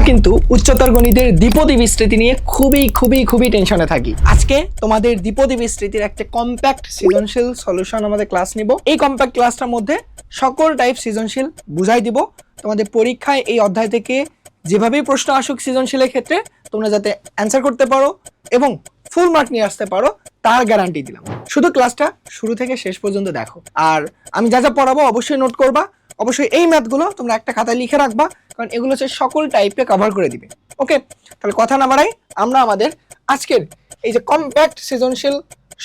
কিন্তু উচ্চতর গণিতের দ্বিপদী বিস্তৃতি নিয়ে খুবই টেনশনে থাকি। আজকে তোমাদের দ্বিপদী বিস্তৃতির একটা কম্প্যাক্ট সৃজনশীল সলিউশন আমাদের ক্লাস নিব। এই কম্প্যাক্ট ক্লাসটার মধ্যে সকল টাইপ সৃজনশীল বুঝাই দিব। তোমাদের পরীক্ষায় এই অধ্যায় থেকে যেভাবেই প্রশ্ন আসুক সৃজনশীলের ক্ষেত্রে তোমরা যাতে অ্যান্সার করতে পারো এবং ফুল মার্ক নিয়ে আসতে পারো তার গ্যারান্টি দিলাম। শুধু ক্লাসটা শুরু থেকে শেষ পর্যন্ত দেখো, আর আমি যা যা পড়াবো অবশ্যই নোট করবা। অবশ্যই এই ম্যাথগুলো তোমরা একটা খাতায় লিখে রাখবা, কারণ এগুলো হচ্ছে সকল টাইপকে কভার করে দিবে। ওকে, তাহলে কথা না বাড়াই আমরা আমাদের আজকের এই যে কম্প্যাক্ট সৃজনশীল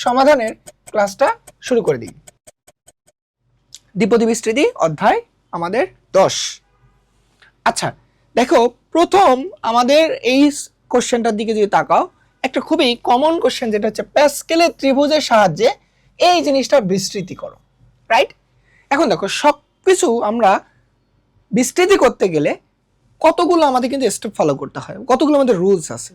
সমাধানের ক্লাসটা শুরু করে দিই। দ্বিপদী বিস্তৃতি অধ্যায় আমাদের 10। আচ্ছা দেখো, প্রথম আমাদের এই কোশ্চেনটার দিকে যদি তাকাও, একটা খুবই কমন কোশ্চেন যেটা হচ্ছে প্যাসকেলের ত্রিভুজের সাহায্যে এই জিনিসটা বিস্তৃতি করো, রাইট? এখন দেখো, সব কিছু আমরা বিস্তৃতি করতে গেলে কতগুলো আমাদের কিন্তু স্টেপ ফলো করতে হয়, কতগুলো আমাদের রুলস আছে।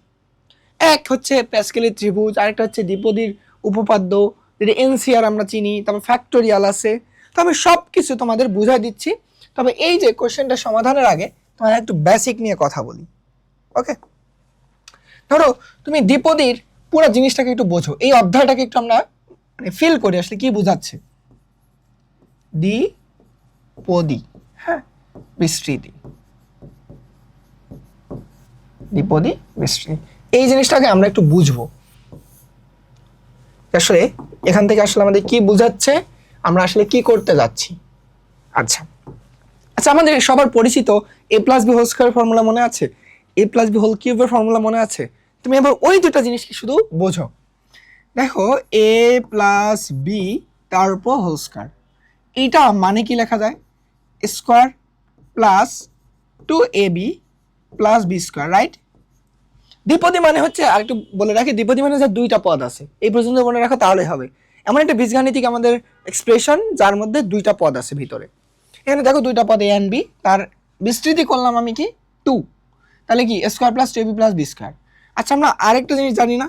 এক হচ্ছে প্যাসকেলের ত্রিভুজ, আরেকটা হচ্ছে দ্বিপদীর উপপাদ্য, যেটা এনসিআর আমরা চিনি, তারপর ফ্যাক্টোরিয়াল আছে। তো আমি সব কিছু তোমাদের বুঝাই দিচ্ছি। তবে এই যে কোশ্চেনটা সমাধানের আগে তোমার একটু বেসিক নিয়ে কথা বলি। ওকে, ধরো তুমি দ্বিপদীর পুরো জিনিসটাকে একটু বোঝো, এই অধ্যায়টাকে একটু আমরা ফিল করি আসলে কি বোঝাচ্ছে। দ্বিপদী, হ্যাঁ, বিস্তৃতি, দ্বিপদী বিস্তৃতি, এই জিনিসটাকে আমরা একটু বুঝবো আসলে এখান থেকে আসলে আমাদের কি বোঝাচ্ছে, আমরা আসলে কি করতে যাচ্ছি। আচ্ছা আচ্ছা, আমাদের সবার পরিচিত a plus B whole square formula মনে আছে, a প্লাস বি হোল কিউবের ফর্মুলা মনে আছে? তুমি এবার ওই দুটো জিনিসকে শুধু বোঝো। দেখো, a প্লাস বি তার উপর হোল স্কয়ার, এইটা মানে কি লেখা যায়? Square plus 2ab plus B square, right? দ্বিপদী মানে হচ্ছে, আর একটু বলে রাখি, দ্বিপদী মানে যে দুইটা পদ আছে, এই পর্যন্ত মনে রাখো তাহলে হবে। এমন একটা বীজগাণিতিক আমাদের এক্সপ্রেশন যার মধ্যে দুইটা পদ আছে ভিতরে। এখানে দেখো দুইটা পদ a এন্ড বি, তার বিস্তৃতি করলাম আমি কি 2, তাহলে কি square plus 2ab plus B square. আচ্ছা, আমরা আরেকটা জিনিস জানি না,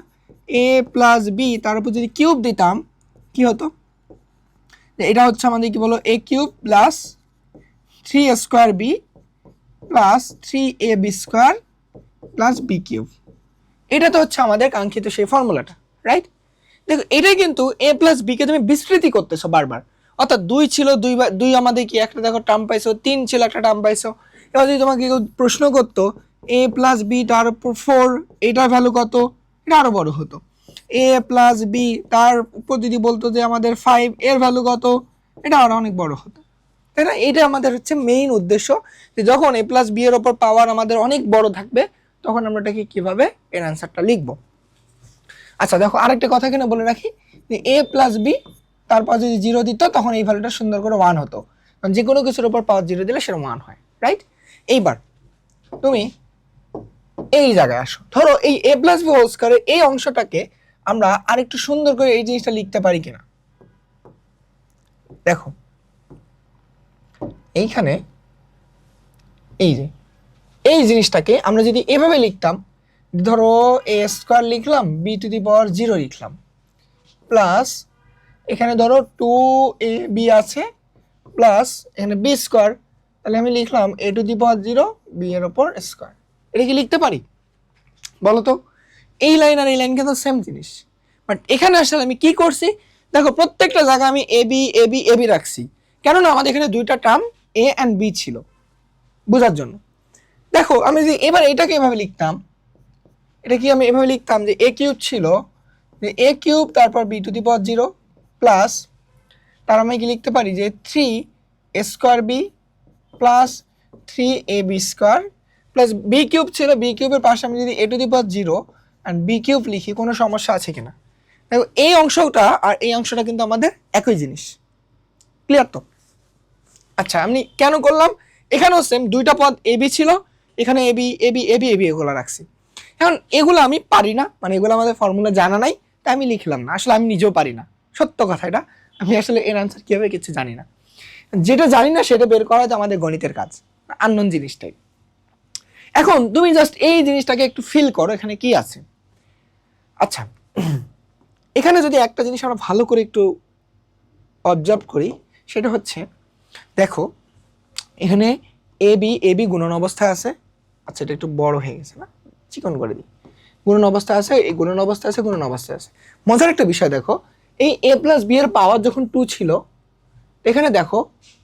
a প্লাস বি তার উপর যদি কিউব দিতাম কি হতো? এটা হচ্ছে আমাদের কি বলো, a cube plus 3 square B plus 3ab square plus B cube. এটা তো হচ্ছে আমাদের কাঙ্ক্ষিত সেই ফর্মুলাটা, রাইট? দেখো, এটাই কিন্তু a প্লাস বি কে তুমি বিস্তৃতি করতেছো বারবার, অর্থাৎ 2 ছিল, 2 আমাদের কি একটা দেখো টার্ম পাইছো, 3 ছিল একটা টার্ম পাইছো। এবার যদি তোমাকে প্রশ্ন করতো a প্লাস বি তার উপর 4, এটার ভ্যালু কত, এটা আরো বড় হতো। a প্লাস বি তার উপর যদি বলতো যে আমাদের 5, এর ভ্যালু কত, এটা আরো অনেক বড় হতো, তাই না? এটা আমাদের হচ্ছে মেইন উদ্দেশ্য, যে যখন a প্লাস বি এর উপর পাওয়ার আমাদের অনেক বড় থাকবে তখন আমরা এটাকে কিভাবে এর অ্যান্সারটা লিখবো। আচ্ছা দেখো, আরেকটা কথা এখানে বলে রাখি, যে a প্লাস বি তারপর যদি 0 দিত তখন এই ভ্যালুটা সুন্দর করে 1 হতো, কারণ যে কোনো কিছুর উপর পাওয়ার 0 দিলে সেটা 1 হয়, রাইট? এইবার তুমি এই জায়গায় আসো, ধরো এই a প্লাস বি হোল স্কয়ারের এই অংশটাকে আমরা আরেকটু সুন্দর করে এই জিনিসটা লিখতে পারি কিনা। দেখো এইখানে এই যে এই জিনিসটাকে আমরা যদি এভাবে লিখতাম, ধরো a স্কয়ার লিখলাম, বি টু দি পাওয়ার 0 লিখলাম, প্লাস এখানে ধরো 2ab আছে প্লাস এখানে বি স্কয়ার, তাহলে আমি লিখলাম a to the power 0 B এর উপর স্কয়ার। এটা কি লিখতে পারি বলো তো? এই লাইন আর এই লাইন কিন্তু সেম জিনিস, বাট এখানে আসলে আমি কি করছি, দেখো প্রত্যেকটা জায়গায় আমি ab রাখছি, কেননা আমাদের এখানে দুইটা টার্ম a অ্যান্ড b ছিল, বোঝার জন্য। দেখো আমি যদি এবার এটাকে এভাবে লিখতাম, এটা কি আমি এভাবে লিখতাম যে a কিউব ছিল, যে a কিউব তারপর b to the power 0 plus, তার আমি কি লিখতে পারি যে 3 square B plus 3ab square plus B cube ছিল, বি কিউবের পাশে আমি যদি a to the power 0 and B cube লিখি, কোনো সমস্যা আছে কিনা? দেখো এই অংশটা আর এই অংশটা কিন্তু আমাদের একই জিনিস, ক্লিয়ার তো? আচ্ছা, আমি কেন করলাম, এখানেও সেম দুইটা পদ ab ছিল, এখানে ab ab ab ab এগুলো রাখছি। এখন এগুলো আমি পারি না, মানে এগুলো আমাদের ফর্মুলা জানা নাই, তাই আমি লিখলাম না, আসলে আমি নিজেও পারি না, সত্য কথা এটা, আমি আসলে এর আনসার কি হবে কিছু জানি না। যেটা জানি না সেটা বের করা তো আমাদের গণিতের কাজ, আননোন জিনিসটাই। এখন তুমি জাস্ট এই জিনিসটাকে একটু ফিল করো, এখানে কি আছে। আচ্ছা, এখানে যদি একটা জিনিস আমরা ভালো করে একটু অবজার্ভ করি, সেটা হচ্ছে দেখো এখানে এ বি গুণন অবস্থায় আছে, আচ্ছা এটা একটু বড় হয়ে গেছে না, চিকন করে দিই। গুণন অবস্থা আছে, এই গুণন অবস্থা আছে, গুণন অবস্থা আছে। মজার একটা বিষয় দেখো, এই a প্লাস বি এর পাওয়ার যখন 2 ছিল, এখানে দেখো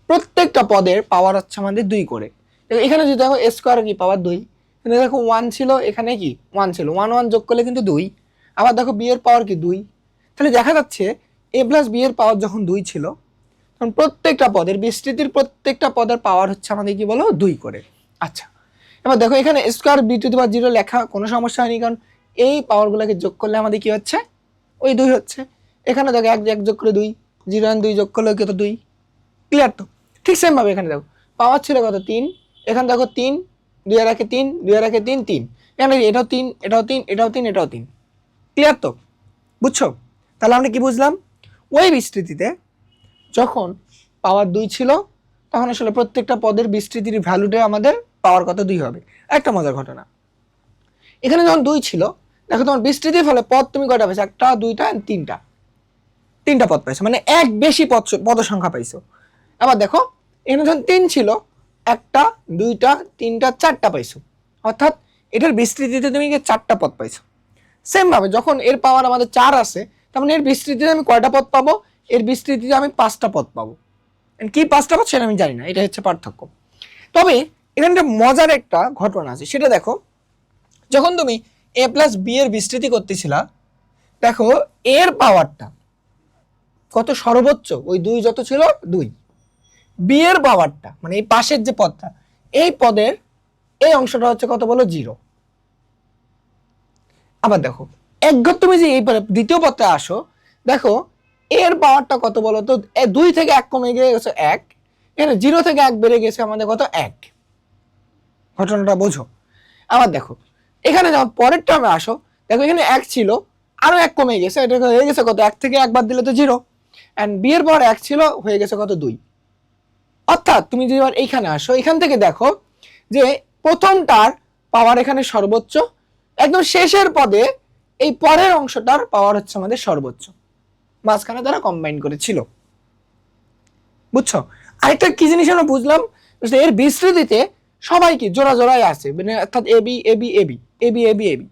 প্রত্যেকটা পদের পাওয়ার হচ্ছে আমাদের 2 করে। এখানে যদি দেখো a স্কোয়ার কি পাওয়ার 2, এখানে দেখো 1 ছিল, এখানে কি 1 ছিল, 1 1 যোগ করলে কিন্তু 2। আবার দেখো বি এর পাওয়ার কি 2, তাহলে দেখা যাচ্ছে a প্লাস বি এর পাওয়ার যখন 2 ছিল, তখন প্রত্যেকটা পদের বিস্তৃতির প্রত্যেকটা পদের পাওয়ার হচ্ছে আমাদের কি বলো 2 করে। আচ্ছা এবার দেখো এখানে square B to the power 0 লেখা কোনো সমস্যা হয়নি, কারণ এই পাওয়ারগুলোকে যোগ করলে আমাদের কি হচ্ছে ওই 2 হচ্ছে। এখানে দেখো 1 1 যোগ করে 2, 0 আর 2 যোগ করলে কত 2। ক্লিয়ার তো? ঠিক সেম ভাবে এখানে দেখো পাওয়ার ছিল কত 3, এখানে দেখো 3 2 এর একে 3 2 এর একে 3 3, এখানে এটাও 3 এটাও 3 এটাও 3 এটাও 3। ক্লিয়ার তো? বুঝছো? তাহলে আমরা কি বুঝলাম, ওই বিস্তৃতিতে যখন পাওয়ার 2 ছিল তখন আসলে প্রত্যেকটা পদের বিস্তৃতির ভ্যালুটা আমাদের পাওয়ার কত 2 হবে। একটা মজার ঘটনা, এখানে যখন 2 ছিল দেখো তোমার বিস্তৃতির ফলে পদ তুমি কয়টা পাইছো, একটা দুইটা তিনটা, তিনটা পদ পাইছো, মানে এক বেশি পদ সংখ্যা পাইছো। আবার দেখো এখানে যখন 3 ছিল, একটা দুইটা তিনটা চারটা পাইছো, অর্থাৎ এটার বিস্তৃতিতে তুমি 4টা পদ পাইছো। সেম ভাবে যখন এর পাওয়ার আমাদের 4 আছে, তার মানে এর বিস্তৃতিতে আমি কয়টা পদ পাবো, এর বিস্তৃতিতে আমি 5টা পদ পাবো। কি 5টা পদ সেটা আমি জানি না, এটা হচ্ছে পার্থক্য। তবে এখানে একটা মজার একটা ঘটনা আছে, সেটা দেখো যখন তুমি a প্লাস বি এর বিস্তৃতি করতেছিলা, দেখো এর পাওয়ারটা কত সর্বোচ্চ, ওই 2 যত ছিল 2, বি এর পাওয়ারটা মানে এই পাশের যে পদটা, এই পদের এই অংশটা হচ্ছে কত বলো 0। আবার দেখো একঘর তুমি যে এই দ্বিতীয় পদটা আসো, দেখো এর পাওয়ারটা কত বলো তো, 2 থেকে 1 কমে গেছে 1, এখানে 0 থেকে 1 বেড়ে গেছে আমাদের কত 1। ঘটনাটা বোঝো? আবার দেখো এখানে যখন পরের টার্মে আসো, দেখো এখানে 1 ছিল, আরো 1 কমে গেছে, এটা হয়ে গেছে কত, 1 থেকে 1 বাদ দিলে তো 0, এন্ড বি এর পাওয়ার 1 ছিল, হয়ে গেছে কত 2। অর্থাৎ তুমি যদি এবার এইখানে আসো, এখান থেকে দেখো যে প্রথমটার পাওয়ার এখানে সর্বোচ্চ, একদম শেষের পদে এই পরের অংশটার পাওয়ার হচ্ছে আমাদের সর্বোচ্চ, মাঝখানে তারা কম্বাইন করেছিল। বুঝছো? আরেকটা কি জিনিস আমরা বুঝলাম, এর বিস্তৃতিতে সবাই কি জোড়া জোড়ায় আছে, মানে অর্থাৎ AB AB AB AB AB AB,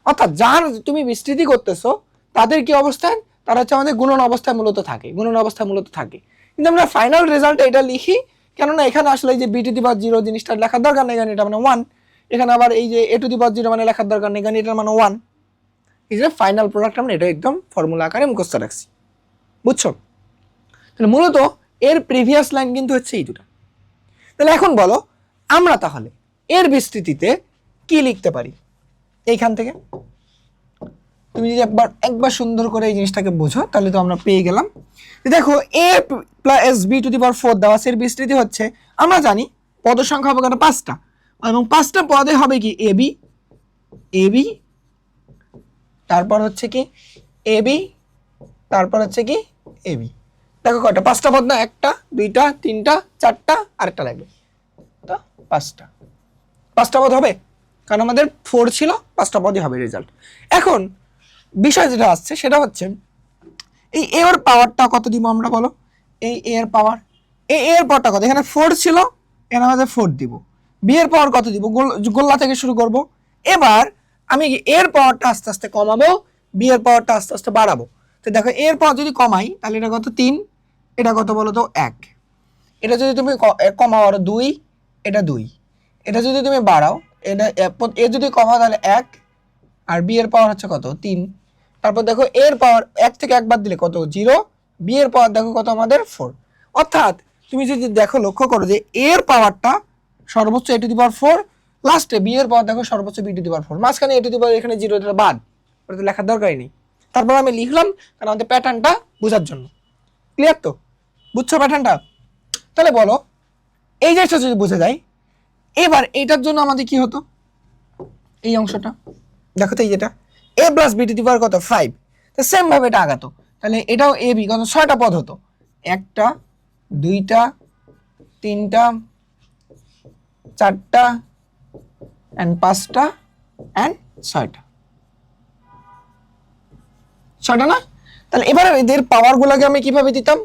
অর্থাৎ যার তুমি বিস্তৃতি করতেছো তাদের কি অবস্থান, তারা হচ্ছে আমাদের গুণন অবস্থায় মূলত থাকে, গুণন অবস্থায় মূলত থাকে। কিন্তু আমরা ফাইনাল রেজাল্ট এটা লিখি, কেননা এখানে আসলে এই যে বি টু দি পাওয়ার 0 জিনিসটা লেখার দরকার নেই, কারণ এটা মানে 1। এখানে আবার এই যে এ টু দি পাওয়ার 0 মানে লেখার দরকার নেই, কারণ এটা মানে 1। এই যে ফাইনাল প্রোডাক্ট আমরা এটা একদম ফর্মুলা আকারে মুখস্থ রাখছি। বুঝছো? তাহলে মূলত এর প্রিভিয়াস লাইন কিন্তু হচ্ছে এই দুটো। তাহলে এখন বলো আমরা তাহলে এর বিস্তৃতিতে কি লিখতে পারি। এইখান থেকে তুমি যদি একবার সুন্দর করে এই জিনিসটাকে বোঝো, তাহলে তো আমরা পেয়ে গেলাম। দেখো a plus B to the power 4 দেওয়া আছে, এর বিস্তৃতি হচ্ছে আমরা জানি পদ সংখ্যা হবে কত 5টা, এবং 5টা পদে হবে কি এবি এবি, তারপর হচ্ছে কি এবি, তারপর হচ্ছে কি এবি। দেখো কয়টা 5টা পদ না, 1টা 2টা 3টা 4টা আরেকটা লাগবে, তো 5টা পদ হবে, কারণ আমাদের 4 ছিল, 5টা পদই হবে রেজাল্ট। এখন বিষয় যেটা আসছে সেটা হচ্ছে এই এ এর পাওয়ারটা কত দিব আমরা বলো, এই এ এর পাওয়ার, এর পাওয়ারটা কত, এখানে 4 ছিল, এখানে আমাদের 4 দিব। বি এর পাওয়ার কত দিব, গোল্লা থেকে শুরু করব। এবার আমি এর পাওয়ারটা আস্তে আস্তে কমাবো, বি এর পাওয়ারটা আস্তে আস্তে বাড়াবো। তো দেখো এর পাওয়ার যদি কমাই তাহলে এটা কত 3, এটা কত বলো তো 1, এটা যদি তুমি কমাও আরো 2, এটা 2, এটা যদি তুমি বাড়াও, এটা এ যদি কমাও তাহলে 1, আর বি এর পাওয়ার হচ্ছে কত 3। তারপর দেখো এর পাওয়ার 1 থেকে 1 বাদ দিলে কত 0, বি এর পাওয়ার দেখো কত আমাদের 4। অর্থাৎ তুমি যদি দেখো লক্ষ্য করো যে এর পাওয়ারটা সর্বোচ্চ a টু দি পাওয়ার 4, লাস্টে বি এর পাওয়ার দেখো সর্বোচ্চ b টু দি পাওয়ার 4, মাঝখানে a টু দি পাওয়ার এখানে 0, এটা বাদ, ওটা তো লেখার দরকারই নেই। তারপর আমি লিখলাম কারণ আমাদের প্যাটার্নটা বোঝার জন্য। ক্লিয়ার তো? বুঝছো প্যাটার্নটা? তাহলে বলো এই জিনিসটা যদি বুঝে যায়, এবার এটার জন্য আমাদের কি হতো, এই অংশটা দেখো তো, এই যেটা a plus B to the power কত 5, তো সেম ভাবে এটা আগাতো, তাহলে এটাও এ বি কত 6টা পদ হতো, 1টা 2টা 3টা 4টা এন্ড 5টা এন্ড 6টা, 6টা না? তাহলে এবারে এদের পাওয়ার গুলোকে আমি কিভাবে দিতাম,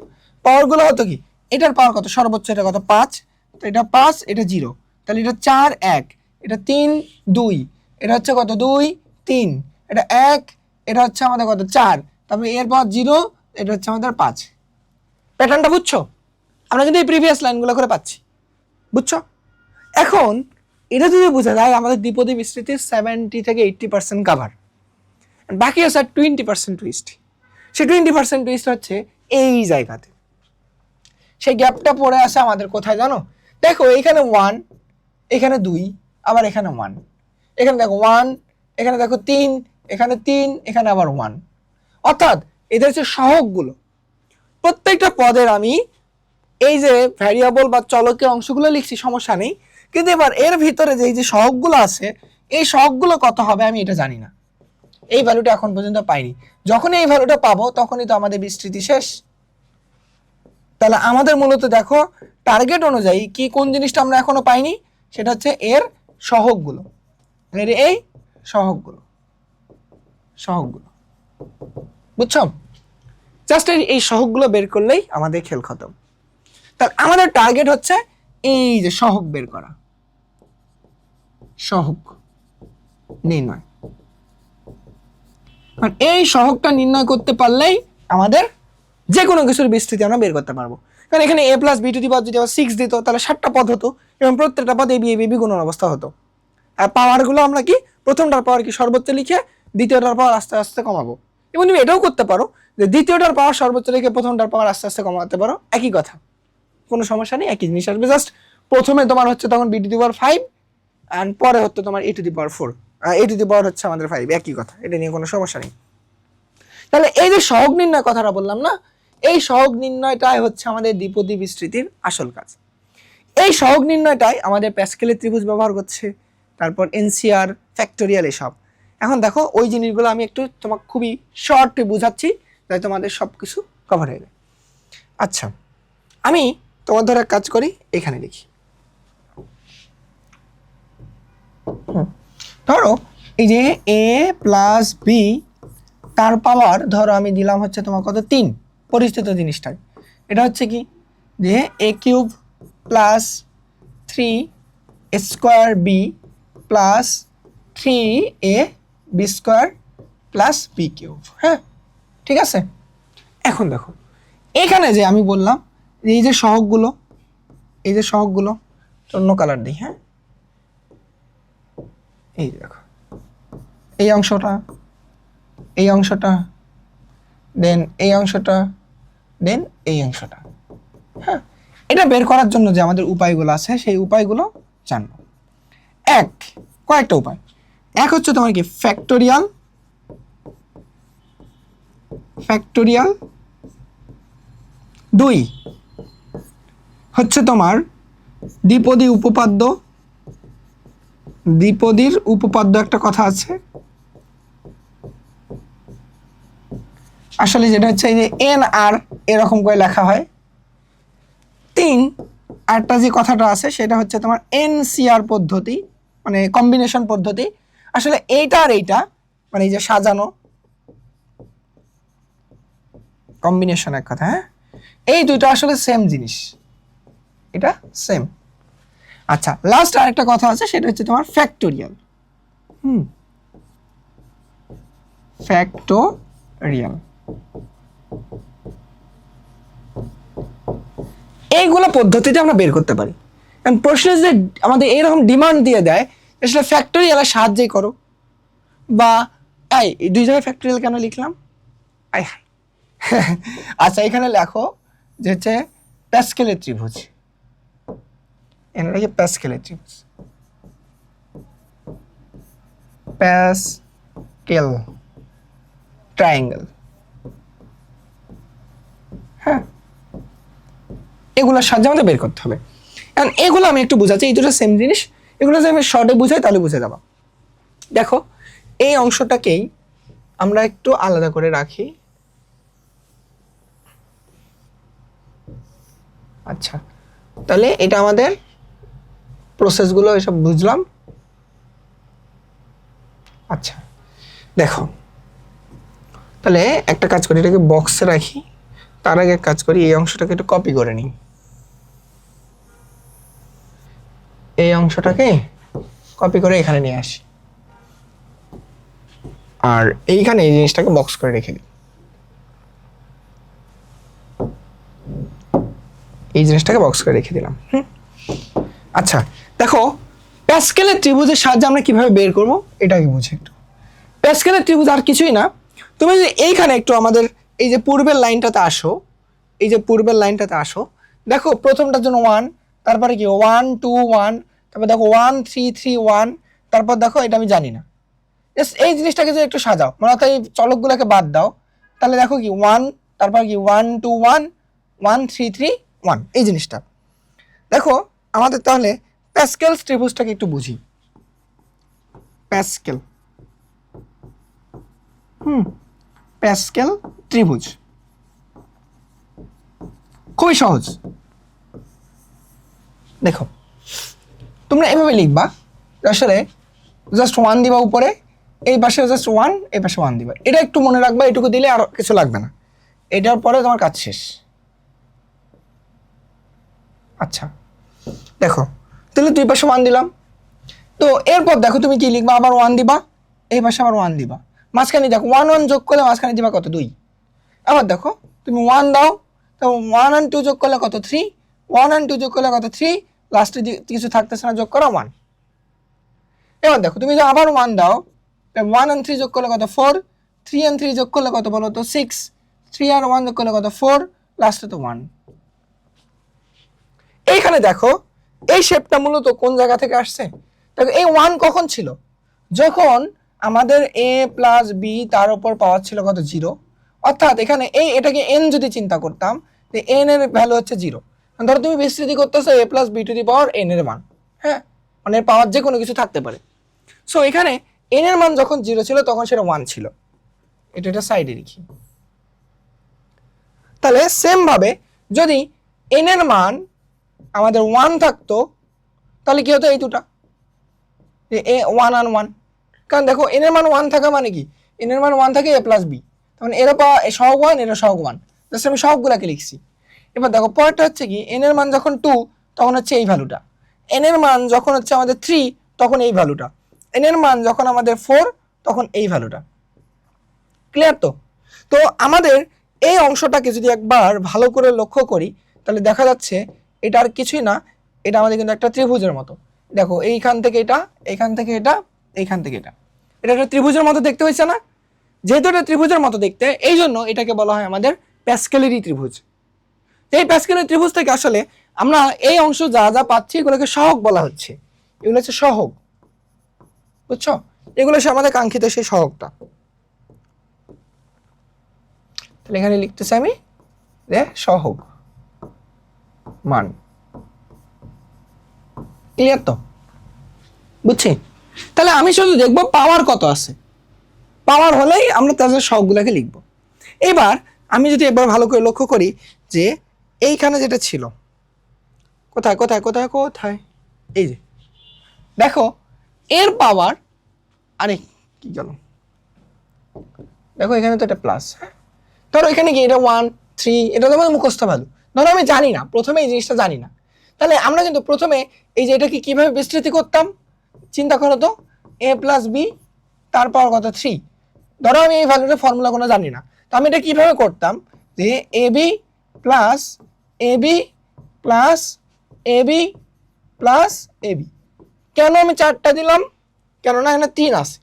পাওয়ার গুলো হতো কি, এটার পাওয়ার কত সর্বোচ্চ, এটা কত 5, তো এটা 5 এটা 0, তাহলে এটা 4 1, এটা 3 2, এটা হচ্ছে কত 2 3, এটা 1, এটা হচ্ছে আমাদের কত 4, তারপরে এরপর 0, এটা হচ্ছে আমাদের 5। প্যাটার্নটা বুঝছো? আমরা কিন্তু এই প্রিভিয়াস লাইনগুলো করে পাচ্ছি, বুঝছো? এখন এটা যদি বোঝা যায় আমাদের দ্বিপদী বিস্তৃতির 70 থেকে 80% কাভার, বাকি আছে 20% টুইস্ট। সেই 20% টুইস্ট হচ্ছে এই জায়গাতে, সেই গ্যাপটা পড়ে আসে আমাদের কোথায় জানো? দেখো এখানে 1, এখানে 2, আবার এখানে 1, এখানে দেখো 1, এখানে দেখো 3, এখানে 3, এখানে আবার 1। অর্থাৎ এদের হচ্ছে সহগগুলো। প্রত্যেকটা পদের আমি এই যে ভ্যারিয়েবল বা চলকের অংশগুলো লিখছি, সমস্যা নেই, কিন্তু এবার এর ভিতরে যে এই যে সহগগুলো আছে, এই সহগগুলো কত হবে আমি এটা জানি না, এই ভ্যালুটা এখন পর্যন্ত পাইনি। যখন এই ভ্যালুটা পাবো তখনই তো আমাদের বিস্তৃতি শেষ। তাহলে আমাদের মূলত দেখো টার্গেট অনুযায়ী কি কোন জিনিসটা আমরা এখনো পাইনি, সেটা হচ্ছে এর সহগগুলো, এর এই সহগগুলো, বুঝছো? জাস্ট এই সহগগুলো বের করলেই আমাদের খেল খতম। তাহলে আমাদের টার্গেট হচ্ছে এই যে সহগ বের করা, সহগ নির্ণয়। আর এই সহগটা নির্ণয় করতে পারলেই আমাদের যে কোনো কিছুর বিস্তৃতি আমরা বের করতে পারবো। কারণ এখানে a + b টু দি পাওয়ার যদি আবার 6 দিত তাহলে 7টা পদ হতো এবং প্রত্যেকটা পদ a b গুণন অবস্থা হতো। আর পাওয়ারগুলো আমরা কি প্রথমটার পাওয়ার কি সর্বোচ্চ লিখে দ্বিতীয়টার পাওয়ার আস্তে আস্তে কমাবো, এবং তুমি এটাও করতে পারো যে দ্বিতীয়টার পাওয়ার সর্বোচ্চ লিখে প্রথমটার পাওয়ার আস্তে আস্তে কমাতে পারো, একই কথা, কোনো সমস্যা নেই, একই জিনিস আসবে। জাস্ট প্রথমে তোমার হচ্ছে তখন b to the power 5 and পরে হচ্ছে তোমার a to the power 4, a to the power হচ্ছে আমাদের 5, একই কথা, এটা নিয়ে কোনো সমস্যা নেই। তাহলে এই যে সহগ নির্ণয় কথাটা বললাম না, এই সহগ নির্ণয়টাই হচ্ছে আমাদের দ্বিপদী বিস্তৃতির আসল কাজ। এই সহগ নির্ণয়টাই আমাদের প্যাসকেলের ত্রিভুজ ব্যবহার করছে, তারপর এনসিআর, ফ্যাক্টোরিয়াল, এসব। এখন দেখো ওই জিনিসগুলো আমি একটু তোমাকে খুবই শর্টে বোঝাচ্ছি যাতে তোমাদের সব কিছু কভার হয়ে যায়। আচ্ছা, আমি তোমার ধরে কাজ করি, এখানে লিখি। ধরো এই যে a + b তার পাওয়ার ধরো আমি দিলাম হচ্ছে তোমার কত 3, পরিচিত জিনিসটাই। এটা হচ্ছে কি যে a³ + 3a² b + 3ab² + b³। হ্যাঁ, ঠিক আছে। এখন দেখো এখানে যে আমি বললাম এই যে সহগগুলো, এই যে সহগগুলো অন্য কালার দিই, হ্যাঁ, এই দেখো এই অংশটা, এই অংশটা, দেন এই অংশটা, দেন এই অংশটা। হ্যাঁ, এটা বের করার জন্য যে আমাদের উপায়গুলো আছে সেই উপায়গুলো জানবো। কয়েকটা উপায়। এক হচ্ছে তোমার কি ফ্যাক্টোরিয়াল, ফ্যাক্টোরিয়াল। 2 হচ্ছে তোমার দ্বিপদী উপপাদ্য, দ্বিপদীর উপপাদ্য একটা কথা আছে, আসলে যেটা হচ্ছে এই যে এন আর এরকম করে লেখা হয়। 3 আরেকটা যে কথাটা আছে সেটা হচ্ছে তোমার এনসিআর পদ্ধতি, মানে কম্বিনেশন পদ্ধতি। আসলে এইটা আর এইটা মানে এই যে সাজানো কম্বিনেশন এক কথা, হ্যাঁ, এই দুইটা আসলে সেম জিনিস, এটা সেম। আচ্ছা, লাস্ট আরেকটা কথা আছে সেটা হচ্ছে তোমার ফ্যাক্টোরিয়াল। ফ্যাক্টোরিয়াল, এইগুলো পদ্ধতিতে আমরা বের করতে পারি। কারণ প্রশ্নে যে আমাদের এইরকম ডিমান্ড দিয়ে দেয় আসলে ফ্যাক্টোরিয়ালের সাহায্যেই করো, বা এই দুই জায়গায় ফ্যাক্টোরিয়াল কেন লিখলাম, আচ্ছা এখানে লেখো যে হচ্ছে প্যাসকেলের ত্রিভুজ, এখানে লিখি প্যাসকেলের ত্রিভুজ, প্যাসকেল ট্রায়াঙ্গেল। হ্যাঁ, এগুলোর সাহায্যে আমাদের বের করতে হবে। কারণ এগুলো আমি একটু বুঝাচ্ছি, এই দুটো সেম জিনিস, এগুলো যদি আমি শর্টে বুঝাই তাহলে বুঝে যাবো। দেখো এই অংশটাকেই আমরা একটু আলাদা করে রাখি। আচ্ছা, তাহলে এটা আমাদের প্রসেসগুলো এসব বুঝলাম। আচ্ছা দেখো, তাহলে একটা কাজ করি, এটাকে বক্সে রাখি, তার আগে কাজ করি এই অংশটাকে একটু কপি করে নিই, এই অংশটাকে কপি করে এখানে নিয়ে আসি, আর এইখানে এই জিনিসটাকে বক্স করে রেখে দিই, এই জিনিসটাকে বক্স করে রেখে দিলাম। আচ্ছা দেখো, প্যাসকেলের ত্রিভুজের সাহায্যে আমরা কিভাবে বের করব এটা কি বুঝি একটু। প্যাসকেলের ত্রিভুজ আর কিছুই না, তুমি যদি এইখানে একটু আমাদের এই যে পূর্বের লাইনটাতে আসো, এই যে পূর্বের লাইনটাতে আসো, দেখো প্রথমটার জন্য 1, তারপরে কি 1 2 1, তারপর দেখো 1 3 3 1, তারপর দেখো এটা আমি জানি না, জাস্ট এই জিনিসটাকে যদি একটু সাজাও, মানে অর্থাৎ এই চলকগুলোকে বাদ দাও, তাহলে দেখো কি 1, তারপর কি 1 2 1 1 3 3 1, এই জিনিসটা দেখো আমাদের। তাহলে প্যাসকেল ত্রিভুজটাকে একটু বুঝি। প্যাসকেল প্যাসকেল ত্রিভুজ খুবই সহজ। দেখো তোমরা এভাবে লিখবা, আসলে জাস্ট 1 দিবা উপরে, এই পাশে জাস্ট 1, এই পাশে 1 দিবা, এটা একটু মনে রাখবা, এটুকু দিলে আর কিছু লাগবে না, এটার পরে তোমার কাজ শেষ। আচ্ছা দেখো, তাহলে দুই পাশে 1 দিলাম, তো এরপর দেখো তুমি কি লিখবা, আবার 1 দিবা, এই পাশে আবার 1 দিবা, মাঝখানে দেখো 1 1 যোগ করলে মাঝখানে দিবা কত 2, আবার দেখো তুমি 1 দাও, তো 1 আর 2 যোগ করলে কত 3, 1 আর 2 যোগ করলে কত 3, লাস্টে কিছু থাকতেছে না, যোগ করা 1। এবার দেখো তুমি আবার 1 দাও, 1 আর 3 যোগ করলে কত 4, 3 আর 3 যোগ করলে কত বলো তো 6, 3 আর 1 যোগ করলে কত 4, লাস্টে তো 1। এইখানে দেখো এই শেপটা মূলত কোন জায়গা থেকে আসছে, দেখো এই 1 কখন ছিল, যখন আমাদের a প্লাস b তার উপর পাওয়ার ছিল কত 0, অর্থাৎ এখানে এটাকে n যদি চিন্তা করতাম, যে n এর ভ্যালু হচ্ছে 0, ধরো তুমি বিস্তৃতি করতেছো a plus b to the power n এর মান, হ্যাঁ মানে পাওয়ার যে কোনো কিছু থাকতে পারে। সো এখানে n এর মান যখন 0 ছিল তখন সেটা 1 ছিল, এটা সাইডে লিখি। তাহলে সেম ভাবে যদি n এর মান আমাদের 1 থাকতো, তাহলে কি হতো, এই দুটা যে a 1 আর 1, কারণ দেখো n এর মান 1 থাকা মানে কি, n এর মান 1 থাকে a প্লাস b, তখন এর সহগ 1, এর সহগ 1, জাস্ট আমি সহগগুলোকে লিখছি। এবার দেখো পরেরটা হচ্ছে কি, n এর মান যখন 2 তখন হচ্ছে এই ভ্যালুটা, n এর মান যখন হচ্ছে আমাদের 3 তখন এই ভ্যালুটা, n এর মান যখন আমাদের 4 তখন এই ভ্যালুটা। ক্লিয়ার তো? তো আমাদের এই অংশটাকে যদি একবার ভালো করে লক্ষ্য করি, তাহলে দেখা যাচ্ছে এটা আর কিছুই না, এটা আমাদের কিন্তু একটা ত্রিভুজের মতো। দেখো এইখান থেকে এটা, এইখান থেকে এটা, এইখান থেকে এটা, এটা একটা ত্রিভুজের মতো দেখতে হয়েছে না? যেহেতু এটা ত্রিভুজের মতো দেখতে, এই জন্য এটাকে বলা হয় আমাদের প্যাসকেলেরই ত্রিভুজ। এই প্যাসকেলের ত্রিভুজ থেকে আসলে আমরা এই অংশ যা যা পাচ্ছি এগুলোকে সহগ বলা হচ্ছে, এগুলো হচ্ছে সহগ, বুঝছো? এগুলো হচ্ছে আমাদের কাঙ্ক্ষিত সেই সহগটা। তাহলে এখানে লিখতেছি আমি যে সহগ মান। ক্লিয়ার তো? বুঝছি? তাহলে আমি শুধু দেখবো পাওয়ার কত আছে, পাওয়ার হলেই আমরা তাদের সহগগুলোকে লিখব। এবার আমি যদি একবার ভালো করে লক্ষ্য করি যে এইখানে যেটা ছিল, কোথায় কোথায় কোথায় কোথায়, এই যে দেখো এর পাওয়ার, আরে কি গেল, দেখো এখানে তো এটা প্লাস, হ্যাঁ ধরো এখানে কি এটা 1 3, এটা তো আমাদের মুখস্থ ভ্যালু, ধরো আমি জানি না, প্রথমে এই জিনিসটা জানি না, তাহলে আমরা কিন্তু প্রথমে এই যে এটাকে কিভাবে বিস্তৃতি করতাম, চিন্তা করো তো, a প্লাস বি তার পাওয়ার কত 3, ধরো আমি এই ভ্যালুটার ফর্মুলা কোনো জানি না, তো আমি এটা কিভাবে করতাম, যে AB plus AB plus AB plus AB. কেন আমি 4টা দিলাম, কেননা এখানে 3 আছে,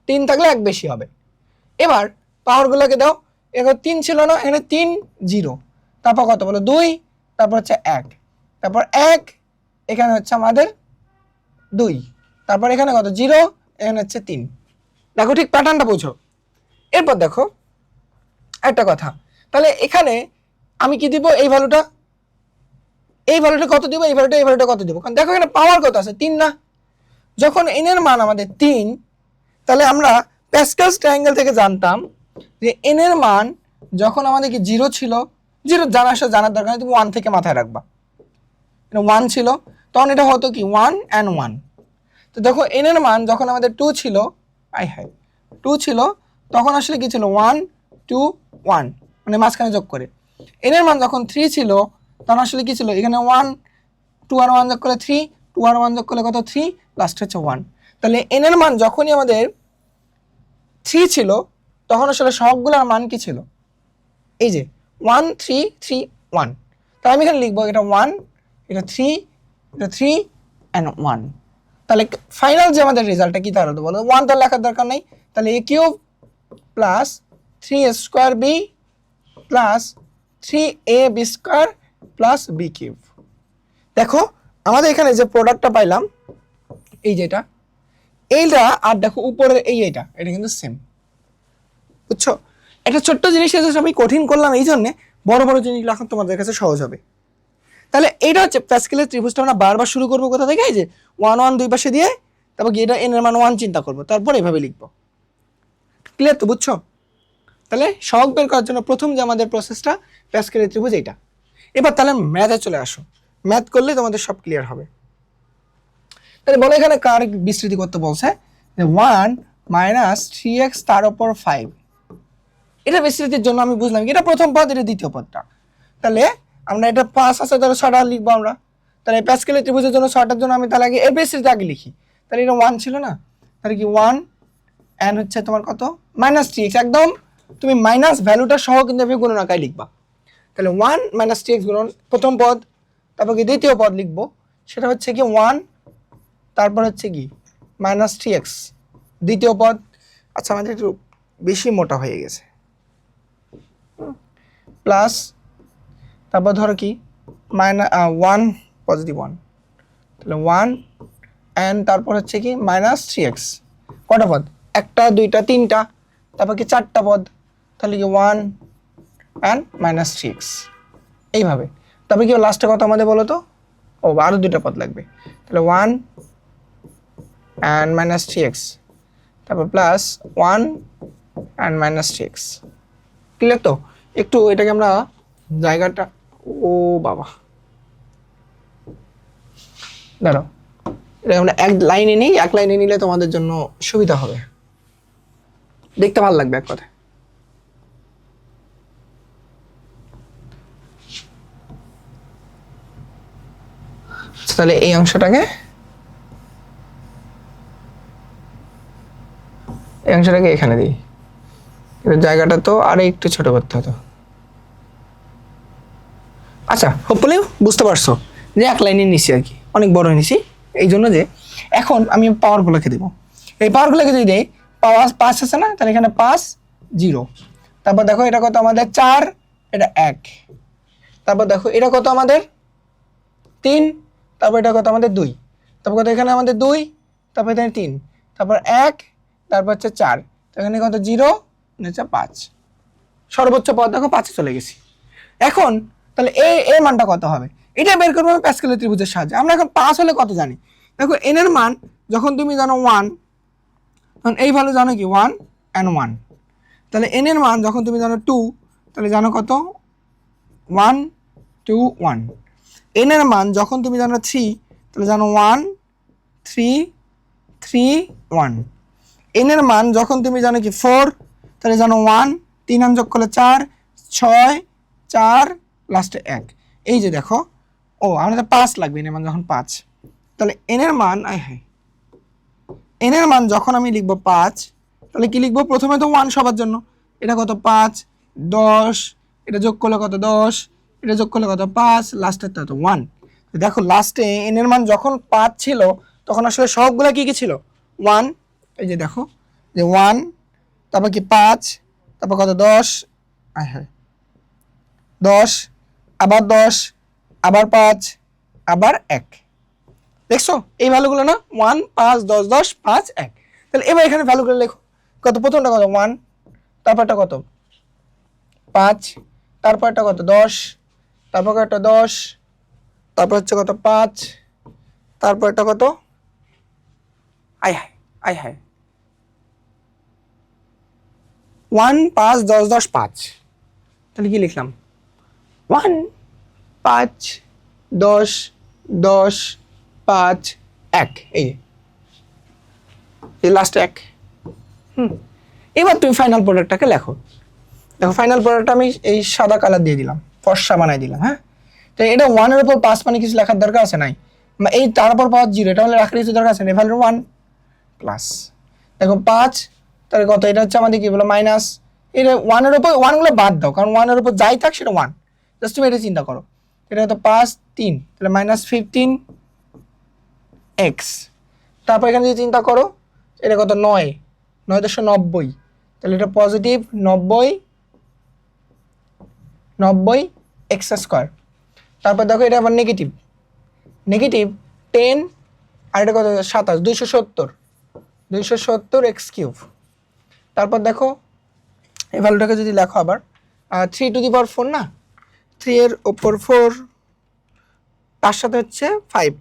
3 থাকলে 1 বেশি হবে। এবার পাওয়ারগুলোকে দাও, এখানে 3 ছিল না, এখানে 3 0, তারপর কত বলো 2, তারপর হচ্ছে 1, তারপর 1, এখানে হচ্ছে আমাদের 2, তারপর এখানে কত 0, এখানে হচ্ছে 3। দেখো ঠিক প্যাটার্নটা বুঝো। এরপর দেখো একটা কথা, তাহলে এখানে আমি কি দিব, এই ভ্যালুটা কত দিব, এই ভ্যালুটা কত দিব, কারণ দেখো এখানে পাওয়ার কত আছে 3 না, যখন n এর মান আমাদের 3, তাহলে আমরা প্যাসকেলস ট্রায়াঙ্গেল থেকে জানতাম যে n এর মান যখন আমাদের কি 0 ছিল, 0 জানার দরকার নেই, তুমি 1 থেকে মাথায় রাখবা, 1 ছিল তখন এটা হতো কি 1 and 1। তো দেখো n এর মান যখন আমাদের 2 ছিল, 2 ছিল, তখন আসলে কি ছিল 1 2 1, মানে মাঝখানে যোগ করে। n এর মান যখন 3 ছিল তখন আসলে কি ছিল, এখানে 1 2 আর 1 যোগ করলে 3, 2 আর 1 যোগ করলে কত 3, লাস্ট হচ্ছে 1। তাহলে n এর মান যখনই আমাদের 3 ছিল তখন আসলে সবগুলোর মান কি ছিল, এই যে 1 3 3 1। তাহলে আমি এখানে লিখবো এটা 1, এটা 3, এটা 3 and 1। তাহলে ফাইনাল যে আমাদের রেজাল্টটা কি দাঁড়ালো বলো, 1 তো লেখার দরকার নাই, তাহলে a cube plus 3a² b plus 3ab² plus b cube. দেখো আমাদের এখানে যে প্রোডাক্টটা পাইলাম এই যেটা, এইটা আর দেখো উপরের এটা কিন্তু সেম, বুঝছো? একটা ছোট্ট জিনিস আমি কঠিন করলাম এই জন্যে, বড় বড় জিনিসগুলো এখন তোমাদের কাছে সহজ হবে। তাহলে এটা হচ্ছে প্যাসকেলের ত্রিভুজটা আমরা বারবার শুরু করবো কোথা থেকে, এই যে 1 1 দুই পাশে দিয়ে, তারপর কি এটা n এর মান 1 চিন্তা করবো, তারপর এভাবে লিখবো। ক্লিয়ার তো, বুঝছো? তাহলে সহগ বের করার জন্য প্রথম যে আমাদের প্রসেসটা প্যাসকেলের ত্রিভুজ এইটা। এবার তাহলে ম্যাথে চলে আসো, ম্যাথ করলে তোমাদের সব ক্লিয়ার হবে। তাহলে বলো এখানে কার বিস্তৃতি করতে বলছে, যে 1 মাইনাস 3x তার উপর 5। এটা বিস্তৃতির জন্য আমি বুঝলাম এটা প্রথম পদ, এটা দ্বিতীয় পদটা। তাহলে আমরা এটা 5 আছে তাহলে 6টা লিখবো আমরা। তাহলে প্যাসকেলের ত্রিভুজের জন্য 6টার জন্য আমি তাহলে আগে এর বিস্তৃতি আগে লিখি। তাহলে এটা 1 ছিল না, তাহলে কি 1 এন্ড হচ্ছে তোমার কত মাইনাস 3x, একদম তুমি মাইনাস ভ্যালুটা সহ কিন্তু আমি গুণনাকায় লিখবা। তাহলে 1 মাইনাস 3x গুণন প্রথম পদ, তারপর কি দ্বিতীয় পদ লিখবো, সেটা হচ্ছে কি 1, তারপর হচ্ছে কি মাইনাস 3x দ্বিতীয় পদ। আচ্ছা আমাদের একটু বেশি মোটা হয়ে গেছে, প্লাস তারপর ধরো কি মাইনাস 1 পজিটিভ 1, তাহলে 1 এন্ড তারপর হচ্ছে কি মাইনাস 3x। কটা পদ, একটা দুইটা তিনটা, তারপর কি 4টা পদ, তাহলে কি 1 এন্ড মাইনাস 3x এইভাবে। তারপর কি লাস্টে কত আমাদের বলো তো, ও আরো দুইটা পদ লাগবে, তাহলে 1 এন্ড মাইনাস 3x, তারপর plus 1 and minus 3x। Clear তো? একটু এটাকে আমরা জায়গাটা, ও বাবা দাঁড়াও, এটা আমরা এক লাইনে নিই, এক লাইনে নিলে তোমাদের জন্য সুবিধা হবে, দেখতে ভালো লাগবে এক কথায়। তাহলে এই অংশটাকে এখানে দিই, জায়গাটা তো আরো একটু ছোট করতে হতো। আচ্ছা হোপফুলি বুঝতে পারছো যে এক লাইনে নিছি আর কি, অনেক বড় নিছি এই জন্য। যে এখন আমি পাওয়ারগুলোকে দেবো, এই পাওয়ারগুলোকে যদি দেই, পাওয়ার 5 আছে না, তাহলে এখানে 5 0, তারপর দেখো এটা কত আমাদের 4, এটা 1, তারপর দেখো এটা কত আমাদের 3, তারপর এটা কত আমাদের 2, তারপর কত এখানে আমাদের 2, তারপর এখানে 3, তারপর 1, তারপর হচ্ছে 4, এখানে কত 0, হচ্ছে 5। সর্বোচ্চ পদ দেখো 5-এ চলে গেছি। এখন তাহলে এর মানটা কত হবে এটা বের করবো আমি প্যাসকেলের ত্রিভুজের সাহায্যে। আমরা এখন 5 হলে কত জানি, দেখো n এর মান যখন তুমি জানো 1, তখন এই ভ্যালু জানো কি 1 and 1। তাহলে n এর মান যখন তুমি জানো 2, তাহলে জানো কত 1 2 1। n এর মান যখন তুমি জানো 3, তাহলে জানো 1 3 3 1। n এর মান যখন তুমি জানো কি 4, তাহলে জানো 1 3 যোগ করলে 4 6 4 লাস্টে 1। এই যে দেখো, ও আমাদের 5 লাগবে n এর মান যখন 5, তাহলে n এর মান n এর মান যখন আমি লিখবো 5, তাহলে কি লিখবো, প্রথমে তো 1 সবার জন্য, এটা কত 5 10, এটা যোগ করলে কত 10, এটা যোগ করলে কত 5, লাস্টের তো 1। দেখো লাস্টে n এর মান যখন 5 ছিল তখন আসলে সবগুলা কি কি ছিল 1। এই যে দেখো যে 1, তারপর কি 5, তারপর কত 10, 10 আবার 10 আবার 5 আবার 1। দেখছো এই ভ্যালুগুলো না, 1 5 10 10 5 1। তাহলে এবার এখানে ভ্যালুগুলো লেখো, কত প্রথমটা কত 1, তারপরটা কত 5, তারপরটা কত 10, তারপর একটা 10, তারপর হচ্ছে কত 5, তারপর এটা কত আয় হায় 1 5 10 10 5। তাহলে কি লিখলাম 1 5 10 10 5 1, এই লাস্ট 1। এবার তুমি ফাইনাল প্রোডাক্টটাকে লেখো। দেখো ফাইনাল প্রোডাক্টটা আমি এই সাদা কালার দিয়ে দিলাম, ফর্সা বানাই দিলাম। হ্যাঁ, তো এটা 1 এর উপর 5 মানে কিছু লেখার দরকার আছে নাই, এই তার উপর পাওয়ার 0, এটা হলে রাখার কিছু দরকার আছে না, ভ্যালু 1। প্লাস দেখো 5 তাহলে কত, এটা হচ্ছে আমাদের কি বলো মাইনাস, এটা 1 এর উপর 1 গুলো বাদ দাও, কারণ 1 এর উপর যাই থাক সেটা 1, জাস্ট তুমি এটা চিন্তা করো, এটা হতো 5 3 তাহলে -15 এক্স। তারপর এখানে যদি চিন্তা করো এটা কত 9 9.90, তাহলে এটা পজিটিভ 90 এক্স স্কোয়ার। তারপর দেখো এটা আবার নেগেটিভ 10 আর এটা কত 27 270 এক্স কিউব। তারপর দেখো এই ভ্যালুটাকে যদি লেখো আবার 3 না, 3 এর উপর 4 তার সাথে হচ্ছে 5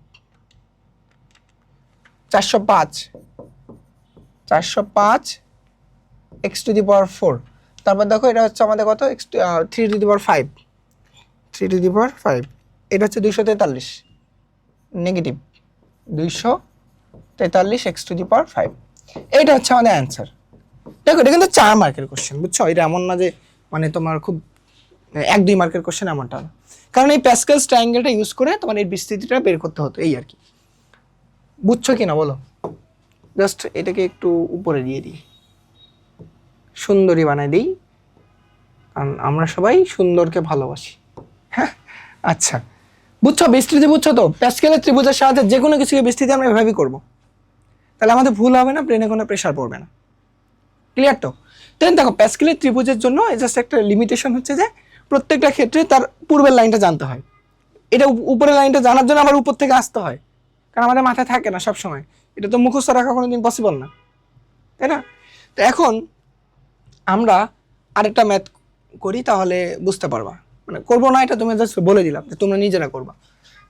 405 এক্স টু দি পাওয়ার 4। তারপর দেখো এটা হচ্ছে আমাদের কত 3 টু দি পাওয়ার 5 এটা হচ্ছে 243 negative 243 x to the power 5। এইটা হচ্ছে আমাদের অ্যান্সার। দেখো এটা কিন্তু 4 মার্কের কোশ্চেন, বুঝছো? এটা এমন না যে মানে তোমার খুব 1-2 মার্কের কোশ্চেন, এমনটা না, কারণ এই প্যাসকেলস ট্রায়াঙ্গেলটা ইউজ করে তোমার এই বিস্তৃতিটা বের করতে হতো, এই আর কি। বুঝছো কি না বলো? জাস্ট এটাকে একটু উপরে দিয়ে দিই, সুন্দরী বানাই দিই, কারণ আমরা সবাই সুন্দরকে ভালোবাসি। হ্যাঁ আচ্ছা, বুঝছো বিস্তৃতি? বুঝছো তো? প্যাসকেলের ত্রিভুজের সাহায্যে যে কোনো কিছুকে বিস্তৃতি আমরা এভাবেই করবো, তাহলে আমাদের ভুল হবে না, ব্রেনে কোনো প্রেশার পড়বে না। ক্লিয়ার তো? দেন দেখো প্যাসকেলের ত্রিভুজের জন্য জাস্ট একটা লিমিটেশন হচ্ছে যে প্রত্যেকটা ক্ষেত্রে তার পূর্বের লাইনটা জানতে হয়। এটা উপরের লাইনটা জানার জন্য আবার উপর থেকে আসতে হয়, কারণ আমাদের মাথায় থাকে না সব সময়, এটা তো মুখস্থ রাখা কোনোদিন পসিবল না, তাই না? তো এখন আমরা আরেকটা ম্যাথ করি, তাহলে বুঝতে পারবা। মানে করবো না এটা তুমি জাস্ট বলে দিলাম যে তোমরা নিজেরা করবা।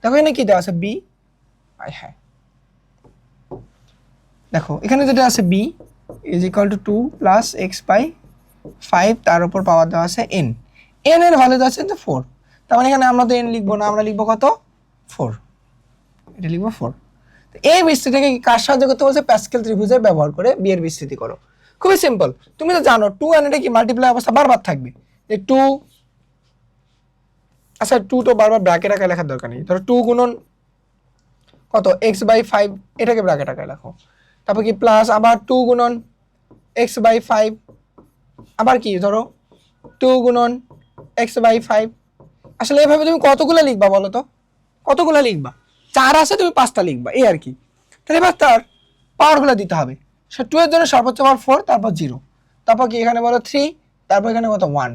দেখো এখানে কি দেওয়া আছে বি, হ্যাঁ দেখো এখানে যেটা আছে B is equal to 2 plus X by 5, তার উপর পাওয়ার দেওয়া আছে এন, এন এর ভ্যালু দেওয়া আছে 4। তার মানে এখানে আমরা তো এন লিখবো না, আমরা লিখবো কত 4, এটা লিখবো 4। এই বিস্তৃতিকে কার সাহায্যে করতে বলছে? প্যাসকেল ত্রিভুজের ব্যবহার করে বি এর বিস্তৃতি করো। খুবই সিম্পল, তুমি তো জানো 2 এন্ড এটা কি মাল্টিপ্লাই অবস্থা বারবার থাকবে, এই 2, আচ্ছা 2 তো বারবার ব্র্যাকেট আকারে লেখার দরকার নেই, ধরো 2 গুণন কত এক্স বাই 5, এটাকে ব্র্যাকেট আকারে লেখো। তারপর কি প্লাস আবার 2 গুণন এক্স বাই 5, আবার কি ধরো 2 গুণন এক্স বাই 5। আসলে এভাবে তুমি কতগুলো লিখবা বলো তো? কতগুলো লিখবা? 4 আছে, তুমি 5টা লিখবা, এই আর কি। তাহলে এবার তার পাওয়ারগুলো দিতে হবে। সো 2 এর জন্য সর্বোচ্চ পাওয়ার 4, তারপর 0, তারপর কি এখানে বলো 3, তারপর এখানে কত 1,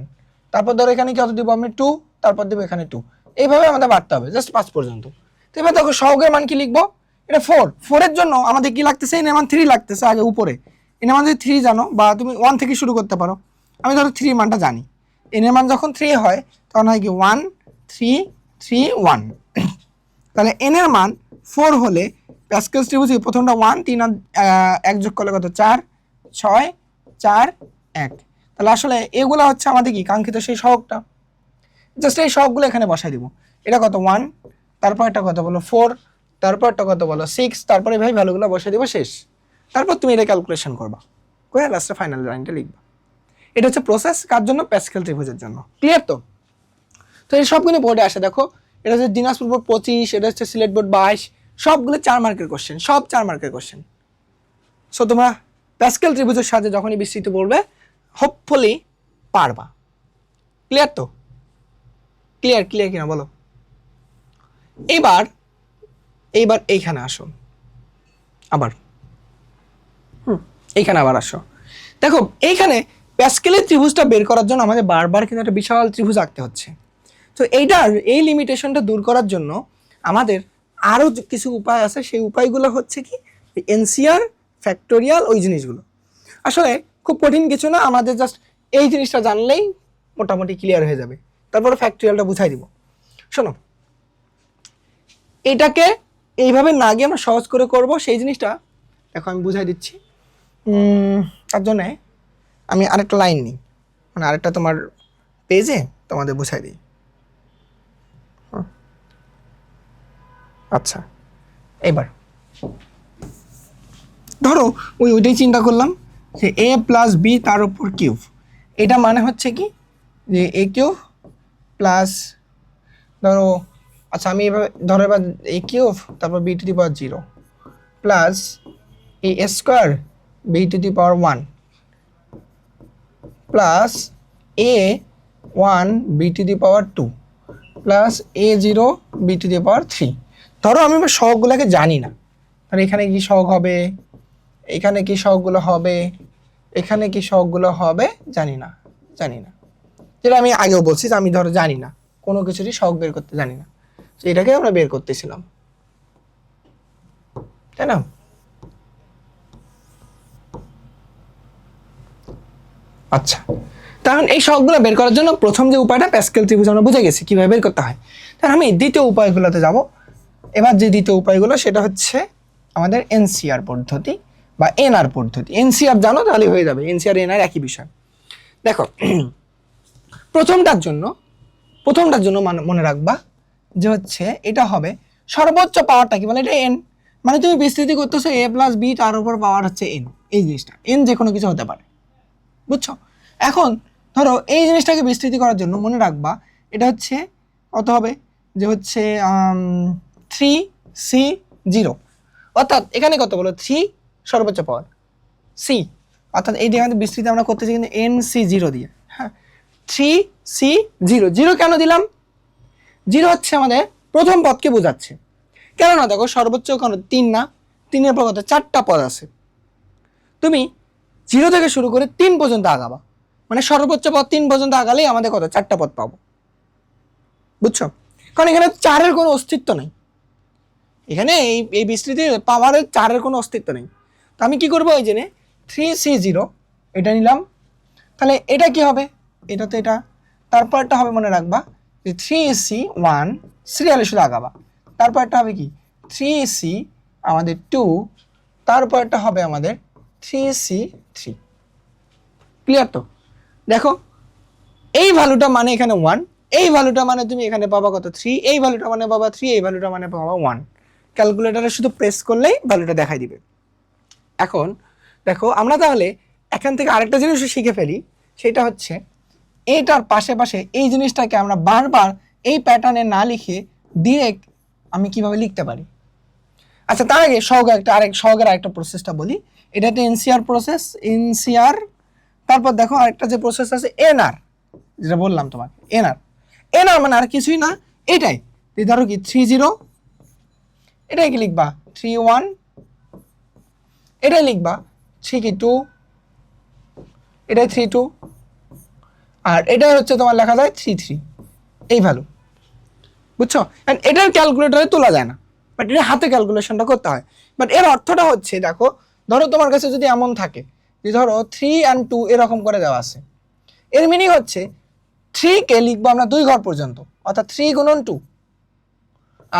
তারপর ধরো এখানে কত দিব আমি 2, তারপর দেবো এখানে 2, এইভাবে আমাদের বাড়তে হবে জাস্ট 5 পর্যন্ত। তো এবার দেখো সহগের মান কি লিখবো? এটা 4 এর জন্য আমাদের কি লাগতেছে? এর মান 3 লাগতেছে আগে উপরে, এর মান যদি 3 জানো, বা তুমি 1 থেকে শুরু করতে পারো, আমি ধরো 3 মানটা জানি, এর মান যখন 3 হয় তখন হয় কি 1 3 3 1। তাহলে এন এর মান 4 হলে প্যাসকেল ত্রিভুজে প্রথমটা 1 3 আর 1 যোগ করলে কত 4 6 4 1। তাহলে আসলে এগুলো হচ্ছে আমাদের কি কাঙ্ক্ষিত সেই সহগটা, জাস্ট এই সহগগুলো এখানে বসাই দিব। এটা কত 1, তারপর একটা কত বলো 4, তারপর একটা কত বলো 6, তারপরে ভাই ভ্যালুগুলো বসাই দিব, শেষ। তারপর তুমি এটা ক্যালকুলেশন করবা, করে লাস্টে ফাইনাল লাইনটা লিখবা। এটা হচ্ছে প্রসেস কার জন্য? প্যাসকেল ত্রিভুজের জন্য। ক্লিয়ার তো? তো এই সবগুলো বোর্ডে আসে, দেখো এটা হচ্ছে দিনাজপুর বোর্ড 25, এটা হচ্ছে সিলেট বোর্ড 22, সবগুলো 4 মার্কের কোশ্চেন, সব 4 মার্কের কোশ্চেন। সো তোমরা প্যাসকেল ত্রিভুজের সাহায্যে যখনই বিস্তৃত পড়বে হোপফুলি পারবা। ক্লিয়ার তো? ক্লিয়ার কিনা বলো? এইবার এইখানে আসো, আবার এইখানে আবার আসো। দেখো এইখানে প্যাসকেলের ত্রিভুজটা বের করার জন্য আমাদের বারবার কিন্তু একটা বিশাল ত্রিভুজ আঁকতে হচ্ছে। তো এই লিমিটেশনটা দূর করার জন্য আমাদের আরও কিছু উপায় আছে, সেই উপায়গুলো হচ্ছে কি এনসিআর ফ্যাক্টোরিয়াল, ওই জিনিসগুলো আসলে খুব কঠিন কিছু না, আমাদের জাস্ট এই জিনিসটা জানলেই মোটামুটি ক্লিয়ার হয়ে যাবে। তারপরে ফ্যাক্টোরিয়ালটা বুঝাই দিব। শোনো, এটাকে এইভাবে না গিয়ে আমরা সহজ করে করব, সেই জিনিসটা দেখো আমি বুঝাই দিচ্ছি। তার জন্যে আমি আরেকটা লাইন নিই, মানে আরেকটা তোমার পেজে তোমাদের বুঝাই দিই। আচ্ছা এবার ধরো ওইটাই চিন্তা করলাম যে এ প্লাস বি তার উপর কিউব, এটা মানে হচ্ছে কি যে এ কিউব প্লাস ধরো, আচ্ছা আমি এবার ধরো এবার এ কিউব তারপর B to the power 0 plus A square B to the power 1 plus A 1 B to the power 2 plus A 0 B to the power 3। ধরো আমি সহগগুলোকে জানি না, তাহলে এখানে কি সহগ হবে, এখানে কি সহগগুলো হবে, এখানে কি সহগগুলো হবে জানি না, যেটা আমি আগেও বলছি যে আমি ধরো জানি না, কোনো কিছুরই সহগ বের করতে জানি না, তো এটাকে আমরা বের করতেছিলাম, তাই না? আচ্ছা, তখন এই সহগগুলো বের করার জন্য প্রথম যে উপায়টা প্যাসকেল ত্রিভুজ আমরা বুঝে গেছি কিভাবে বের করতে হয়। তাহলে আমি দ্বিতীয় উপায়গুলোতে যাব। এবার যে দ্বিতীয় উপায়গুলো সেটা হচ্ছে আমাদের এনসিআর পদ্ধতি বা এনআর পদ্ধতি। এনসিআর জানো তাহলে হয়ে যাবে, এনসিআর এনআর একই বিষয়। দেখো প্রথমটার জন্য মনে রাখবা যে হচ্ছে এটা হবে সর্বোচ্চ পাওয়ারটা কি, মানে এটা এন, মানে তুমি বিস্তৃতি করতেছো এ প্লাস বি, তার উপর পাওয়ার হচ্ছে এন। এই জিনিসটা এন যে কোনো কিছু হতে পারে, বুঝছো? এখন ধরো এই জিনিসটাকে বিস্তৃতি করার জন্য মনে রাখবা এটা হচ্ছে কত হবে, যে হচ্ছে 3C0, অর্থাৎ এখানে কত বলো 3 সর্বোচ্চ পাওয়ার সি, অর্থাৎ এই জায়গাতে বিস্তৃতি আমরা করতেছি কিন্তু NC0 দিয়ে। হ্যাঁ, 3C0, 0 কেন দিলাম? 0 হচ্ছে আমাদের প্রথম পদকে বোঝাচ্ছে। কেননা দেখো সর্বোচ্চ কেন 3 না, 3-এর পর কত 4টা পদ আছে, তুমি 0 থেকে শুরু করে 3 পর্যন্ত আগাবা, মানে সর্বোচ্চ পদ 3 পর্যন্ত আগালেই আমাদের কত 4টা পদ পাবো, বুঝছো? কারণ এখানে 4-এর কোনো অস্তিত্ব নেই, এখানে এই বিস্তৃতি পাওয়ারের 4-এর কোনো অস্তিত্ব নেই। তো আমি কি করবো, ওই জন্য 3C0 এটা নিলাম, তাহলে এটা কি হবে, এটা তো এটা, তারপরটা হবে মনে রাখবা যে 3C1 সিরিয়ালে শুধু আগাবা, তারপরটা হবে কি 3C আমাদের 2, তারপরটা হবে আমাদের 3C3। ক্লিয়ার তো? দেখো এই ভ্যালুটা মানে এখানে 1, এই ভ্যালুটা মানে তুমি এখানে পাবা কত 3, এই ভ্যালুটা মানে পাবা 3, এই ভ্যালুটা মানে পাবা 1। ক্যালকুলেটরে শুধু প্রেস করলেই ভ্যালুটা দেখাই দিবে। এখন দেখো আমরা তাহলে এখান থেকে আরেকটা জিনিসও শিখে ফেলি, সেটা হচ্ছে এইটার পাশে পাশে এই জিনিসটাকে আমরা বারবার এই প্যাটার্নে না লিখে ডিরেক্ট আমি কিভাবে লিখতে পারি। আচ্ছা, তার আগে সহগের আরেকটা প্রসেসটা বলি। এটা একটা এনসিআর প্রসেস, এনসিআর। তারপর দেখো আরেকটা যে প্রসেস আছে এনআর, যেটা বললাম তোমাকে এনআর মানে আর কিছুই না, এটাই ধরো কি 30, এটাই কি লিখবা 31, এটাই লিখবা 3 এটাই 32, আর এটাই হচ্ছে তোমার লেখা যায় 33, এই ভ্যালু, বুঝছো? এটার ক্যালকুলেটরে তোলা যায় না, বাট এটা হাতে ক্যালকুলেশনটা করতে হয়। বাট এর অর্থটা হচ্ছে দেখো, ধরো তোমার কাছে যদি এমন থাকে যে ধরো 3 and 2 এরকম করে দেওয়া আছে, এর মিনিং হচ্ছে 3-কে লিখবো আমরা 2 ঘর পর্যন্ত, অর্থাৎ 3 গুণন 2,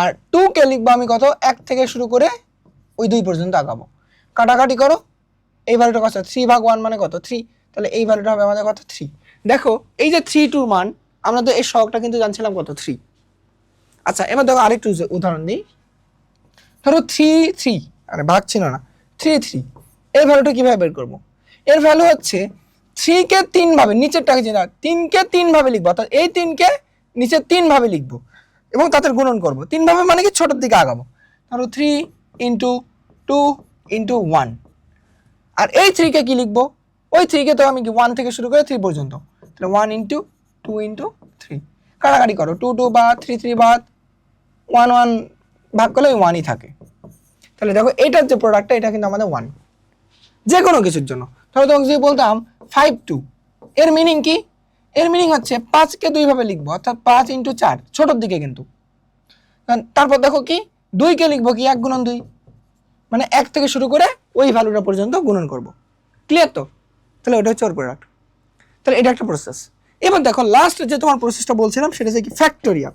আর 2-কে লিখবো আমি কত 1 থেকে শুরু করে ওই 2 পর্যন্ত আগাবো। কাটাকাটি করো, এই ভ্যালুটা কত 3/1 মানে কত 3, তাহলে এই ভ্যালুটা হবে আমাদের কত 3। দেখো এই যে 3-2 মান, আমরা তো এই সহগটা কিন্তু জানছিলাম কত 3। আচ্ছা, এবার দেখো আরেকটু উদাহরণ দিই। ধরো 3 আরে ভাগ ছিল না 3 এর ভ্যালুটা কিভাবে বের করবো? এর ভ্যালু হচ্ছে 3-কে 3 ভাবে, নিচেরটাকে যেটা 3-কে 3 ভাবে লিখবো, অর্থাৎ এই 3-কে নিচে 3 ভাবে লিখবো এবং তাদের গুণন করবো 3 ভাবে, মানে কি ছোটোর দিকে আগাবো। ধরো 3 × 2 × 1, আর এই 3-কে কি লিখবো, ওই 3-কে তো আমি 1 থেকে শুরু করে 3 পর্যন্ত, তাহলে 1 × 2 × 3, কাটাকাটি করো 2 2 বাদ 3 3 বাদ 1 1 ভাগ করলে ওই 1ই থাকে। তাহলে দেখো এটার যে প্রোডাক্টটা এটা কিন্তু আমাদের 1, যে কোনো কিছুর জন্য। ধরো তোমাকে যদি বলতাম 5 2, এর মিনিং কি? এর মিনিং হচ্ছে 5-কে 2 ভাবে লিখবো, অর্থাৎ 5 × 4 ছোটোর দিকে কিন্তু। তারপর দেখো কি 2-কে লিখবো কি 1 গুণন 2, মানে 1 থেকে শুরু করে ওই ভ্যালুটা পর্যন্ত গুণন করব। ক্লিয়ার তো? তাহলে ওটা হচ্ছে ওর প্রোডাক্ট। তাহলে এটা একটা প্রসেস। এবার দেখো লাস্ট যে তোমার প্রসেসটা বলছিলাম সেটা হচ্ছে কি ফ্যাক্টোরিয়াল।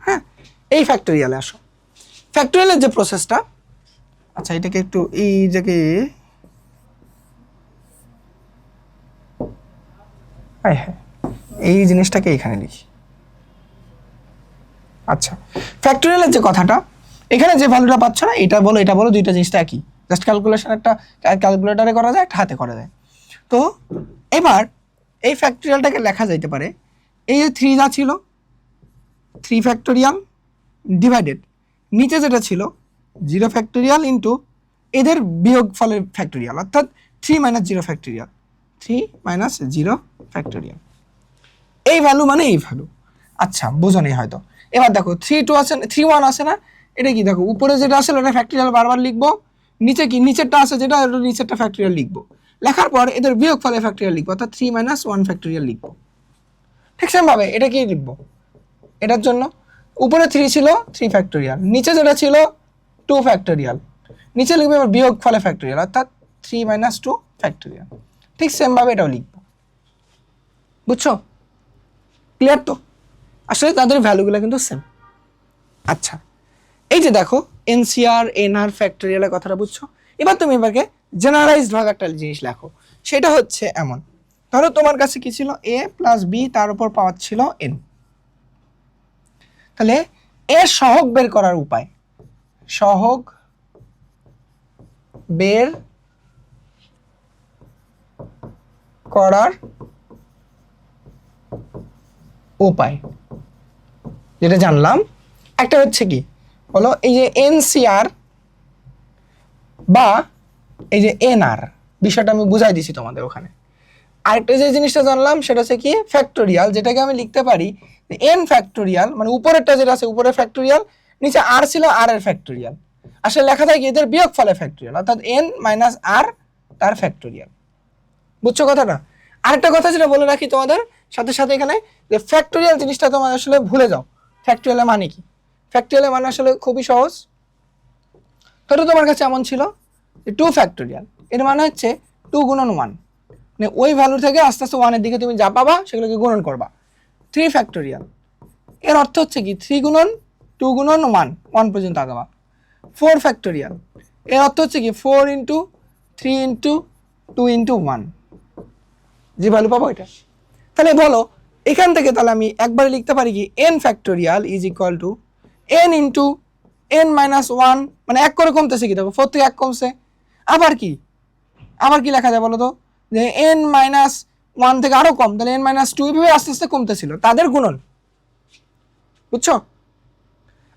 হ্যাঁ, এই ফ্যাক্টোরিয়ালে আসো। ফ্যাক্টোরিয়ালের যে প্রসেসটা, আচ্ছা এটাকে একটু এই জায়গায়, হ্যাঁ এই জিনিসটাকে এখানে লিখি। আচ্ছা, ফ্যাক্টোরিয়ালের যে কথাটা, এখানে যে ভ্যালুটা পাচ্ছ না এটা বলো দুইটা জিনিসটা একই, জাস্ট ক্যালকুলেশন একটা ক্যালকুলেটরে করা যায়, একটা হাতে করা যায়। তো এবার এই ফ্যাক্টোরিয়ালটাকে লেখা যাইতে পারে, এই যে 3 যা ছিল 3 ফ্যাক্টোরিয়াল ডিভাইডেড নিচে যেটা ছিল 0 ফ্যাক্টোরিয়াল ইন্টু এদের বিয়োগ ফলের ফ্যাক্টোরিয়াল, অর্থাৎ 3 - 0 ফ্যাক্টোরিয়াল, 3 - 0 ফ্যাক্টোরিয়াল। এই ভ্যালু মানে এই ভ্যালু। আচ্ছা বোঝো নেই হয়তো। এবার দেখো 3 2 আছে, 3 1 আছে না, এটা কি দেখো উপরে যেটা আছে ওটা ফ্যাক্টোরিয়াল বারবার লিখবো, নিচে কি নিচেরটা আছে যেটা ওটা নিচেরটা ফ্যাক্টোরিয়াল লিখবো, লেখার পর এদের বিয়োগ ফলে ফ্যাক্টোরিয়াল লিখবো, অর্থাৎ 3 - 1 ফ্যাক্টোরিয়াল লিখবো। ঠিক সেম ভাবে এটা কি লিখবো, এটার জন্য উপরে 3 ছিল 3 ফ্যাক্টোরিয়াল, নিচে যেটা ছিল 2 ফ্যাক্টোরিয়াল, নিচে লিখবো এবার বিয়োগ ফলে ফ্যাক্টোরিয়াল, অর্থাৎ 3 - 2 ফ্যাক্টোরিয়াল। ঠিক সেম ভাবে এটাও লিখবো। বুঝছো? ক্লিয়ার তো? আসলে তাদের ভ্যালুগুলো কিন্তু সেম। আচ্ছা এই যে দেখো এনসিআর এনআর ফ্যাক্টোরিয়ালের কথাটা বুঝছো। এবার তুমি এবারকে জেনারেলাইজড ভাবে একটা জিনিস লেখো, সেটা হচ্ছে এমন, ধরো তোমার কাছে কি ছিল a প্লাস বি, তার উপর পাওয়ার ছিল n। তাহলে এর সহগ বের করার উপায়, সহগ বের করার উপায় যেটা জানলাম একটা হচ্ছে কি বলো, এই যে এনসিআর বা এই যে এনআর বিষয়টা আমি বুঝাই দিছি তোমাদের ওখানে। আরেকটা যে জিনিসটা জানলাম সেটা হচ্ছে কি ফ্যাক্টোরিয়াল, যেটাকে আমি লিখতে পারি এন ফ্যাক্টোরিয়াল, মানে উপরেরটা যেটা আছে উপরে ফ্যাক্টোরিয়াল, নিচে আর ছিল আর এর ফ্যাক্টোরিয়াল, আসলে লেখা থাকে এদের বিয়োগ ফলে ফ্যাক্টোরিয়াল, অর্থাৎ এন মাইনাস আর তার ফ্যাক্টোরিয়াল। বুঝছো কথাটা? আরেকটা কথা যেটা বলে রাখি তোমাদের সাথে সাথে এখানে, যে ফ্যাক্টোরিয়াল জিনিসটা তোমার আসলে ভুলে যাও। ফ্যাক্টোরিয়ালের মানে কি? ফ্যাক্টোরিয়ালের মানে আসলে খুবই সহজ। ধরো তোমার কাছে এমন ছিল 2 ফ্যাক্টোরিয়াল, এর মানে হচ্ছে 2 গুণন 1, মানে ওই ভ্যালু থেকে আস্তে আস্তে 1 এর দিকে তুমি যা পাবা সেগুলোকে গুণন করবা। 3 ফ্যাক্টোরিয়াল এর অর্থ হচ্ছে কি 3 গুণন 2 গুণন 1, 1 পর্যন্ত আগাবা। 4 ফ্যাক্টোরিয়াল এর অর্থ হচ্ছে কি 4 ইন্টু 3 ইন্টু 2 ইন্টু 1, যে ভ্যালু পাবো এটা। তাহলে বলো এখান থেকে তাহলে আমি একবারে লিখতে পারি কি n factorial is equal two n into n minus 1, মানে 1 করে কমতেছে কি দেখো 4 থেকে 1 কমছে, আবার কি লেখা যায় বলো তো, যে n মাইনাস 1 থেকে আরো কম, তাহলে n মাইনাস 2 এইভাবে আস্তে আস্তে কমতেছিল, তাদের গুণন। বুঝছো?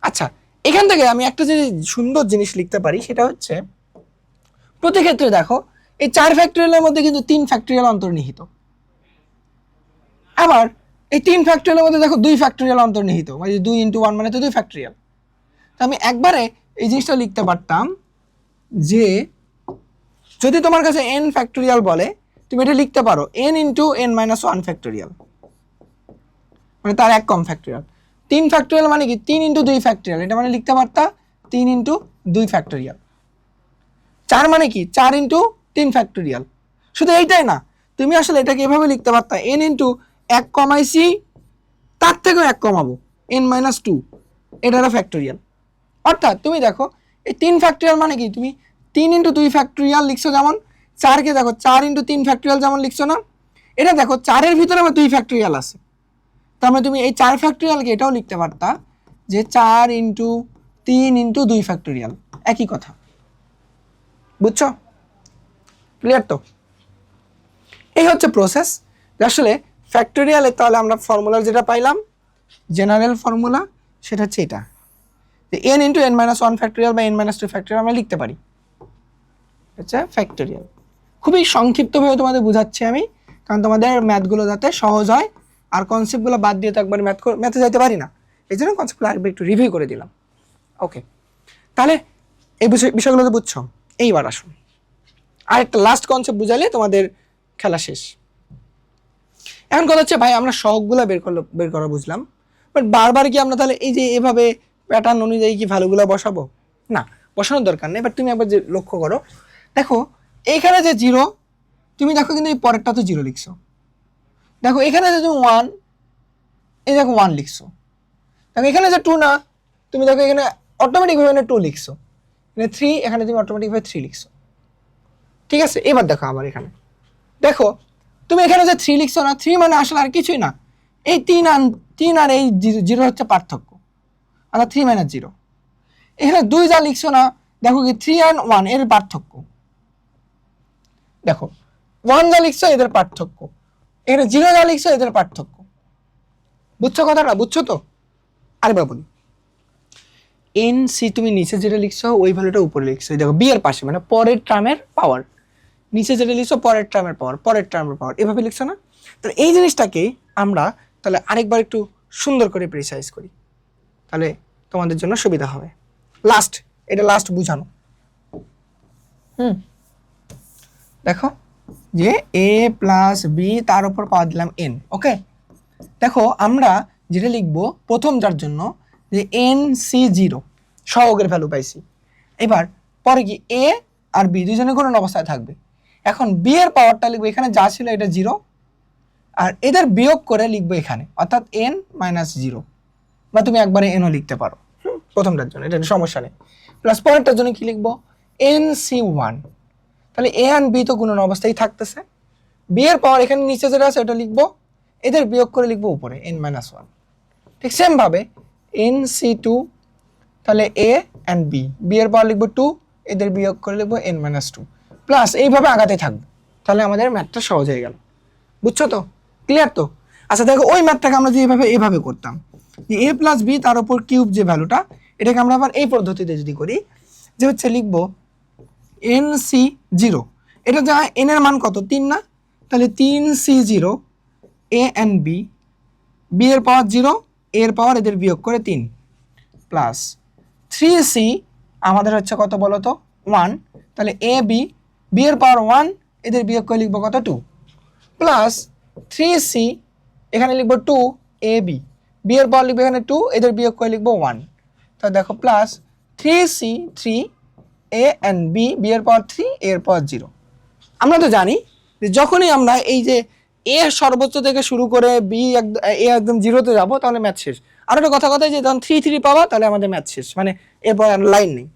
আচ্ছা এখান থেকে আমি একটা যে সুন্দর জিনিস লিখতে পারি সেটা হচ্ছে প্রতি ক্ষেত্রে দেখো এই 4 ফ্যাক্টোরিয়ালের মধ্যে কিন্তু 3 ফ্যাক্টোরিয়াল অন্তর্নিহিত, আবার এই 3 ফ্যাক্টোরিয়ালের মধ্যে দেখো 2 ফ্যাক্টোরিয়াল অন্তর্নিহিত, মানে 2 ইন্টু 1 মানে তো 2 ফ্যাক্টোরিয়াল। তো আমি একবারে এই জিনিসটা লিখতে পারতাম যে যদি তোমার কাছে n ফ্যাক্টোরিয়াল বলে তুমি এটা লিখতে পারো n into n minus 1 factorial, মানে তার এক কম ফ্যাক্টোরিয়াল। 3 ফ্যাক্টোরিয়াল মানে কি 3 ইন্টু 2 ফ্যাক্টোরিয়াল, এটা মানে লিখতে পারতা 3 ইন্টু 2 ফ্যাক্টোরিয়াল। 4 মানে কি 4 ইন্টু 3 ফ্যাক্টোরিয়াল। শুধু এইটাই না, তুমি আসলে এটাকে এভাবে লিখতে পারতা n ইন্টু 1 কমাইছি তার থেকেও 1 কমাবো n মাইনাস 2, এটারও ফ্যাক্টোরিয়াল। অর্থাৎ তুমি দেখো এই 3 ফ্যাক্টোরিয়াল মানে কি তুমি 3 ইন্টু 2 ফ্যাক্টোরিয়াল লিখছো, যেমন 4কে দেখো 4 ইন্টু 3 ফ্যাক্টোরিয়াল যেমন লিখছো না, এটা দেখো 4-এর ভিতরে আবার 2 ফ্যাক্টোরিয়াল আছে, তার মানে তুমি এই 4 ফ্যাক্টোরিয়ালকে এটাও লিখতে পারতা যে 4 ইন্টু 3 ইন্টু 2 ফ্যাক্টোরিয়াল, একই কথা। বুঝছো? ক্লিয়ার তো? এই হচ্ছে প্রসেস। আসলে ফ্যাক্টোরিয়ালে তাহলে আমরা ফর্মুলা যেটা পাইলাম জেনারেল ফর্মুলা সেটা হচ্ছে এটা, যে n into n minus 1 factorial বা n মাইনাস 2 ফ্যাক্টোরিয়াল আমরা লিখতে পারি, আচ্ছা ফ্যাক্টোরিয়াল। খুবই সংক্ষিপ্তভাবে তোমাদের বোঝাচ্ছি আমি, কারণ তোমাদের ম্যাথগুলো যাতে সহজ হয়, আর কনসেপ্টগুলো বাদ দিয়ে তো একবার ম্যাথে যাইতে পারি না, এই জন্য কনসেপ্টগুলো আরেকবার একটু রিভিউ করে দিলাম। ওকে, তাহলে এই বিষয়গুলো তো বুঝছো। এইবার আসুন আরেকটা লাস্ট কনসেপ্ট বুঝালে তোমাদের খেলা শেষ। এখন কথা হচ্ছে ভাই আমরা সহগগুলো বের করা বুঝলাম, বাট বারবার কি আমরা তাহলে এই যে এভাবে প্যাটার্ন অনুযায়ী কি ভ্যালুগুলো বসাবো? না, বসানোর দরকার নেই। বাট তুমি একবার যে লক্ষ্য করো, দেখো এইখানে যে 0, তুমি দেখো কিন্তু এই পরেরটা তো 0 লিখছো, দেখো এখানে যে তুমি 1, এই দেখো 1 লিখছো, দেখো এখানে যে 2 না, তুমি দেখো এখানে অটোমেটিকভাবে 2 লিখছো, এখানে 3, এখানে তুমি অটোমেটিকভাবে 3 লিখছো। ঠিক আছে, এবার দেখো আবার এখানে দেখো তুমি এখানে যে 3 লিখছো না, 3 মানে আসলে আর কিছুই না, এই 3 আর এই 0 হচ্ছে পার্থক্য, অর্থাৎ 3 মাইনাস 0। এখানে 2 যা লিখছো না, দেখো কি 3 আর 1 এর পার্থক্য, দেখো 1 যা লিখছো এদের পার্থক্য, এখানে 0 যা লিখছো এদের পার্থক্য। বুঝছো কথাটা? বুঝছো তো? আরেকবার বলি, এন সি তুমি নিচে যেটা লিখছো ওই ভ্যালুটা উপরে লিখছো, দেখো বি এর পাশে মানে পরের টার্মের পাওয়ার, নিচে যেটা লিখছো পরের টার্মের পাওয়ার, পরের টার্মের পাওয়ার, এভাবে লিখছো না? তাহলে এই জিনিসটাকে আমরা তাহলে আরেকবার একটু সুন্দর করে প্রিসাইজ করি, তাহলে তোমাদের জন্য সুবিধা হবে। লাস্ট, এটা লাস্ট বুঝানো। দেখো যে এ প্লাস বি তার উপর পাওয়ার দিলাম এন। ওকে, দেখো আমরা যেটা লিখবো প্রথম যার জন্য যে এন সি জিরো সহগের ভ্যালু পাইছি। এবার পরে কি এ আর বি দুজনে গুণন অবস্থায় থাকবে। এখন বি এর পাওয়ারটা লিখবো এখানে যা ছিল এটা জিরো, আর এদের বিয়োগ করে লিখবো এখানে, অর্থাৎ এন মাইনাস জিরো, বা তুমি একবারে এনও লিখতে পারো প্রথমটার জন্য, এটা সমস্যা নেই। প্লাস পরেরটার জন্য কি লিখবো এন সি ওয়ান, তাহলে এ অ্যান্ড বি তো গুণন অবস্থায় থাকতেছে, বি এর পাওয়ার এখানে নিচে যেটা আছে ওটা লিখবো, এদের বিয়োগ করে লিখবো উপরে এন মাইনাস ওয়ান। ঠিক সেম ভাবে এন সি টু, তাহলে এ অ্যান্ড বি, বি এর পাওয়ার লিখবো টু, এদের বিয়োগ করে লিখবো এন মাইনাস টু, প্লাস এইভাবে আগাতে থাকবো। তাহলে আমাদের ম্যাথটা সহজ হয়ে গেল। বুঝছো তো? ক্লিয়ার তো? আচ্ছা দেখো ওই ম্যাথটাকে আমরা যে এভাবে করতাম, যে এ প্লাস বি তার উপর কিউব যে ভ্যালুটা, এটাকে আমরা আবার এই পদ্ধতিতে যদি করি, যে হচ্ছে লিখবো এন সি জিরো, এটা যা এন এর মান কত 3 না, তাহলে 3c0 A and B, B এর পাওয়ার 0, এর পাওয়ার এদের বিয়োগ করে 3, প্লাস 3c আমাদের হচ্ছে কত বলো তো 1, তাহলে এ বি, বি এর পাওয়ার 1, এদের বিয়োগ করে লিখবো কত 2, প্লাস 3c এখানে লিখবো 2 এ বি, বি এর পাওয়ার লিখবো এখানে 2, এদের বিয়োগ করে লিখবো 1, তো দেখো plus 3c 3 A and B, B এর পাওয়ার 3, এর পাওয়ার 0। আমরা তো জানি যে যখনই আমরা এই যে এ সর্বোচ্চ থেকে শুরু করে বি এ একদম জিরোতে যাবো তাহলে ম্যাথ শেষ। আর একটা কথা যে যখন 3 পাবা তাহলে আমাদের ম্যাথ শেষ, মানে এরপর লাইন নেই,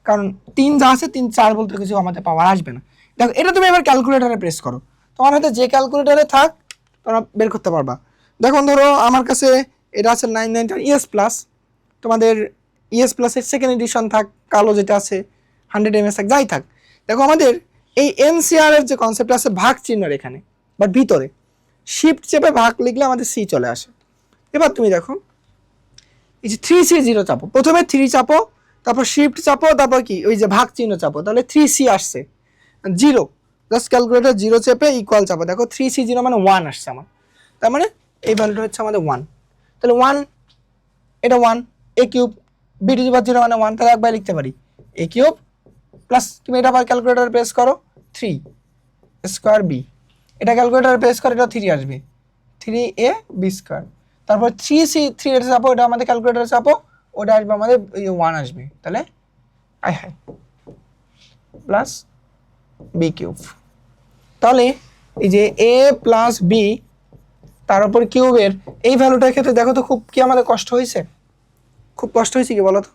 কারণ 3 যা আছে 3 4 বলতে কিছু আমাদের পাওয়ার আসবে না। দেখো এটা তুমি এবার ক্যালকুলেটারে প্রেস করো, তোমার হয়তো যে ক্যালকুলেটারে থাক তোমরা বের করতে পারবা। দেখো ধরো আমার কাছে এটা আছে 990 ইএস প্লাস, তোমাদের ইএস প্লাসের সেকেন্ড এডিশন থাক, কালো যেটা আছে 100 এমএস থাক, যাই থাক। দেখো আমাদের এই এনসিআর এর যে কনসেপ্ট আছে ভাগ চিহ্নের এখানে, বাট ভিতরে শিফট চেপে ভাগ লিখলে আমাদের সি চলে আসে। এবার তুমি দেখো এই যে 3c0 চাপো, প্রথমে 3 চাপো, তারপর শিফট চাপো, তারপর কি ওই যে ভাগ চিহ্ন চাপো, তাহলে 3c আসছে, 0 জাস্ট ক্যালকুলেটর 0 চেপে ইকুয়াল চাপো, দেখো 3c0 মানে 1 আসছে আমার, তার মানে এই ভ্যালুটা হচ্ছে আমাদের 1, তাহলে 1 এটা 1 এ cube, B to the power 0 মানে 1, তাহলে একবার লিখতে পারি এ কিউব প্লাস তুমি এটা আবার ক্যালকুলেটর প্রেস করো 3 স্কোয়ার বি, এটা ক্যালকুলেটর প্রেস করে এটা 3 আসবে 3 এ বি স্কোয়ার, তারপর 3c3 এর চাপো, এটা আমাদের ক্যালকুলেটর চাপো, ওটা আসবে আমাদের 1 আসবে, তাহলে আই হাই প্লাস বি কিউব। তাহলে এই যে এ প্লাস বি তার উপর কিউবের এই ভ্যালুটার ক্ষেত্রে দেখো তো খুব কি আমাদের কষ্ট হয়েছে, খুব কষ্ট হয়েছে কি বলো তো,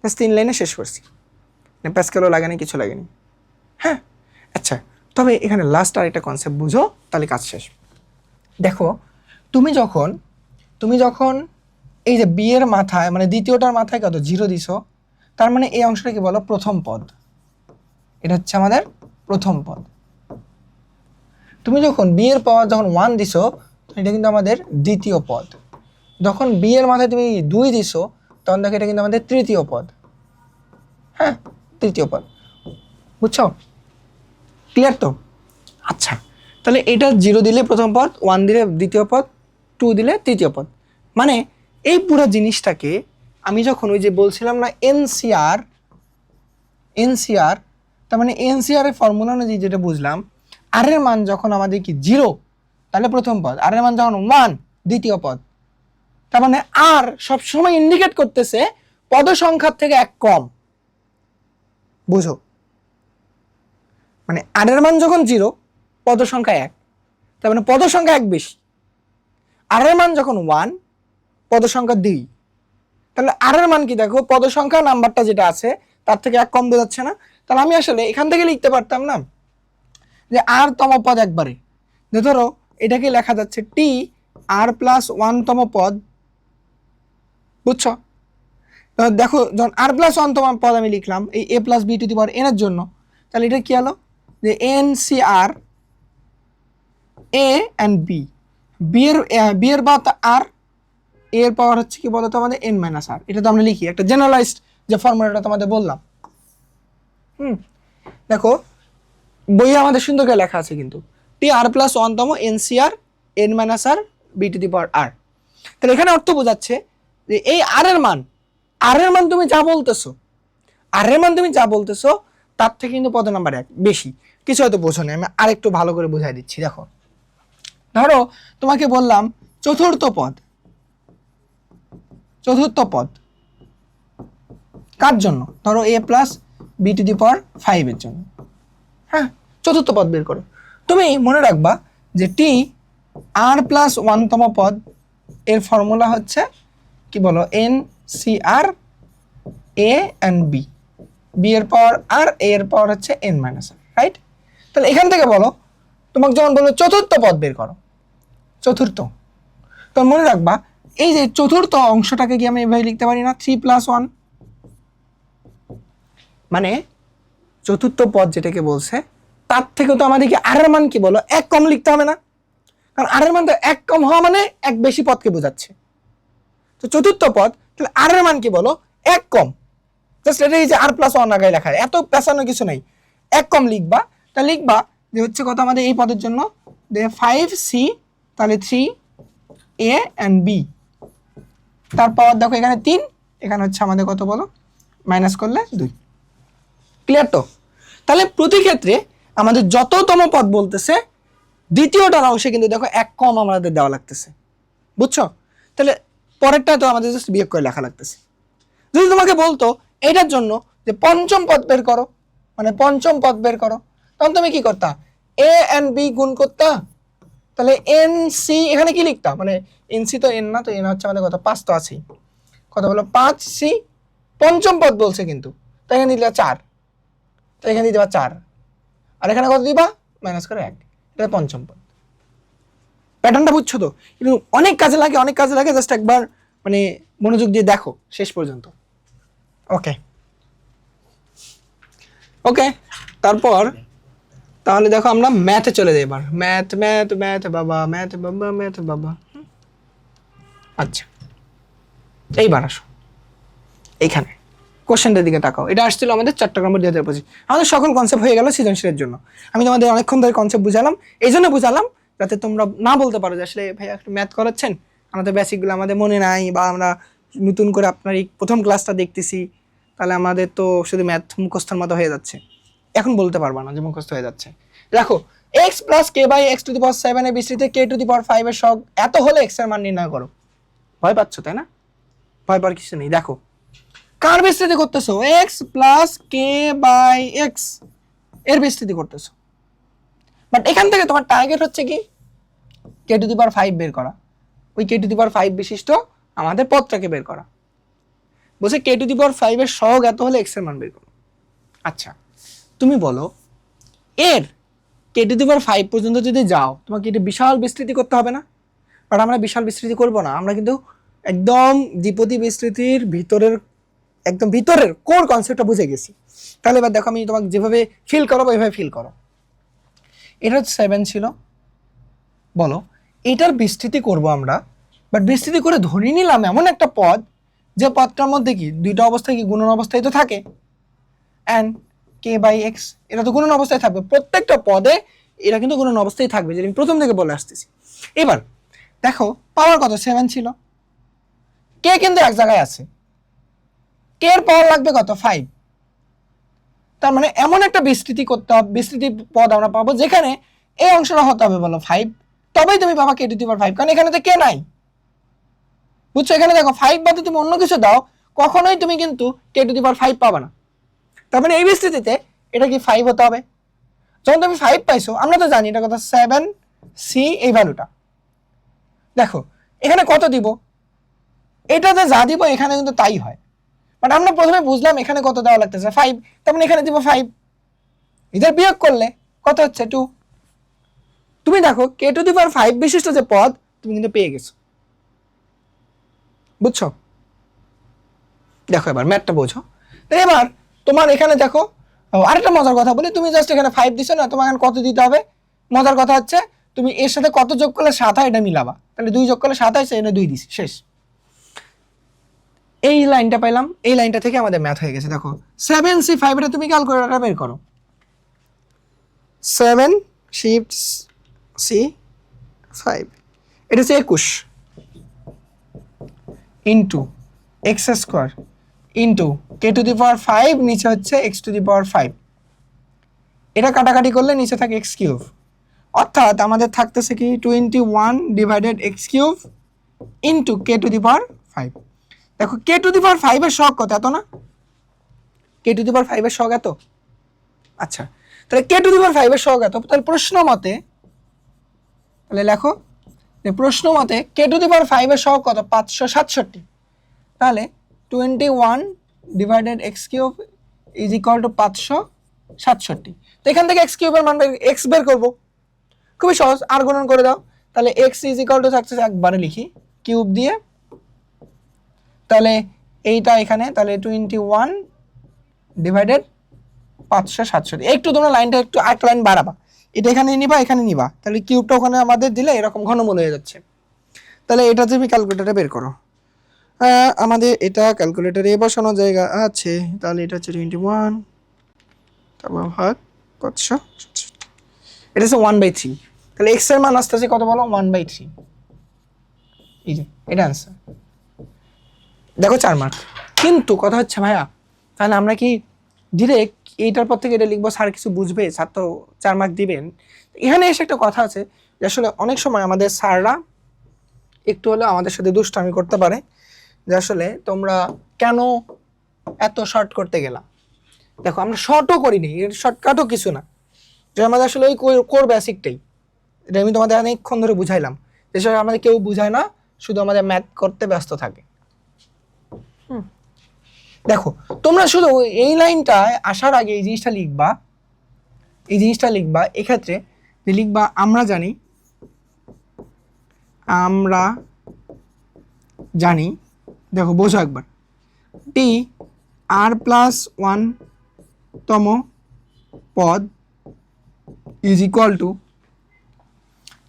3 লাইনে শেষ করছি, প্যাসকেলও লাগেনি কিছু লাগেনি। হ্যাঁ আচ্ছা, তবে এখানে লাস্ট আর একটা কনসেপ্ট বুঝো, তাহলে কাজ শেষ। দেখো তুমি যখন এই যে বি এর মাথায় মানে দ্বিতীয়টার মাথায় কত 0 দিছো, তার মানে এই অংশটা কি বলো প্রথম পদ, এটা হচ্ছে আমাদের প্রথম পদ। তুমি যখন বি এর পাওয়ার যখন 1 দিছো, এটা কিন্তু আমাদের দ্বিতীয় পদ। যখন বি এর মাথায় তুমি 2 দিছো, তখন দেখো এটা কিন্তু আমাদের তৃতীয় পদ। হ্যাঁ তৃতীয় পদ, বুঝছো? ক্লিয়ার তো? আচ্ছা তাহলে এটা 0 দিলে প্রথম পদ, 1 দিলে দ্বিতীয় পদ, 2 দিলে তৃতীয় পদ। মানে এই পুরো জিনিসটাকে আমি যখন ওই যে বলছিলাম না এনসিআর, তার মানে এনসিআর এর ফর্মুলা অনুযায়ী যেটা বুঝলাম, আর এর মান যখন আমাদের কি 0 তাহলে প্রথম পদ, আর এর মান যখন 1 দ্বিতীয় পদ। তার মানে আর সবসময় ইন্ডিকেট করতেছে পদ সংখ্যার থেকে 1 কম, বুঝো? মানে আর এর মান যখন 0 পদ সংখ্যা 1, তার মানে পদ সংখ্যা 1 বেশি। আর এর মান যখন 1 পদ সংখ্যা 2, তাহলে আর এর মান কি দেখো পদ সংখ্যা নাম্বারটা যেটা আছে তার থেকে 1 কম বোঝাচ্ছে না? তাহলে আমি আসলে এখান থেকে লিখতে পারতাম না যে আর তম পদ একবারে, যে ধরো এটাকে লেখা যাচ্ছে টি আর প্লাস 1 তম পদ, বুঝছো? দেখো যখন আর প্লাস 1 তম পদ আমি লিখলাম এই A plus B to the power N এর জন্য, তাহলে এটা কি হলো যে N C R A and B, B এর পাওয়ার আর এর পাওয়ার হচ্ছে কি বলতো আমাদের n মাইনাস আর, এটা তো আমরা লিখি একটা জেনারেলাইজড যে ফর্মুলাটা তোমাদের বললাম। দেখো বইয়ে আমাদের সুন্দর করে লেখা আছে কিন্তু টি আর প্লাস 1 তম NCR n minus R B to the power R. তাহলে এখানে অর্থ বোঝাচ্ছে যে এই আর এর মান তুমি যা বলতেছো, আর এর মান তুমি যা বলতেছো তার থেকে কিন্তু পদ নাম্বার 1 বেশি। কিছু হয়তো বোঝো না, আমি আরেকটু ভালো করে বুঝাই দিচ্ছি। দেখো ধরো তোমাকে বললাম চতুর্থ পদ কার জন্য? ধরো a plus B to the power 5 এর জন্য। হ্যাঁ, চতুর্থ পদ বের করো। তুমি মনে রাখবা যে টি আর প্লাস 1 তম পদ এর ফর্মুলা হচ্ছে কি বলো N C R A and B, B এর পাওয়ার আর এ এর পাওয়ার হচ্ছে এন মাইনাস আর, রাইট? তাহলে এখান থেকে বলো তোমাকে যখন বলবো চতুর্থ পদ বের করো, চতুর্থ, তো মনে রাখবা এই যে চতুর্থ অংশটাকে কি আমি এভাবে লিখতে পারি না 3 প্লাস 1, মানে চতুর্থ পদ যেটাকে বলছে তার থেকে তো আমাদেরকে আর এর মান কি বলো 1 কম লিখতে হবে না? কারণ আর এর মান তো 1 কম হওয়া মানে এক বেশি পদকে বোঝাচ্ছে। তো চতুর্থ পদ, তাহলে আর এর মান কি বলো 1 কম, জাস্ট এটা এই যে আর প্লাস 1 আগায় লেখা, এত পেছানো কিছু নাই, 1 কম লিখবা। তা লিখবা যে হচ্ছে কত আমাদের এই পদের জন্য 5c, তাহলে 3a and b, তারপর দেখো এখানে 3, এখানে হচ্ছে আমাদের কত বলো মাইনাস করলে 2। ক্লিয়ার তো? তাহলে প্রতি ক্ষেত্রে আমাদের যততম পদ বলতেছে দ্বিতীয়টার অংশে কিন্তু দেখো 1 কম আমাদের দেওয়া লাগতেছে, বুঝছো? তাহলে পরেরটা তো আমাদের জাস্ট বিয়োগ করে লেখা লাগতেছে। যদি তোমাকে বলতো এটার জন্য যে পঞ্চম পদ বের করো, মানে পঞ্চম পদ বের করো, তখন তুমি কি করতা? এ এন্ড বি গুণ করতা, তাহলে এন সি এখানে কি লিখতা? মানে এন সি তো এন না, তো এন হচ্ছে আমাদের কত 5 তো আছেই, কত বলো 5c, পঞ্চম পদ বলছে কিন্তু, তাই এখানে দিবা 4, তাই এখানে দিবা 4, আর এখানে কত দিবা মাইনাস করে 1, এটা পঞ্চম পদ। প্যাটার্নটা বুঝছো তো? কিন্তু অনেক কাজে লাগে, জাস্ট একবার মানে মনোযোগ দিয়ে দেখো শেষ পর্যন্ত। ওকে, তারপর তাহলে দেখো আমরা ম্যাথে চলে যাই এবার। ম্যাথ বাবা। আচ্ছা, এইবার আসো এইখানে কোশ্চেনটার দিকে তাকাও। এটা আসছিল আমাদের চট্টগ্রাম 2025। আমাদের সকল কনসেপ্ট হয়ে গেল সৃজনশীলের জন্য। আমি তোমাদের অনেকক্ষণ ধরে কনসেপ্ট বুঝালাম, এই জন্য বুঝালাম যাতে তোমরা না বলতে পারো যে আসলে ভাইয়া একটু ম্যাথ করাচ্ছেন, আমাদের বেসিকগুলো আমাদের মনে নাই, বা আমরা নতুন করে আপনার এই প্রথম ক্লাসটা দেখতেছি, তাহলে আমাদের তো শুধু ম্যাথ মুখস্থর মতো হয়ে যাচ্ছে। এখন বলতে পারবা না যে মুখস্থ হয়ে যাচ্ছে। দেখো x plus K by X to the power 7 এর বিস্তৃতি কে টু দি পাওয়ার 5 এর সহগ এত হলে x এর মান নির্ণয় করো। ভয় পাচ্ছ তাই না? ভয় পাওয়ার কিছু নেই। দেখো কার বিস্তৃতি করতেছো? x plus K by X এর বিস্তৃতি করতেছো, বাট এখান থেকে তোমার টার্গেট হচ্ছে কি কে টু দি পাওয়ার 5 বের করা। ওই কে টু দি পাওয়ার 5 বিশিষ্ট আমাদের পদটাকে বের করা। বলছে কে টু দি পাওয়ার 5 এর সহগ এত হলে x এর মান বের করো। আচ্ছা তুমি বলো এর কে টু দি পাওয়ার 5 পর্যন্ত যদি যাও তোমাকে এটা বিশাল বিস্তৃতি করতে হবে না? বাট আমরা বিশাল বিস্তৃতি করব না, আমরা কিন্তু একদম দ্বিপদী বিস্তৃতির একদম ভিতরের কোর কনসেপ্টটা বুঝে গেছি। তাহলে এবার দেখো আমি তোমাকে যেভাবে ফিল করাবো ওইভাবে ফিল করো। এটা 7 ছিল, বলো এটার বিস্তৃতি করব আমরা, বাট বিস্তৃতি করে ধরে নিলাম এমন একটা পদ যে পদটার মধ্যে কি দুইটা অবস্থায় কি গুণন অবস্থায় তো থাকে, অ্যান্ড কে বাই এক্স এটা তো গুণন অবস্থায় থাকবে, প্রত্যেকটা পদে এটা কিন্তু গুণন অবস্থায় থাকবে, যেটা আমি প্রথম থেকে বলে আসতেছি। এবার দেখো পাওয়ার কত 7 ছিল, কে কিন্তু এক জায়গায় আছে, কে এর পাওয়ার লাগবে কত 5, তার মানে এমন একটা বিস্তৃতি করতে হবে, বিস্তৃতি পদ আমরা পাবো যেখানে এই অংশটা হতে হবে বলো 5, তবেই তুমি পাবা কে টু দি পাওয়ার 5, কারণ এখানে তো কে নাই, বুঝছো? এখানে দেখো 5 বাদে তুমি অন্য কিছু দাও কখনোই তুমি কিন্তু কে টু দি পাওয়ার 5 পাবা না। তার মানে এই বিস্তৃতিতে এটা কি 5 হতে হবে। যখন তুমি 5 পাইছো, আমরা তো জানি এটা কত 7c এই ভ্যালুটা। দেখো এখানে কত দিব, এটাতে যা দিব এখানে কিন্তু তাই হয়, বাট আমরা প্রথমে বুঝলাম এখানে কত দেওয়া লাগতেছে 5, তার মানে এখানে দিব 5, এদের বিয়োগ করলে কত হচ্ছে 2। তুমি দেখো কে টু দি পাওয়ার 5 বিশিষ্ট যে পদ তুমি কিন্তু পেয়ে গেছো, বুঝছো? দেখো এবার ম্যাথটা বোঝো। এবার তোমার এখানে দেখো আরেকটা মজার কথা বলি, তুমি জাস্ট এখানে 5 দিছো না, তোমার এখানে কত দিতে হবে? মজার কথা হচ্ছে তুমি এর সাথে কত যোগ করলে 7 হয় এটা মিলাবা, তাহলে 2 যোগ করলে 7 হয়, এখানে 2 দিছি, শেষ। এই লাইনটা পাইলাম, এই লাইনটা থেকে আমাদের ম্যাথ হয়ে গেছে। দেখো 7C5, এটা তুমি ক্যালকুলেটরটা বের করো। 7 শিফট C5, এটা হচ্ছে 21 into x square into k⁵, নিচে হচ্ছে x⁵। এটা কাটাকাটি করলে নিচে থাকে x3, অর্থাৎ আমাদের থাকতেছে কি 21 ডিভাইডেড x³ ইন্টু k⁵। দেখো k⁵ এর সহগ কত? এত না? k⁵ এর সহগ এত। আচ্ছা, তাহলে k⁵ এর সহগ এত, তাহলে প্রশ্ন মতে, তাহলে লেখো যে প্রশ্ন মতে k⁵ এর সহগ কত? 567। তাহলে 21 divided x³ is equal two 567। তো এখান থেকে x³ এর মান x বের করব, খুবই সহজ, আর গুণন করে দাও। তাহলে x ইজ ইকুয়াল টু থাকছে, একবারে লিখি কিউব দিয়ে, তাহলে এইটা এখানে, তাহলে 21 ডিভাইডেড 567। একটু তোমরা লাইনটা একটু এক লাইন বাড়াবা, এটা এখানে নিবা, এখানে নিবা, তাহলে কিউবটা ওখানে আমাদের দিলে এরকম ঘনমূল হয়ে যাচ্ছে। তাহলে এটা তুমি ক্যালকুলেটরে বের করো। আমাদের এটা ক্যালকুলেটরে বসানো জায়গা আছে, তাহলে এটা হচ্ছে 21 তারপর ভাগ 567, এটা হচ্ছে 1/3। তাহলে x এর মান আসতেছে কত বলো? 1/3। এই যে এটা आंसर। দেখো 4 মার্ক। কিন্তু কথা হচ্ছে ভাইয়া, তাহলে আমরা কি ডিরেক্ট এইটার পর থেকে এটা লিখবো, স্যার কিছু বুঝবে, স্যার তো 4 মার্ক দিবেন? এখানে এসে একটা কথা আছে যে আসলে অনেক সময় আমাদের স্যাররা একটু হলেও আমাদের সাথে দুষ্টামি করতে পারে, যে আসলে তোমরা কেন এত শর্ট করতে গেলা। দেখো আমরা শর্টও করিনি, এর শর্টকাটও কিছু না, যে আমাদের আসলে ওই কোর বেসিকটাই, এটা আমি তোমাদের অনেকক্ষণ ধরে বুঝাইলাম, যেসব আমাদের কেউ বুঝায় না, শুধু আমাদের ম্যাথ করতে ব্যস্ত থাকে। দেখো তোমরা শুধু এই লাইনটায় আসার আগে এই জিনিসটা লিখবা, এই জিনিসটা লিখবা, এক্ষেত্রে যে লিখবা আমরা জানি, আমরা জানি, দেখো বোঝো একবার, টি r+1 তম পদ ইজ ইকুয়াল টু,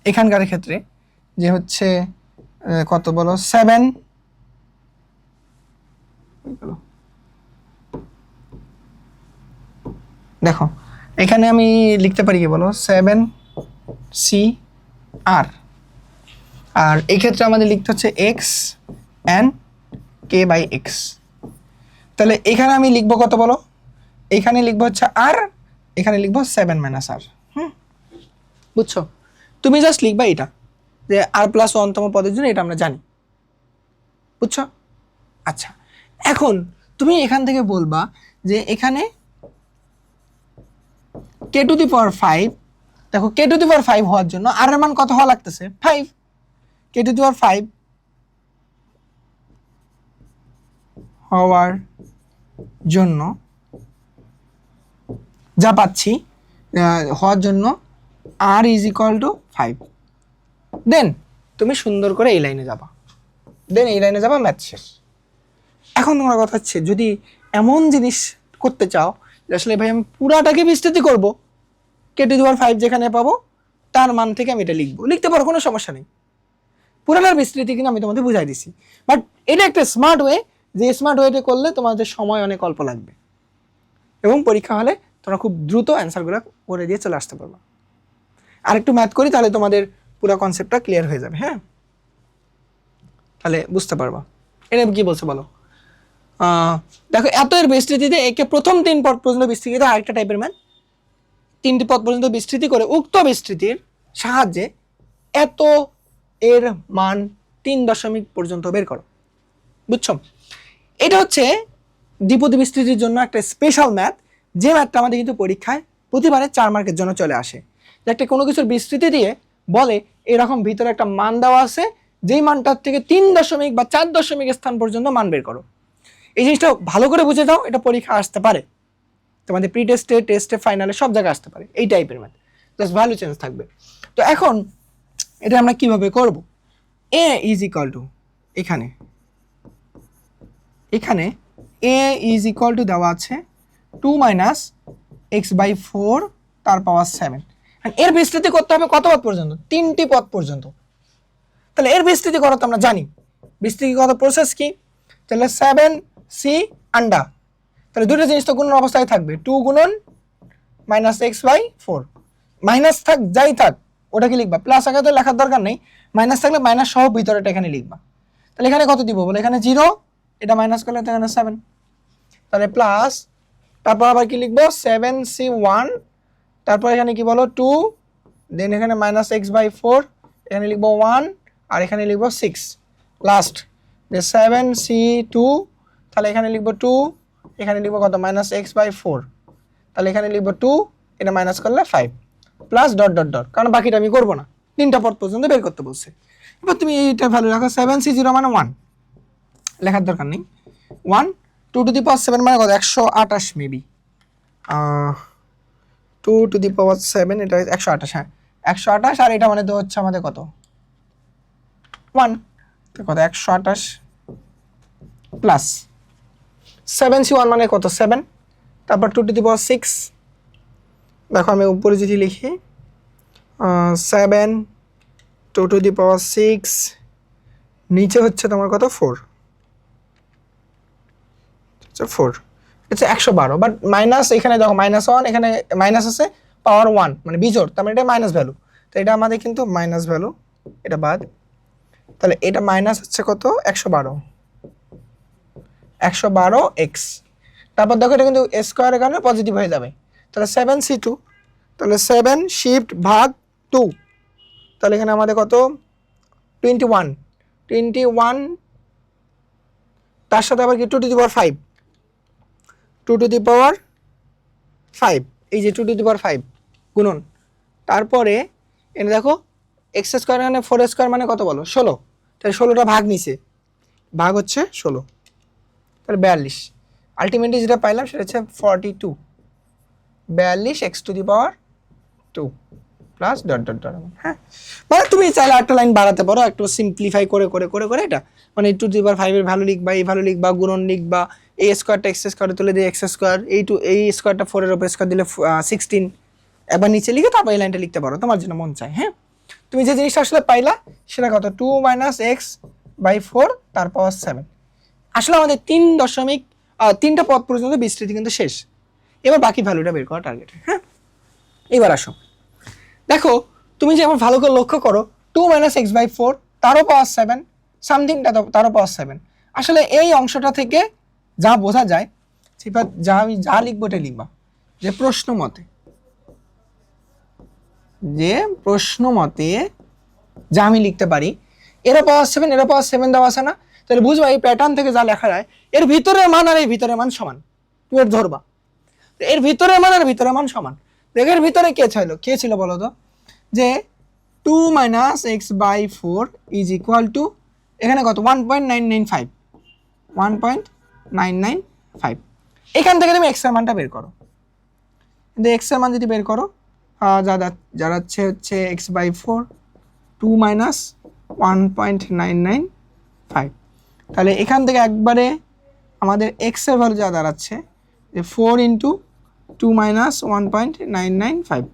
এখানকার ক্ষেত্রে যে হচ্ছে কত বলো, 7, দেখো এখানে আমি লিখতে পারি কি বলো, 7CR, আর এই ক্ষেত্রে আমাদের লিখতে হচ্ছে x/k/x। তাহলে এখানে আমি লিখবো কত বলো, এখানে লিখবো হচ্ছে r, এখানে লিখবো 7 - r। বুঝছো? তুমি জাস্ট লিখবা এটা, যে r+1 তম পদের জন্য, এটা আমরা জানি। বুঝছো? আচ্ছা, এখন তুমি এখান থেকে বলবা যে এখানে k⁵, দেখো k⁵ হওয়ার জন্য r এর মান কত হওয়া লাগতেছে? 5। k⁵ হওয়ার জন্য যা পাচ্ছি, হওয়ার জন্য r ইজ ইকুয়াল টু 5। দেন তুমি সুন্দর করে এই লাইনে যাবা, দেন এই লাইনে যাবা, ম্যাথ শেষ। এখন তোমার কথা হচ্ছে, যদি এমন জিনিস করতে চাও যে আসলে ভাই আমি পুরাটাকে বিস্তৃতি করব, k⁵ যেখানে পাবো তার মান থেকে আমি এটা লিখবো, লিখতে পারো, কোনো সমস্যা নেই। পুরাটার বিস্তৃতি কিন্তু আমি তোমাদের বুঝাই দিছি, বাট এটা একটা স্মার্ট ওয়ে, যে স্মার্ট ওয়েটা করলে তোমাদের সময় অনেক অল্প লাগবে, এবং পরীক্ষা হলে তোমরা খুব দ্রুত অ্যান্সারগুলো করে দিয়ে চলে আসতে পারবে। আর একটু ম্যাথ করি, তাহলে তোমাদের পুরো কনসেপ্টটা ক্লিয়ার হয়ে যাবে। হ্যাঁ, তাহলে বুঝতে পারবা এটা কি বলছে বলো। দেখো এত এর বিস্তৃতিতে একে প্রথম 3 পদ পর্যন্ত বিস্তৃতি, আরেকটা টাইপের ম্যাথ, 3টি পদ পর্যন্ত বিস্তৃতি করে উক্ত বিস্তৃতির সাহায্যে এত এর মান 3 পর্যন্ত বের করো। বুঝছো? এটা হচ্ছে দ্বিপদী বিস্তৃতির জন্য একটা স্পেশাল ম্যাথ, যে ম্যাথটা আমাদের কিন্তু পরীক্ষায় প্রতিবারে 4 মার্কের জন্য চলে আসে। যে একটা কোনো কিছুর বিস্তৃতি দিয়ে বলে এরকম ভিতরে একটা মান দেওয়া আছে, যেই মানটার থেকে 3 বা 4 স্থান পর্যন্ত মান বের করো। এই জিনিসটা ভালো করে বুঝে দাও, এটা পরীক্ষা আসতে পারে, তোমাদের প্রি টেস্টে, টেস্টে, ফাইনালে সব জায়গায় আসতে পারে এই টাইপের ম্যাথ, জাস্ট ভ্যালু চেঞ্জ থাকবে। তো এখন এটা আমরা কিভাবে করব? a ইজ ইকুয়াল টু, এখানে a ইজ ইকুয়াল টু দেওয়া আছে 2 - x/4 তার পাওয়ার 7। এর বিস্তৃতি করতে হবে কত পদ পর্যন্ত? 3টি পদ পর্যন্ত। তাহলে এর বিস্তৃতি করা তো আমরা জানি, বিস্তৃতি করার প্রসেস কি, তাহলে 7c আন্ডা, তাহলে দুটো জিনিস তো গুণন অবস্থায় থাকবে, 2 গুণন -x/4, মাইনাস থাক যাই থাক ওটা কি লিখবা, প্লাস আগে তো লেখার দরকার নেই, মাইনাস থাকলে মাইনাস সহ ভিতরেটা এখানে লিখবা। তাহলে এখানে কত দিব বলে, এখানে 0, এটা মাইনাস করলে তো এখানে 7, তাহলে প্লাস, তারপর আবার কি লিখবো 7c1, তারপর এখানে কি বলো 2, দেন এখানে -x/4, এখানে লিখবো 1, আর এখানে লিখবো 6, লাস্ট যে 7c2, তাহলে এখানে লিখবো 2, এখানে লিখবো কত -x/4, তাহলে এখানে লিখবো 2, এটা মাইনাস করলে 5, প্লাস ডট ডট ডট, কারণ বাকিটা আমি করবো না, 3টা পদ পর্যন্ত বের করতে বলছে। এবার তুমি এইটা ভ্যালু রাখো, 7c0 মানে 1, লেখার দরকার নেই, 1, 2 টু দি পাওয়ার 7 মানে কত 128 মেবি, 2 টু দি পাওয়ার 7 এটা 128, হ্যাঁ 128, আর এটা মানে তো হচ্ছে আমাদের কত 1, তো কত 128 প্লাস 7c1 মানে কত 7, তারপর 2 টু দি পাওয়ার 6, দেখো আমি উপরে যদি লিখি 7, 2 টু দি পাওয়ার 6, নিচে হচ্ছে তোমার কত 4, আচ্ছা 4, এটা 112, বাট মাইনাস এখানে দেখো -1, এখানে মাইনাস আছে পাওয়ার 1 মানে বিজোড়, তার মানে এটা মাইনাস ভ্যালু, তো এটা আমাদের কিন্তু মাইনাস ভ্যালু, এটা বাদ, তাহলে এটা মাইনাস হচ্ছে কত 112x, তারপর দেখো এটা কিন্তু স্কোয়ারের কারণে পজিটিভ হয়ে যাবে, তাহলে 7c2, তাহলে 7 শিফট ভাগ 2, তাহলে এখানে আমাদের কত 21, তার সাথে আবার কি 2 to the power 5, 2 to the power 5, এই যে 2 টু দি পাওয়ার 5 গুণন, তারপরে এনে দেখো x স্কোয়ার মানে 4 স্কোয়ার মানে কত বলো 16, তাহলে 16টা ভাগ নিচে, ভাগ হচ্ছে 16, তাহলে 42, আলটিমেটলি যেটা পাইলাম সেটা হচ্ছে 42, 42x two the power 2 plus dot dot dot, হ্যাঁ মানে তুমি চাইলে একটা লাইন বাড়াতে পারো, একটু সিম্পলিফাই করে করে করে করে এটা মানে 2 টু দি পাওয়ার 5 এর ভ্যালু লিখবা, এই ভ্যালু লিখবা, গুণন লিখবা, এই স্কোয়ারটা এক্স স্কোয়ারে তুলে দিয়ে এক্স স্কোয়ার, এই স্কোয়ারটা 4 এর উপর স্কোয়ার দিলে 16, একবার নিচে লিখে তারপর এই লাইনটা লিখতে পারো তোমার জন্য মন চায়। হ্যাঁ তুমি যে জিনিসটা আসলে পাইলা সেটা কত 2 - x/4 তার পাওয়ার 7, আসলে আমাদের 3টা পদ পর্যন্ত বিস্তৃতি কিন্তু শেষ, এবার বাকি ভ্যালুটা বের করা টার্গেট। হ্যাঁ এবার আসো দেখো, তুমি যে আমার ভালো করে লক্ষ্য করো 2 - x/4 তারও পাওয়ার 7, সামথিংটা তারও পাওয়ার 7, আসলে এই অংশটা থেকে যা বোঝা যায় সেটা আমি যা লিখবো এটা লিখবা যে প্রশ্ন মতে যা আমি লিখতে পারি, এরা পাওয়ার 7 এরা পাওয়ার 7 দেওয়া আছে না, তাহলে বুঝবা এই প্যাটার্ন থেকে যা লেখা যায় এর ভিতরের মান আর এই ভিতরের মান সমান, তুমি এটা ধরবা এর ভিতরের মান আর ভিতরের মান সমান। এর ভিতরে কে ছিল বলো তো, যে 2 - x/4 ইজ ইকুয়াল টু এখানে কত 1.995, এখান থেকে তুমি এক্স এর মানটা বের করো, কিন্তু এক্স এর মান যদি বের করো যারা হচ্ছে x/4 2 - 1.995, তাহলে এখান থেকে একবারে আমাদের এক্স এর ভ্যালু যা দাঁড়াচ্ছে যে 4 × 2 - 1.995,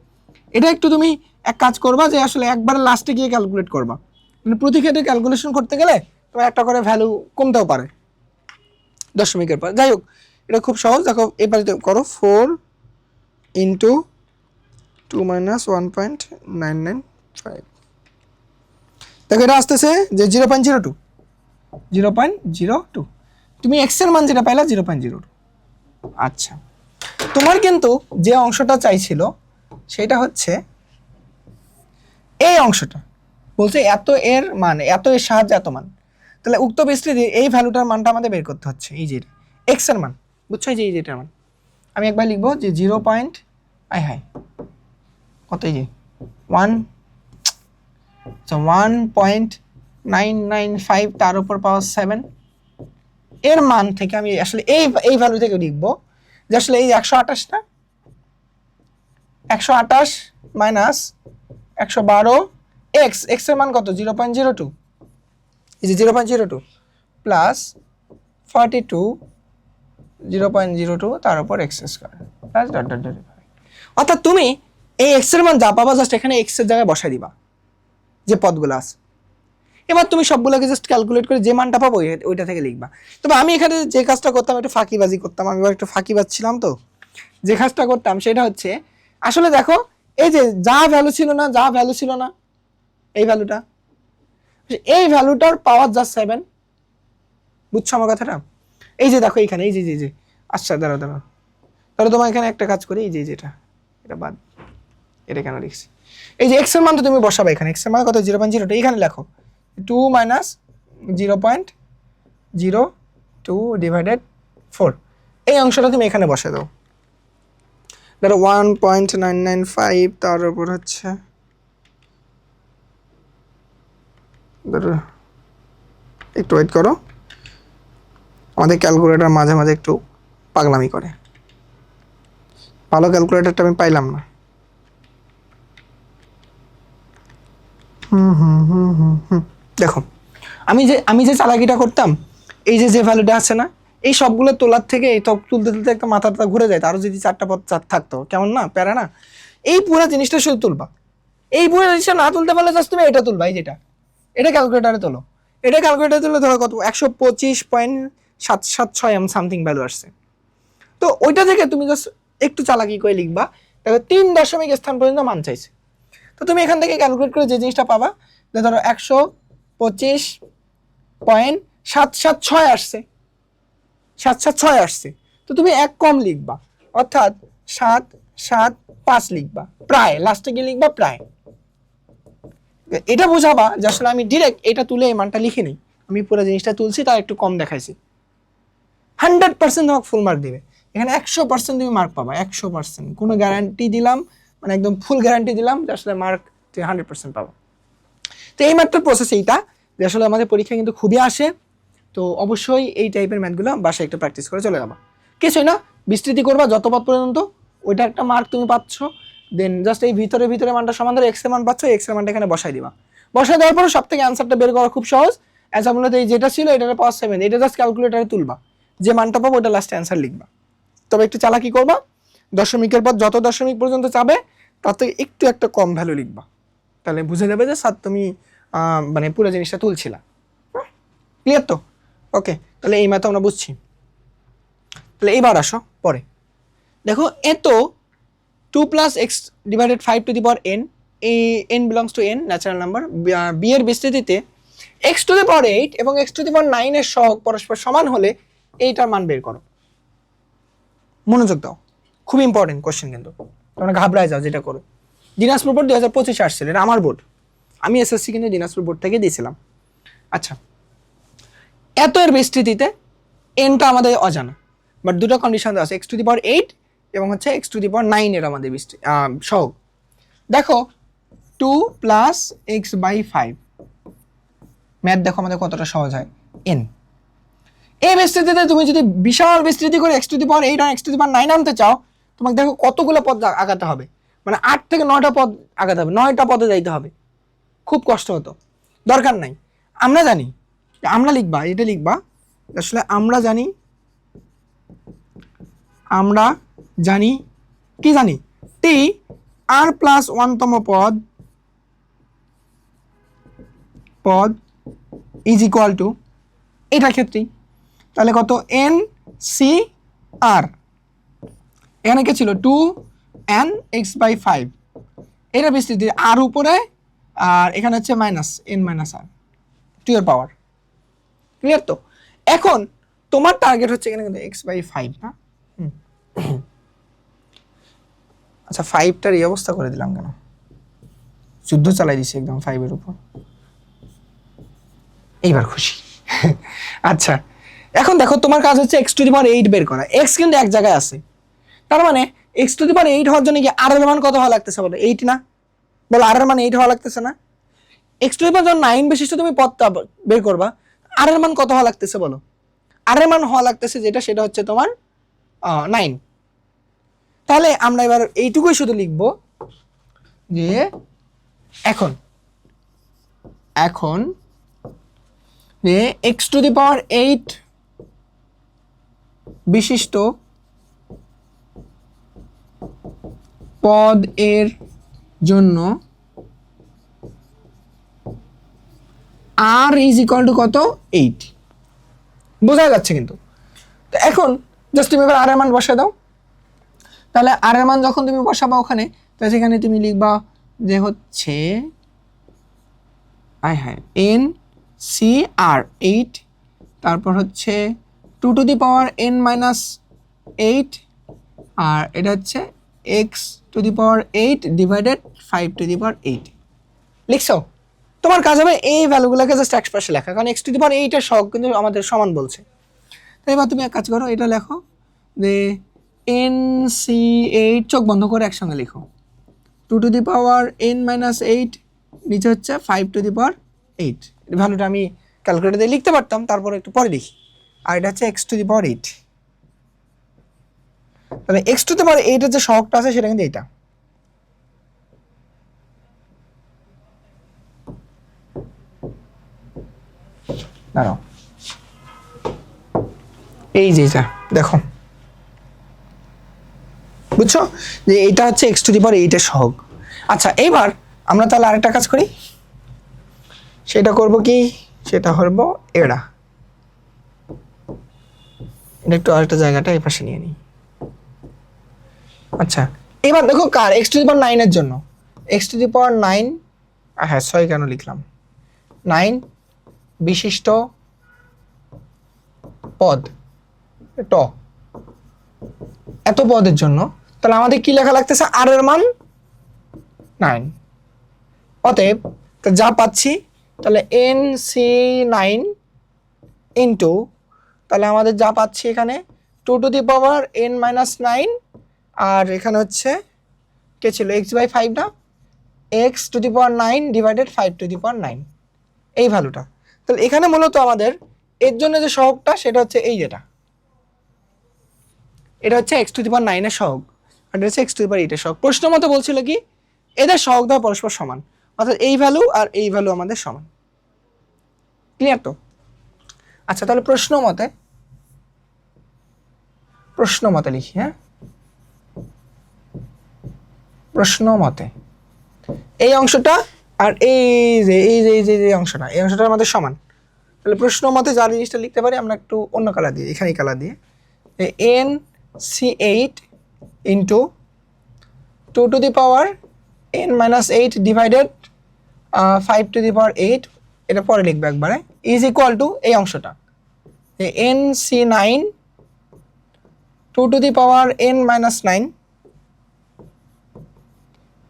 এটা একটু তুমি এক কাজ করবা যে আসলে একবারে লাস্টে গিয়ে ক্যালকুলেট করবা, মানে প্রতি ক্ষেত্রে ক্যালকুলেশন করতে গেলে তোমার একটা করে ভ্যালু কমতেও পারে দশমিকের পর, যাই হোক এটা খুব সহজ। দেখো এবার করো 4 × 2 - 1.995, দেখো এটা আসতেছে যে 0.02, তুমি এক্স এর মান যেটা পাইলা 0.02। আচ্ছা তোমার কিন্তু যে অংশটা চাইছিল সেটা হচ্ছে এই অংশটা, বলছে এত এর মান, এত এর সাহায্যে এত মান, তাহলে উক্ত বিস্তৃতি এই ভ্যালুটার মানটা আমাদের বের করতে হচ্ছে, এই যে এক্স এর মান, বুঝছো, এই যে এটার মান আমি একবার লিখবো যে 0. কত, এই যে 1.995 তার উপর পাওয়ার 7 এর মান থেকে আমি আসলে এই ভ্যালু থেকে লিখবো যে আসলে এই 128 না, 128 মাইনাস 112 এক্স এর মান কত 0.02, এই যে 0.02 প্লাস 42 0.02 তার উপর x square plus dot dot dot, অর্থাৎ তুমি এই এক্স এর মান যা পাবা জাস্ট এখানে এক্স এর জায়গায় বসাই দিবা যে পদগুলো আছে, এবার তুমি সবগুলোকে জাস্ট ক্যালকুলেট করে যে মানটা পাবো ওইটা থেকে লিখবা। তবে আমি এখানে যে কাজটা করতাম একটু ফাঁকিবাজি করতাম, আমি একটু ফাঁকিবাজ ছিলাম, তো যে কাজটা করতাম সেটা হচ্ছে আসলে দেখো এই যে যা ভ্যালু ছিল না এই ভ্যালুটার পাওয়ার জাস্ট 7, বুঝছো আমার কথাটা? এই যে দেখো এখানে এই যে আচ্ছা দাঁড়াও তাহলে তোমার এখানে একটা কাজ করি, এই যে এটা বাদ, এটা কেন লিখছি, এই যে এক্স এর মান তো তুমি বসাবে এখানে, এক্স এর মান কত 0.02, এখানে লেখো 2 - 0.02 ডিভাইডেড 4, এই অংশটা তুমি এখানে বসে দাও। ধরো 1.995, তার উপর হচ্ছে ধরো একটু ওয়েট করো, আমাদের ক্যালকুলেটর মাঝে মাঝে একটু পাগলামি করে, ভালো ক্যালকুলেটরটা আমি পাইলাম না। দেখো আমি যে চালাকিটা করতাম, এই যে ভ্যালুটা আছে না, এই সবগুলো তোলার থেকে এই সব তুলতে একটা মাথাটা ঘুরে যায়, আরও যদি 4টা পদ থাকতো কেমন না, প্যারা না? এই পুরো জিনিসটা শুধু তুলবা, এই পুরো জিনিসটা না তুলতে পারলে জাস্ট তুমি এটা তুলবা, এই এটা ক্যালকুলেটারে তোলো, এটা ক্যালকুলেটারে তুললে ধরো কত 125.776 সামথিং ভ্যালু আসছে। তো ওইটা থেকে তুমি জাস্ট একটু চালাকি করে লিখবা, দেখো 3 দশমিক স্থান পর্যন্ত মান চাইছে। তো তুমি এখান থেকে ক্যালকুলেট করে যে জিনিসটা পাবা, ধরো 125.776 আসছে, 776 আসছে, তো তুমি এক কম লিখবা, অর্থাৎ 775 লিখবা, প্রায় লাস্টে গিয়ে লিখবা প্রায়। এটা বোঝাবা যে আসলে আমি ডিরেক্ট এটা তুলে এই মানটা লিখে নিই, আমি পুরো জিনিসটা তুলছি তার একটু কম দেখাইছি। 100% তোমাকে ফুল মার্ক দিবে, এখানে 100% তুমি মার্ক পাবা, 100%, কোনো গ্যারান্টি দিলাম, মানে একদম ফুল গ্যারান্টি দিলাম যে আসলে মার্ক 100% পাবো। তো এই মাত্র প্রসেস এইটা, যে আসলে আমাদের পরীক্ষা কিন্তু খুবই আসে, তো অবশ্যই এই টাইপের ম্যাথগুলো বাসায় একটু প্র্যাকটিস করে চলে যাবা। কিছুই না, বিস্তৃতি করবা যত পদ পর্যন্ত, ওইটা একটা মার্ক তুমি পাচ্ছ, দেন জাস্ট এই ভিতরে মানটা সমান ধরে এক্স এর মান পাচ্ছ, এক্স এর মানটা এখানে বসাই দিবা, বসাই দেওয়ার পরে সব থেকে অ্যান্সারটা বের করা খুব সহজ। অ্যান্সার মূলত এই যেটা ছিল এটার পাওয়ার 7, এটা জাস্ট ক্যালকুলেটারে তুলবা, যে মানটা পাবো ওটা লাস্টে অ্যান্সার লিখবা। তবে একটু চালাকি করবা, দশমিকের পর যত দশমিক পর্যন্ত যাবে তার থেকে একটু একটা কম ভ্যালু লিখবা, তাহলে বুঝে যাবে যে স্যার তুমি মানে পুরো জিনিসটা তুলছিলা। ক্লিয়ার তো? ওকে, তাহলে এই ম্যাথ আমরা বুঝছি। তাহলে এইবার আসো পরে দেখো, এত 2 + x / 5 to the power n, এই n belongs to n natural number, b এর বিস্তৃতিতে x টু দি পাওয়ার 8 এবং x টু দি পাওয়ার 9 এর সহগ পরস্পর সমান হলে এইটার মান বের করো। মনোযোগ দাও, খুব ইম্পর্টেন্ট কোশ্চেন, কিন্তু তোমরা ঘাবড়ায় যাও যেটা করো। দিনাজপুর বোর্ড 2025 আসছিল, এটা আমার বোর্ড, আমি এসএসসি কিন্তু দিনাজপুর বোর্ড থেকে দিয়েছিলাম। আচ্ছা, এত এর বিস্তৃতিতে এনটা আমাদের অজানা, বাট দুটো কন্ডিশন আছে, x টু দি পাওয়ার 8 এবং হচ্ছে x টু দি পাওয়ার 9 এর আমাদের সহগ। দেখো 2 + x/5, ম্যাথ দেখো আমাদের কতটা সহজ হয়। n এই বিস্তৃতিতে তুমি যদি বিশাল বিস্তৃতি করে x টু দি পাওয়ার 8 আর x টু দি পাওয়ার 9 আনতে চাও, তোমাকে দেখো কতগুলো পদ আগাতে হবে, মানে 8 থেকে 9টা পদ আগাতে হবে, 9টা পদে যাইতে হবে, খুব কষ্ট হতো, দরকার নাই। আমরা জানি, আমরা লিখবা, এটা লিখবা আসলে আমরা জানি কি জানি, t r + 1তম পদ ইজ ইকুয়াল টু, এটার ক্ষেত্রেই তাহলে কত n c r, এখানে কি ছিল 2n x/5, এটা বিস্তৃতি আর উপরে, আর এখানে হচ্ছে n - r 2 এর পাওয়ার। ক্লিয়ার তো? এখন তোমার টার্গেট হচ্ছে এখানে কিন্তু x/5 না, আচ্ছা 5টার এই অবস্থা করে দিলাম কেন, যুদ্ধ চালাই দিছি একদম 5 এর উপর, এইবার খুশি? আচ্ছা, এখন দেখো তোমার কাজ হচ্ছে x টু দি পাওয়ার 8 বের করা, x কিন্তু এক জায়গায় আছে, তার মানে x টু দি পাওয়ার 8 হওয়ার জন্য কি r এর মান কত হওয়া লাগতেছে বলো, 8 না? বলো r এর মান 8 হওয়া লাগতেছে না? x টু দি পাওয়ার যখন 9 বিশিষ্ট তুমি পদটা বের করবা, r এর মান কত হওয়া লাগতেছে বলো? r এর মান হওয়া লাগতেছে সেটা হচ্ছে তোমার 9। তাহলে আমরা এবার এইটুকুই শুধু লিখব যে এখন যে x টু দি পাওয়ার 8 বিশিষ্ট পদ এর জন্য আর ইজ ইকুয়াল টু কত 8, বোঝা যাচ্ছে কিন্তু। তো এখন জাস্ট তুমি এবার আর এর মান বসে দাও। তাহলে আর এর মান যখন তুমি বসাবা ওখানে, তো সেখানে তুমি লিখবা যে হচ্ছে এন সি আর 8, তারপর হচ্ছে 2 to the power n minus 8, আর এটা হচ্ছে X to the power 8 divided 5 to the power 8 লিখছো। তোমার কাজ হবে এই ভ্যালুগুলোকে জাস্ট এক্সপ্রেশন লেখা, কারণ এক্স টু দি পাওয়ার 8 এর সহগ কিন্তু আমাদের সমান বলছে। তাই এবার তুমি এক কাজ করো, এটা লেখো যে এন সি 8, চোখ বন্ধ করে একসঙ্গে লিখো 2 to the power n minus 8, নিচে হচ্ছে 5 টু দি পাওয়ার 8। এই ভ্যালুটা আমি ক্যালকুলেটর দিয়ে লিখতে পারতাম, তারপর একটু পরে লিখি। আর এটা হচ্ছে এক্স টু দি পাওয়ার 8। তাহলে এক্স টু দি পাওয়ার 8 এর যে সহগটা আছে সেটা কিন্তু এইটা। দাঁড়াও, এই যে এটা দেখো, বুঝছো যে এটা হচ্ছে এক্স টু দি পাওয়ার 8 এর সহগ। আচ্ছা, এইবার আমরা তাহলে আরেকটা কাজ করি, সেটা করব কি, সেটা হলো এটা একটু আরেকটা জায়গাটা এই পাশে নিয়ে নিই। আচ্ছা, এবার দেখো কার এক্স টু দি পাওয়ার 9 এর জন্য, এক্স টু দি পাওয়ার 9, হ্যাঁ 6 কেন লিখলাম, 9 বিশিষ্ট পদ ট, এত পদের জন্য তাহলে আমাদের কি লেখা লাগতেছে, আর এর মান 9। অতএব যা পাচ্ছি তাহলে এন সি 9 ইন্টু, তাহলে আমাদের যা পাচ্ছি এখানে 2 to the power n minus 9, আর এখানে হচ্ছে কে ছিল x বাই 5 না, x to the power 9 divided 5 to the power 9, এই ভ্যালুটা। তাহলে এখানে মূলত আমাদের এর জন্য যে সহগটা সেটা হচ্ছে এই যেটা, এটা হচ্ছে x টু দি পাওয়ার 9 এর সহগ, আর এটা হচ্ছে x টু দি পাওয়ার 8 এর সহগ। প্রশ্ন মতো বলছিল কি এদের সহগ দ্বয় পরস্পর সমান, অর্থাৎ এই ভ্যালু আর এই ভ্যালু আমাদের সমান। ক্লিয়ার তো? আচ্ছা, তাহলে প্রশ্ন মতে লিখি, হ্যাঁ প্রশ্ন মতে এই অংশটা আর এই অংশটা, এই অংশটা আমাদের সমান। তাহলে প্রশ্ন মতে যা জিনিসটা লিখতে পারি আমরা একটু অন্য কালার দিয়ে, এখানে কালার দিয়ে, N C 8 into 2 to the power n minus 8 divided 5 to the power 8, এটা পরে লিখবে একবারে, ইজ ইকুয়াল টু এই অংশটা N C 9 2 to the power n minus 9,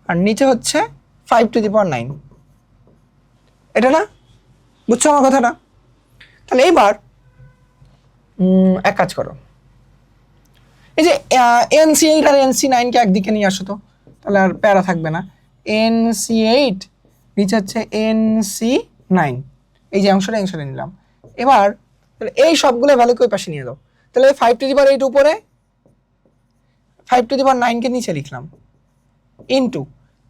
আর নিচে হচ্ছে 5 টু দি পাওয়ার 9, এটা না, বুঝছো আমার কথাটা? তাহলে এইবার এক কাজ করো, এই যে NC8 আর NC9কে একদিকে নিয়ে আসো তো, তাহলে আর প্যারা থাকবে না। NC8 নিচে হচ্ছে NC9, এই যে অংশটা নিলাম। এবার তাহলে এই সবগুলো ভ্যালুকে ওই পাশে নিয়ে দাও। তাহলে 5 টু দি পাওয়ার 8 উপরে, 5 টু দি পাওয়ার 9কে নিচে লিখলাম, ইনটু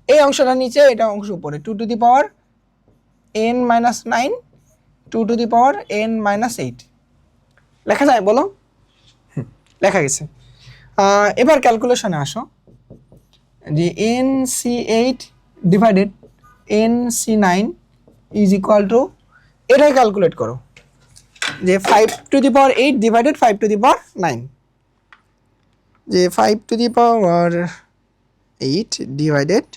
এই অংশটা নিচে, এটা অংশ উপরে, 2 to the power n minus 9, 2 to the power n minus 8 লেখা যায় বলো? লেখা গেছে। এবার ক্যালকুলেশনে আসো, যে NC8 divided NC9 is equal to, এটাই ক্যালকুলেট করো, যে 5 to the power 8 divided 5 to the power 9, যে 5 to the power 8 divided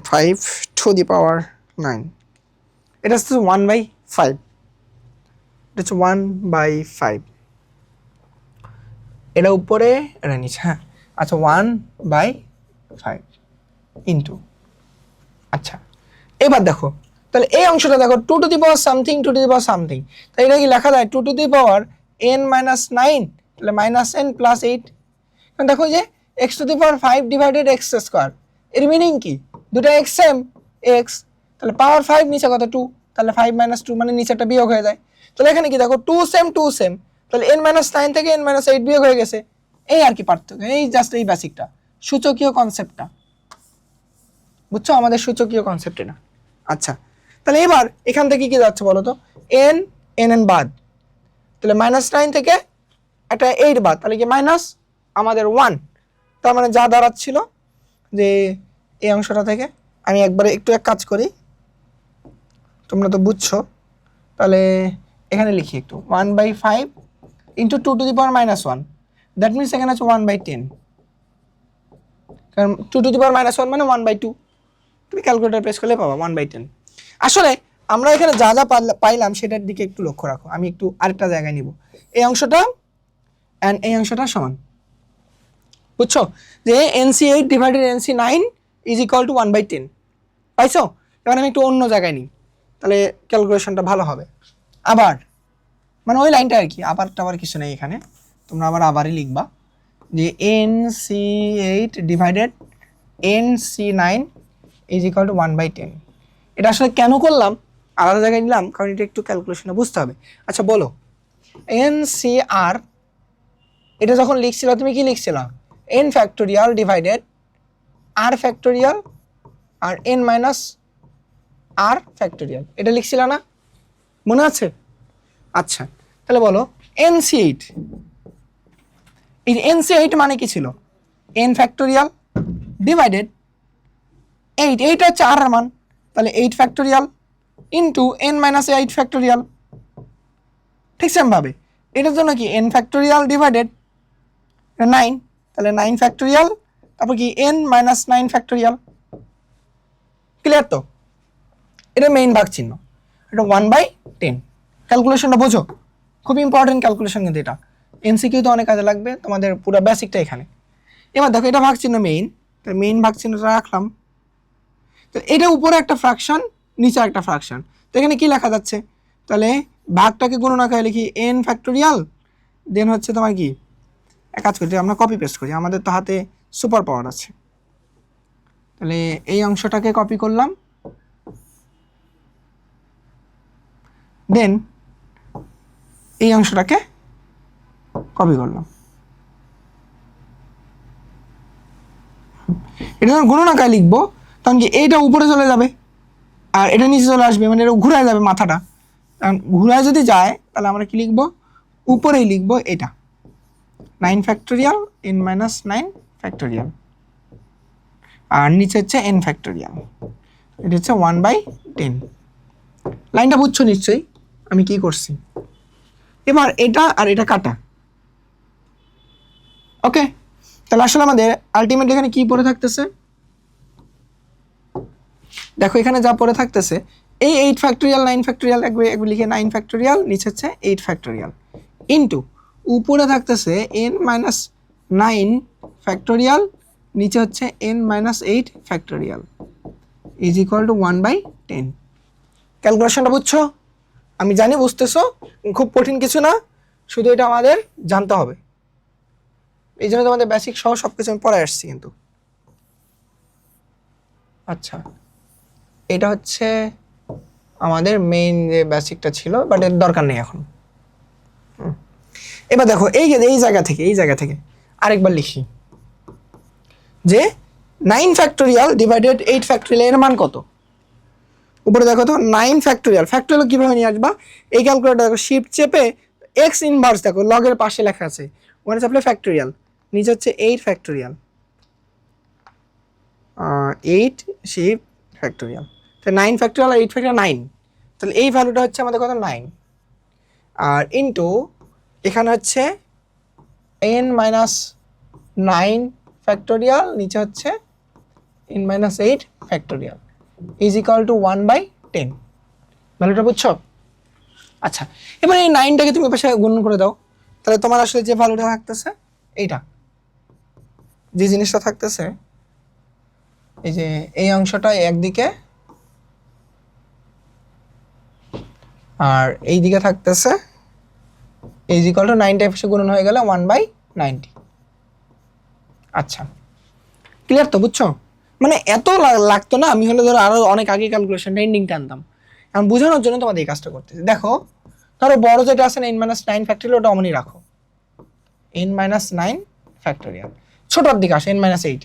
5 to the power 9, এটা হচ্ছে 1/5, এটা হচ্ছে 1/5, এটা উপরে এটা নিচে, হ্যাঁ আচ্ছা 1/5 ইন্টু, আচ্ছা এবার দেখো তাহলে এই অংশটা দেখো 2 to the power something, 2 to the power something, তাই এটা কি লেখা যায় 2 to the power n minus 9, তাহলে মাইনাস n প্লাস 8। কারণ দেখো যে x to the power 5 divided x square, এর মিনিং কি, দুটো x সেম x, তাহলে পাওয়ার 5 নিচে কত 2, তাহলে 5 মাইনাস 2 মানে নিচেটা বিয়োগ হয়ে যায়। তাহলে এখানে কি দেখো 2 সেম, তাহলে n মাইনাস 9 থেকে n মাইনাস 8 বিয়োগ হয়ে গেছে, এই আর কি পার্থক্য, এই জাস্ট এই বেসিকটা, সূচকীয় কনসেপ্টটা, বুঝছো আমাদের সূচকীয় কনসেপ্ট এটা। আচ্ছা, তাহলে এবার এখান থেকে কি যাচ্ছে বলো তো, n বাদ, তাহলে মাইনাস 9 থেকে একটা 8 বাদ, তাহলে কি মাইনাস আমাদের 1, তার মানে যা দাঁড়াচ্ছিল যে এই অংশটা থেকে, আমি একবারে একটু এক কাজ করি, তোমরা তো বুঝছো। তাহলে এখানে লিখি একটু 1/5 ইন্টু 2⁻1, দ্যাট মিনস এখানে আছে 1/10, কারণ 2⁻1 মানে 1/2, তুমি ক্যালকুলেটার প্রেস করলে পাবা 1/10। আসলে আমরা এখানে যা যা পাইলাম সেটার দিকে একটু লক্ষ্য রাখো, আমি একটু আরেকটা জায়গায় নিব। এই অংশটা অ্যান্ড এই অংশটা সমান, বুঝছো, যে NC8 divided NC9 is equal two 1/10, পাইছো? এবার আমি একটু অন্য জায়গায় নিই, তাহলে ক্যালকুলেশনটা ভালো হবে। আবার মানে ওই লাইনটা আর কি, আবার টাবার কিছু নেই এখানে, তোমরা আবারই লিখবা যে NC8 divided NC9 is equal two 1/10। এটা আসলে কেন করলাম, আলাদা জায়গায় নিলাম, কারণ এটা একটু ক্যালকুলেশনে বুঝতে হবে। আচ্ছা বলো, NCR এটা যখন লিখছিল তুমি কি লিখছিল? n factorial divided r factorial আর n মাইনাস r ফ্যাক্টোরিয়াল, এটা লিখছিল না, মনে আছে? আচ্ছা তাহলে বলো NC8, এই NC8 মানে কি ছিল? n ফ্যাক্টোরিয়াল ডিভাইডেড 8, এইটা হচ্ছে r এর মান, তাহলে 8 factorial into n minus 8 factorial. ঠিক সেমভাবে এটার জন্য কি n ফ্যাক্টোরিয়াল ডিভাইডেড 9, তাহলে 9 ফ্যাক্টোরিয়াল, তারপর কি n মাইনাস 9 ফ্যাক্টোরিয়াল। ক্লিয়ার তো? এটা মেইন ভাগ চিহ্ন, এটা 1/10। ক্যালকুলেশনটা বোঝো, খুব ইম্পর্টেন্ট ক্যালকুলেশন কিন্তু এটা, এমসিকিউ তো অনেক কাজে লাগবে, তোমাদের পুরো বেসিকটা এখানে। এবার দেখো এটা ভাগ চিহ্ন মেইন, তাহলে মেইন ভাগ চিহ্নটা রাখলাম, তো এটা উপরে একটা ফ্র্যাকশন, নিচে একটা ফ্র্যাকশন, তো এখানে কি লেখা যাচ্ছে? তাহলে ভাগটাকে গুণন আকারে লিখি n ফ্যাক্টোরিয়াল, দেন হচ্ছে তোমার কি, এক কাজ করি আমরা কপি পেস্ট করি, আমাদের তো হাতে সুপার পাওয়ার আছে। তাহলে এই অংশটাকে কপি করলাম, দেন এই অংশটাকে কপি করলাম, এটা যখন গুণন আকারে লিখবো তখন কি এইটা উপরে চলে যাবে আর এটা নিচে চলে আসবে, মানে এটা ঘুরায় যাবে মাথাটা, কারণ ঘুরায় যদি যায় তাহলে আমরা কি লিখবো? উপরেই লিখবো এটা 9 ফ্যাক্টোরিয়াল n মাইনাস 9 ফ্যাক্টোরিয়াল, আর নিচে হচ্ছে n ফ্যাক্টোরিয়াল, এটা হচ্ছে 1/10। লাইনটা বুঝছো নিশ্চয়ই আমি কি করছি? এবার এটা আর এটা কাটা, ওকে। তাহলে আসলে আমাদের আলটিমেটলি এখানে কি পড়ে থাকতেছে? দেখো এখানে যা পড়ে থাকতেছে, এই 8 ফ্যাক্টোরিয়াল 9 ফ্যাক্টোরিয়াল একবার লিখে 9 ফ্যাক্টোরিয়াল, নিচে হচ্ছে 8 ফ্যাক্টোরিয়াল, ইন্টু উপরে থাকতেছে n মাইনাস 9 ফ্যাক্টোরিয়াল, নিচে হচ্ছে n minus 8 factorial is equal two 1/10। ক্যালকুলেশনটা বুঝছো? আমি জানি বুঝতেছো, খুব কঠিন কিছু না, শুধু এটা আমাদের জানতে হবে, এই জন্য তোমাদের বেসিক সহ সব কিছু আমি পড়ায় আসছি কিন্তু। আচ্ছা এটা হচ্ছে আমাদের মেইন যে বেসিকটা ছিল, বাট এর দরকার নেই এখন। এবার দেখো এই জায়গা থেকে আরেকবার লিখি যে 9 ফ্যাক্টোরিয়াল ডিভাইডেড 8 ফ্যাক্টোরিয়াল এর মান কত? উপরে দেখো তো 9 ফ্যাক্টোরিয়াল, ফ্যাক্টোরিয়াল কিভাবে নিয়ে আসবা? এই ক্যালকুলেটর দেখো, শিফট চেপে এক্স ইনভার্স দেখো লগের পাশে লেখা আছে, ওখানে চাপলে ফ্যাক্টোরিয়াল, নিচে হচ্ছে 8 ফ্যাক্টোরিয়াল, 8 শিফট ফ্যাক্টোরিয়াল, তো 9 ফ্যাক্টোরিয়াল আর 8 ফ্যাক্টোরিয়াল 9, তাহলে এই ভ্যালুটা হচ্ছে আমাদের কত? 9, আর ইন্টু এখানে হচ্ছে n মাইনাস 9 ফ্যাক্টোরিয়াল, নিচে হচ্ছে n minus 8 factorial is equal two 1/10। ভ্যালুটা বুঝছো? আচ্ছা এবার এই 9টাকে তুমি পাশে গুণ করে দাও, তাহলে তোমার আসলে যে ভ্যালুটা থাকতেছে এইটা, যে জিনিসটা থাকতেছে এই যে এই অংশটা একদিকে আর এই দিকে থাকতেছে ইজ ইকুয়াল টু 9টা এসে গুণন হয়ে গেলে 1/90। আচ্ছা ক্লিয়ার তো? বুঝছো? মানে এত লাগতো না, আমি হলে ধরো আরো অনেক আগে ক্যালকুলেশনটা এন্ডিং টানতাম, আমি বোঝানোর জন্য তোমাদের এই কাজটা করতেছি। দেখো ধরো বড় যেটা আছে n মাইনাস 9 ফ্যাক্টোরিয়াল, ওটা অমনি রাখো n মাইনাস 9 ফ্যাক্টোরিয়াল, ছোটোর দিকে আসে n মাইনাস 8।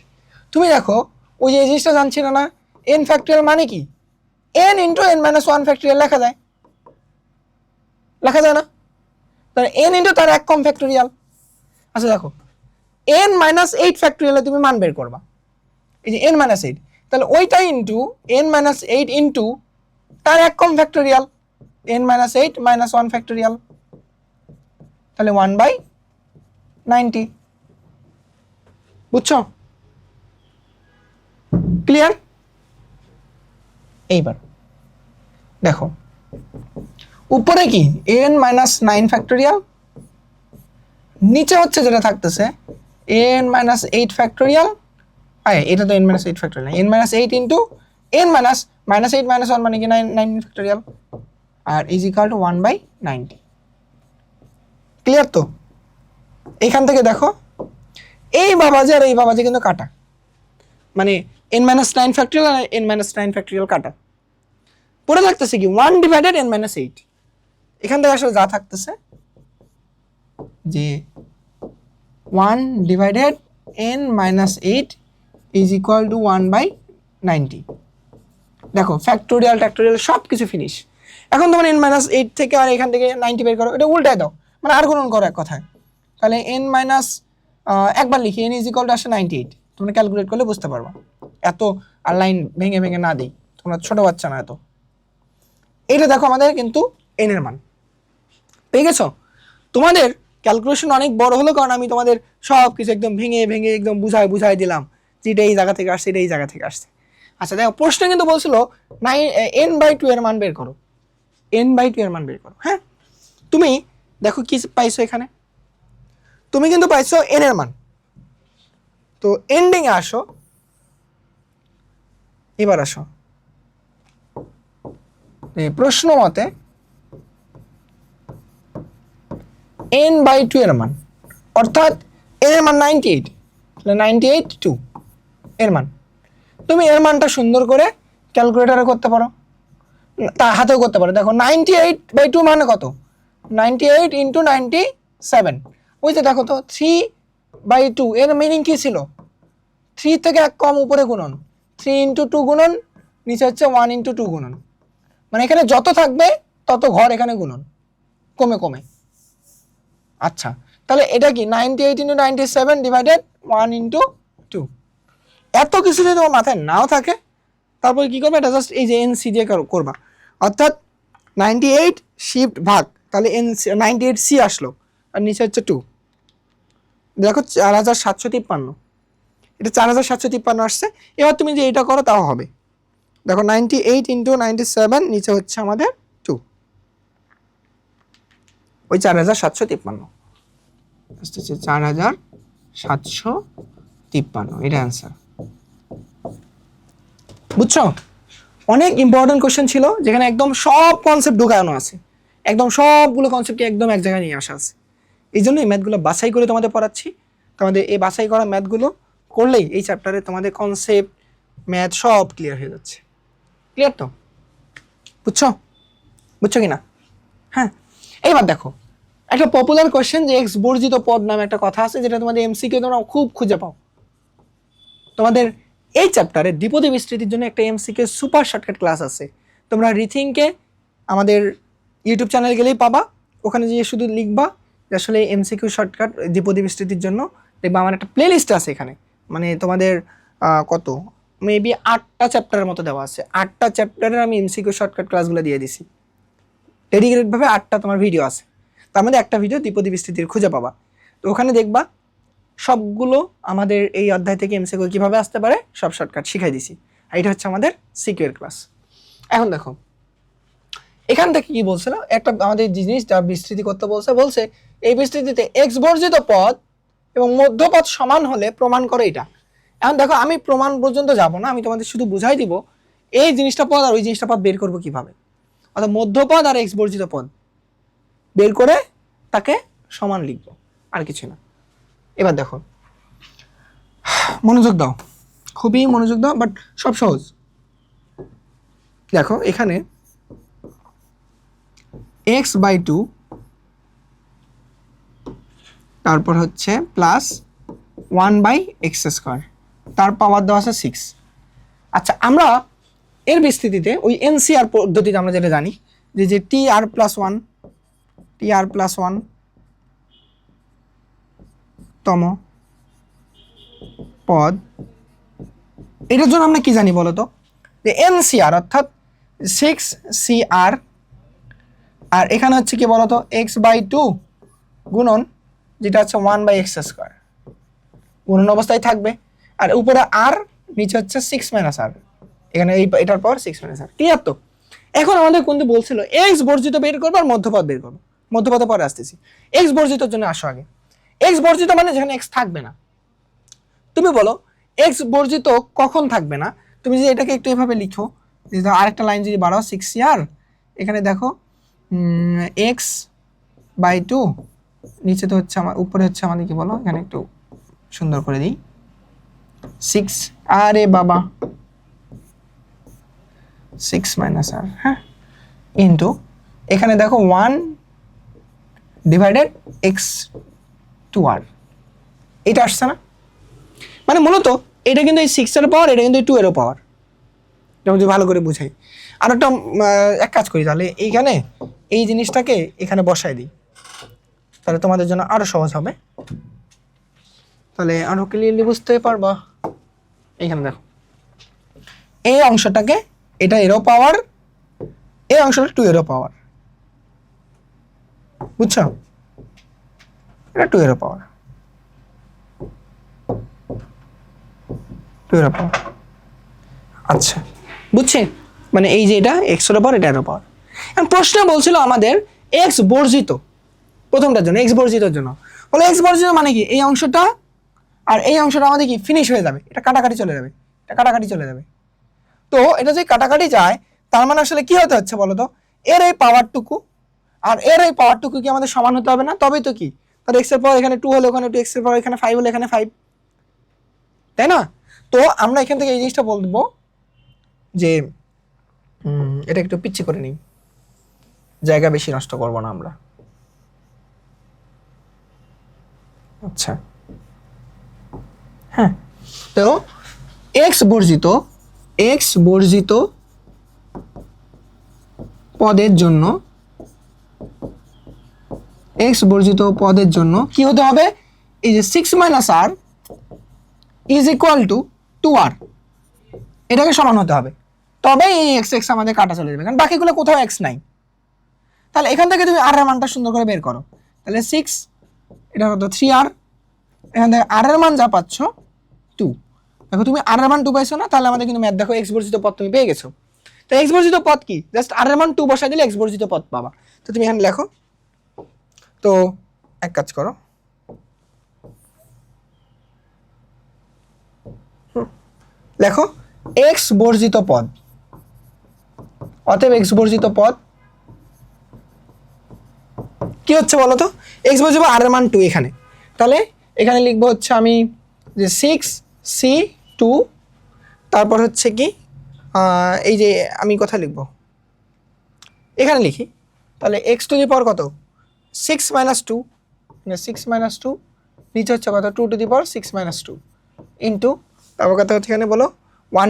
তুমি দেখো ওই যে এই জিনিসটা জানছি না n ফ্যাক্টোরিয়াল মানে কি? n into n minus 1 factorial লেখা যায় না? তাহলে n ইন্টু তার এক কম ফ্যাক্টোরিয়াল। আচ্ছা দেখো n মাইনাস 8 ফ্যাক্টোরিয়ালে তুমি মান বের করবা, এই যে n মাইনাস 8, তাহলে ওইটা ইন্টু n মাইনাস 8 ইন্টু তার 1 কম factorial, n minus 8 minus 1 factorial, তাহলে 1/90। বুঝছো? ক্লিয়ার? এইবার দেখো উপরে কি n মাইনাস 9 ফ্যাক্টোরিয়াল, নিচে হচ্ছে যেটা থাকতেছে n মাইনাস 8 ফ্যাক্টোরিয়াল, এটা তো n minus 8 factorial, n minus 8 into n minus minus 8 minus 1 মানে কি 9 ফ্যাক্টোরিয়াল, আর ইজ ইকাল টু 1/90। ক্লিয়ার তো? এখান থেকে দেখো এই বাবাজে আর এই বাবাজে কিন্তু কাটা, মানে n মাইনাস 9 ফ্যাক্টোরিয়াল আর n মাইনাস 9 ফ্যাক্টোরিয়াল কাটা, পড়ে থাকতেছে কি 1 ডিভাইডেড n মাইনাস 8। এখান থেকে আসলে যা থাকতেছে যে 1 divided n minus 8 is equal two 1/90। দেখো ফ্যাক্টোরিয়াল ট্যাক্টোরিয়াল সব কিছু ফিনিশ। এখন তোমার n মাইনাস 8 থেকে আর এখান থেকে 90 বের করো, এটা উল্টায় দাও, মানে আর গুণন করো এক কথায়। তাহলে n মাইনাস একবার লিখি n ইজ ইকুয়াল টু আসে 98, তোমরা ক্যালকুলেট করলে বুঝতে পারবা, এত আর লাইন ভেঙে ভেঙে না দিই, তোমরা ছোট বাচ্চা না এত। এটা দেখো আমাদের কিন্তু n এর মান পেয়ে গেছো। তোমাদের ক্যালকুলেশন অনেক বড় হলো কারণ আমি তোমাদের সব কিছু একদম ভেঙে ভেঙে একদম বুঝাই দিলাম যে এটা এই জায়গা থেকে আসছে, এটা এই জায়গা থেকে আসছে। আচ্ছা দেখো প্রশ্ন কিন্তু বলছিল n/2 এর মান বের করো, n/2 এর মান বের করো। হ্যাঁ, তুমি দেখো কি পাইছো এখানে, তুমি কিন্তু পাইছো n এর মান। তো এন্ডিং এ আসো, এবার আসো প্রশ্ন মতে n/2 এর মান, অর্থাৎ n এর মান 98, তাহলে 98/2 এর মান। তুমি এর মানটা সুন্দর করে ক্যালকুলেটরে করতে পারো, তা হাতেও করতে পারো। দেখো 98/2 মানে কত, 98 ইন্টু 97। ওই যে দেখো তো 3/2 এর মিনিং কি ছিল, 3 থেকে 1 কম উপরে গুণন, 3 ইন্টু 2 গুণন, নিচে হচ্ছে 1 ইন্টু 2 গুণন, মানে এখানে যত থাকবে তত ঘর এখানে গুণন, কমে কমে। আচ্ছা তাহলে এটা কি 98 ইন্টু 97 ডিভাইডেড 1 ইন্টু 2। এত কিছু যদি তোমার মাথায় নাও থাকে তারপরে কি করবে, এটা জাস্ট এই যে এনসি দিয়ে করবা, অর্থাৎ 98 শিফট ভাগ, তাহলে এন 98c আসলো আর নিচে হচ্ছে 2, দেখো 4753, এটা 4753 আসছে। এবার তুমি যে এটা করো তাও হবে, দেখো 98 ইন্টু 97 নিচে হচ্ছে আমাদের 2, ওই 4753, 4753, এটা অ্যান্সার। বুঝছো? অনেক ইম্পর্টেন্ট কোশ্চেন ছিল যেখানে একদম সব কনসেপ্ট ঢুকানো আছে, একদম সবগুলো কনসেপ্টকে একদম এক জায়গায় নিয়ে আসা আছে। এই জন্য এই ম্যাথগুলো বাছাই করে তোমাদের পড়াচ্ছি। তোমাদের এই বাছাই করা ম্যাথগুলো করলেই এই চ্যাপ্টারে তোমাদের কনসেপ্ট ম্যাথ সব ক্লিয়ার হয়ে যাচ্ছে। ক্লিয়ার তো? বুঝছো? বুঝছো কিনা? হ্যাঁ, এইবার দেখো একটা পপুলার কোশ্চেন যে এক্স বর্জিত পদ নামে একটা কথা আছে, যেটা তোমাদের এমসিকিউ তোমরা খুব খুঁজে পাও। তোমাদের এই চ্যাপ্টারে দ্বিপদী বিস্তৃতির জন্য একটা এমসিকিউ সুপার শর্টকাট ক্লাস আছে, তোমরা রিথিংকে আমাদের ইউটিউব চ্যানেল গেলেই পাবা, ওখানে গিয়ে শুধু লিখবা যে আসলে এমসিকিউ শর্টকাট দ্বিপদী বিস্তৃতির জন্য, দেখবা আমার একটা প্লেলিস্ট আছে এখানে, মানে তোমাদের কত মেবি 8টা চ্যাপ্টারের মতো দেওয়া আছে, 8টা চ্যাপ্টারের আমি এমসিকিউ শর্টকাট ক্লাসগুলো দিয়ে দিছি, ডেডিকেটেডভাবে 8টা তোমার ভিডিও আছে, তার মধ্যে একটা ভিডিও দ্বিপদী বিস্তৃতির খুঁজে পাবা। তো ওখানে দেখবা সবগুলো আমাদের এই অধ্যায় থেকে এমসিকিউ কিভাবে আসতে পারে সব শর্টকাট শিখাই দিছি, আর এটা হচ্ছে আমাদের সিকিউর ক্লাস। এখন দেখো এখান থেকে কি বলছিল, একটা আমাদের জিনিস যা বিস্তৃতি করতে বলছে এই বিস্তৃতিতে এক্স বর্জিত পদ এবং মধ্যপদ সমান হলে প্রমাণ করে এটা। এখন দেখো আমি প্রমাণ পর্যন্ত যাব না, আমি তোমাদের শুধু বুঝাই দিব এই জিনিসটা পদ আর ওই জিনিসটা পদ বের করবো কিভাবে, অর্থাৎ মধ্যপদ আর এক্স বর্জিত পদ বের করে তাকে সমান লিখবো, আর কিছু না। এবার দেখো মনোযোগ দাও, খুবই মনোযোগ দাও, বাট সব সহজ। দেখো এখানে x/2 তারপর হচ্ছে প্লাস 1/x², তার পাওয়ার দেওয়া আছে 6। আচ্ছা আমরা এর বিস্তৃতিতে ওই এনসিআর পদ্ধতিতে আমরা যেটা জানি যে tr+1 তম পদ, এটার জন্য আমরা কি জানি বলতো, যে এনসিআর অর্থাৎ 6cr, আর এখানে হচ্ছে কি বলতো x/2 গুণন যেটা হচ্ছে 1/x², গুণন অবস্থায় থাকবে। আর উপরে আর, নিচে হচ্ছে 6 - r, এখানে এটার পাওয়ার 6 - r। ক্লিয়ার তো? এখন আমাদের কোনটি বলছিল x বর্জিত বের করবো আর মধ্যপদ বের করবো। মধ্যপদে পরে আসতেছি। x বর্জিতর জন্য আসো আগে। x বর্জিত মানে যেখানে x থাকবে না। তুমি বলো x বর্জিত কখন থাকবে না? তুমি যদি এটাকে একটু এভাবে লিখো, যে আরেকটা লাইন যদি বাড়াও 6cr, এখানে দেখো x/2, নিচে তো হচ্ছে আমার, উপরে হচ্ছে আমাদের কি বলো, এখানে একটু সুন্দর করে দিই 6, আরে বাবা 6 - r, হ্যাঁ, ইন্টু এখানে দেখো 1/x²r, এটা আসছে না? মানে মূলত এটা কিন্তু এই 6 এর পাওয়ার, এটা কিন্তু 2 এর পাওয়ার। এটা যদি ভালো করে বুঝাই। আর একটা এক কাজ করি তাহলে, এইখানে এই জিনিসটাকে এখানে বসাই দিই, তাহলে তোমাদের জন্য আরো সহজ হবে, তাহলে আরো ক্লিয়ারলি বুঝতে পারবা। এইখানে দেখো এই অংশটাকে, এটা এরও পাওয়ার, এই অংশটা 2 এরও পাওয়ার, বুঝছো? এটা 2 এরও পাওয়ার, 2 এরও পাওয়ার। আচ্ছা, বুঝছি? মানে এই যে এটা x এর পাওয়ার, এটা এর পাওয়ার। এখন প্রশ্ন বলছিল আমাদের x বর্জিত, প্রথমটার জন্য x বর্জিতর জন্য বলে x বর্জিত মানে কি, এই অংশটা আর এই অংশটা আমাদের কি ফিনিশ হয়ে যাবে, এটা কাটাকাটি চলে যাবে, এটা কাটাকাটি চলে যাবে। তো এটা যদি কাটাকাটি যায়, তার মানে আসলে কি হতে হচ্ছে বলো তো, এর এই পাওয়ারটুকু আর এর এই পাওয়ারটুকু কি আমাদের সমান হতে হবে না? তবেই তো কি, তাহলে x এর পাওয়ার এখানে 2 হলে ওখানে 2, x এর পাওয়ার এখানে 5 হলে এখানে 5, তাই না? তো আমরা এখান থেকে এই জিনিসটা বলবো যে এটা একটু পিচ্ছি করে নিই, জায়গা বেশি নষ্ট করব না আমরা। আচ্ছা, হ্যাঁ, তো x বর্জিত পদের জন্য, x বর্জিত পদের জন্য কি হতে হবে, এই যে 6 - r is equal two 2r, এটাকে সমান হতে হবে, তবে এই x আমাদের কাটা চলে যাবে, কারণ বাকিগুলো কোথাও x নাই। তাহলে এখান থেকে তুমি r এর মানটা সুন্দর করে বের করো, তাহলে 6, এটা কত 3r, এখান থেকে r এর মান যা পাচ্ছ 2। দেখো তুমি r এর মান 2 পাইছো না, তাহলে আমাদের কিন্তু ম্যাথ দেখো x বর্জিত পদ তুমি পেয়ে গেছো। তো x বর্জিত পদ কি, জাস্ট r এর মান 2 বসাই দিলে x বর্জিত পদ পাবা। তো তুমি এখানে লেখো, তো এক কাজ করো, লেখো x বর্জিত পদ, অতএব x বর্জিত পদ কি হচ্ছে বলো তো, x বর্জিত r এর মান 2 এখানে, তাহলে এখানে লিখবো হচ্ছে আমি যে 6c2, তারপর হচ্ছে কি এই যে আমি কথা লিখবো এখানে লিখি, তাহলে x টু দি পাওয়ার কত 6 - 2, 6 - 2, নিচে হচ্ছে কত 2 টু দি পাওয়ার 6 - 2 ইন্টু, তারপর কত হচ্ছে এখানে বলো 1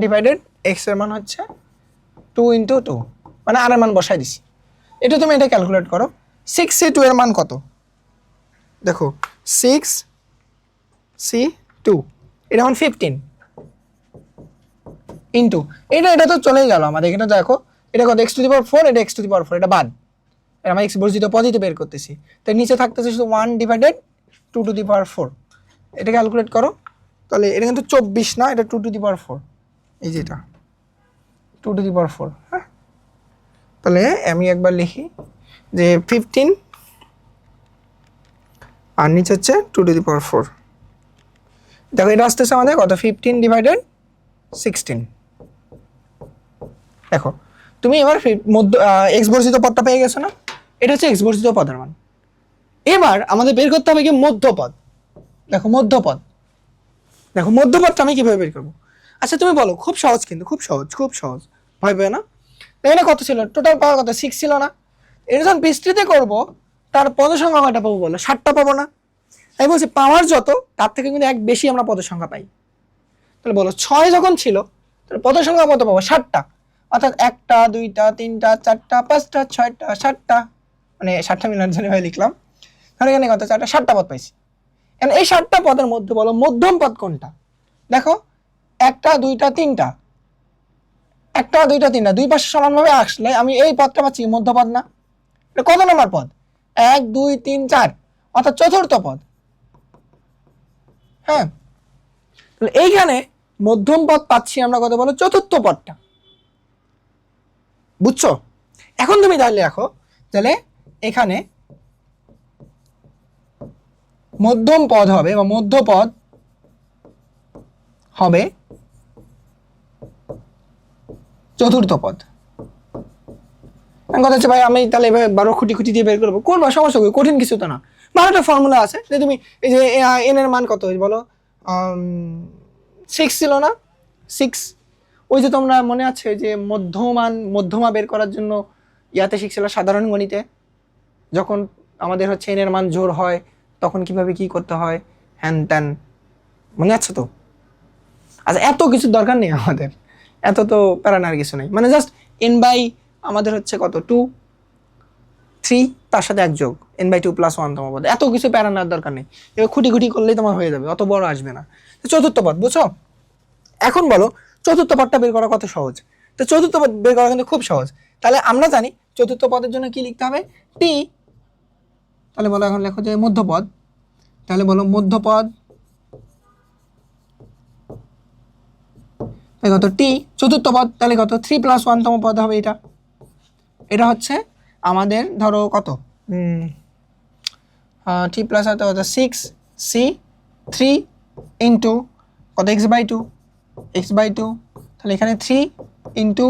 ডিভাইডেড x এর মান হচ্ছে 2 × 2, মানে r এর মান বসাই দিছি। এটা তুমি এটা ক্যালকুলেট করো, 6c2 এর মান কত, দেখো 6c2 এটা মান 15 ইন্টু এটা তো চলেই গেল আমাদের, এটা দেখো এটা কত x টু দি পাওয়ার 4, এটা x টু দি পাওয়ার 4, এটা বাদ, আমরা x বর্জিত পদই বের করতেছি, তাই নিচে থাকতেছে শুধু 1 ডিভাইডেড 2 টু দি পাওয়ার 4, এটা ক্যালকুলেট করো, তাহলে এটা কিন্তু 24 না, এটা 2 টু দি পাওয়ার 4, এই যে এটা 2 টু দি পাওয়ার 4, হ্যাঁ। তাহলে আমি একবার লিখি যে 15 আর নিচে হচ্ছে 2 টু দি পাওয়ার 4, দেখো এটা আসতেছে আমাদের কত 15 ডিভাইডেড 16। দেখো তুমি এবার মধ্য x বর্জিত পদটা পেয়ে গেছো না, এটা হচ্ছে x বর্জিত পদের মান। এবার আমাদের বের করতে হবে কি মধ্যপদ, দেখো মধ্যপদ, দেখো মধ্যপদটা আমি কিভাবে বের করবো। আচ্ছা তুমি বলো, খুব সহজ কিন্তু, খুব সহজ, ভয় পেও না। এখানে কত ছিল, টোটাল পাওয়ার কত 6 ছিল না, এটা যখন বিস্তৃত করবো তার পদ সংখ্যা কয়টা পাবো বলো, 7টা পাবো না। আমি বলছি পাওয়ার যত তার থেকে কিন্তু এক বেশি আমরা পদ সংখ্যা পাই, তাহলে বলো 6 যখন ছিল তাহলে পদ সংখ্যা কত পাবো 7টা, অর্থাৎ 1টা 2টা 3টা 4টা 5টা 6টা 7টা, মানে 7টা মিলার জন্য ভাই লিখলাম, তাহলে এখানে কত 4টা 7টা পদ পাইছি। এখন এই 7টা পদের মধ্যে বলো মধ্যম পদ কোনটা, দেখো 1টা 2টা 3টা, একটা দুইটা তিনটা, দুই পাশে সমানভাবে আসলে আমি এই পদটা পাচ্ছি, মধ্যপদ না? এটা কত নম্বর পদ? 1 2 3 4, অর্থাৎ চতুর্থ পদ। হ্যাঁ, তাহলে এইখানে মধ্যম পদ পাচ্ছি আমরা কত বলো? চতুর্থ পদটা। বুঝছো? এখন তুমি তাহলে দেখো, তাহলে এখানে মধ্যম পদ হবে বা মধ্যপদ হবে চতুর্থ পদ। কথা হচ্ছে ভাই আমি তাহলে এভাবে 12 খুঁটি খুঁটি দিয়ে বের করবো, করবো, সমস্যা কি, কঠিন কিছু তো না। 12টা ফর্মুলা আছে, যে তুমি এই যে এন এর মান কত বলো, 6 ছিল না? 6, ওই যে তোমরা মনে আছে যে মধ্যমা বের করার জন্য ইয়াতে শিখছিল সাধারণ গণিতে, যখন আমাদের হচ্ছে এন এর মান জোর হয় তখন কিভাবে কি করতে হয়, হ্যান ত্যান, মনে আছে তো? আচ্ছা, এত কিছু দরকার নেই আমাদের, এত তো প্যারানার কিছু নেই, মানে জাস্ট এন বাই আমাদের হচ্ছে কত 2 3, তার সাথে 1 যোগ n/2 + 1 তম পদ, এত কিছু প্যারানার দরকার নেই, এবার খুঁটি খুঁটি করলেই তোমার হয়ে যাবে, অত বড় আসবে না। চতুর্থ পদ বুঝছো? এখন বলো চতুর্থ পদটা বের করা কত সহজ? তো চতুর্থ পদ বের করা কিন্তু খুব সহজ। তাহলে আমরা জানি চতুর্থ পদের জন্য কি লিখতে হবে? টি। তাহলে বলো এখন লেখো যে মধ্যপদ, তাহলে বলো মধ্যপদ কত? টি। চতুর্থ পদ তাহলে কত? 3 + 1 তম পদ হবে এটা। এটা হচ্ছে আমাদের ধরো কত, টি প্লাস কত, 6 সি 3 ইন্টু কত, x/2, x/2, তাহলে এখানে 3 ইন্টু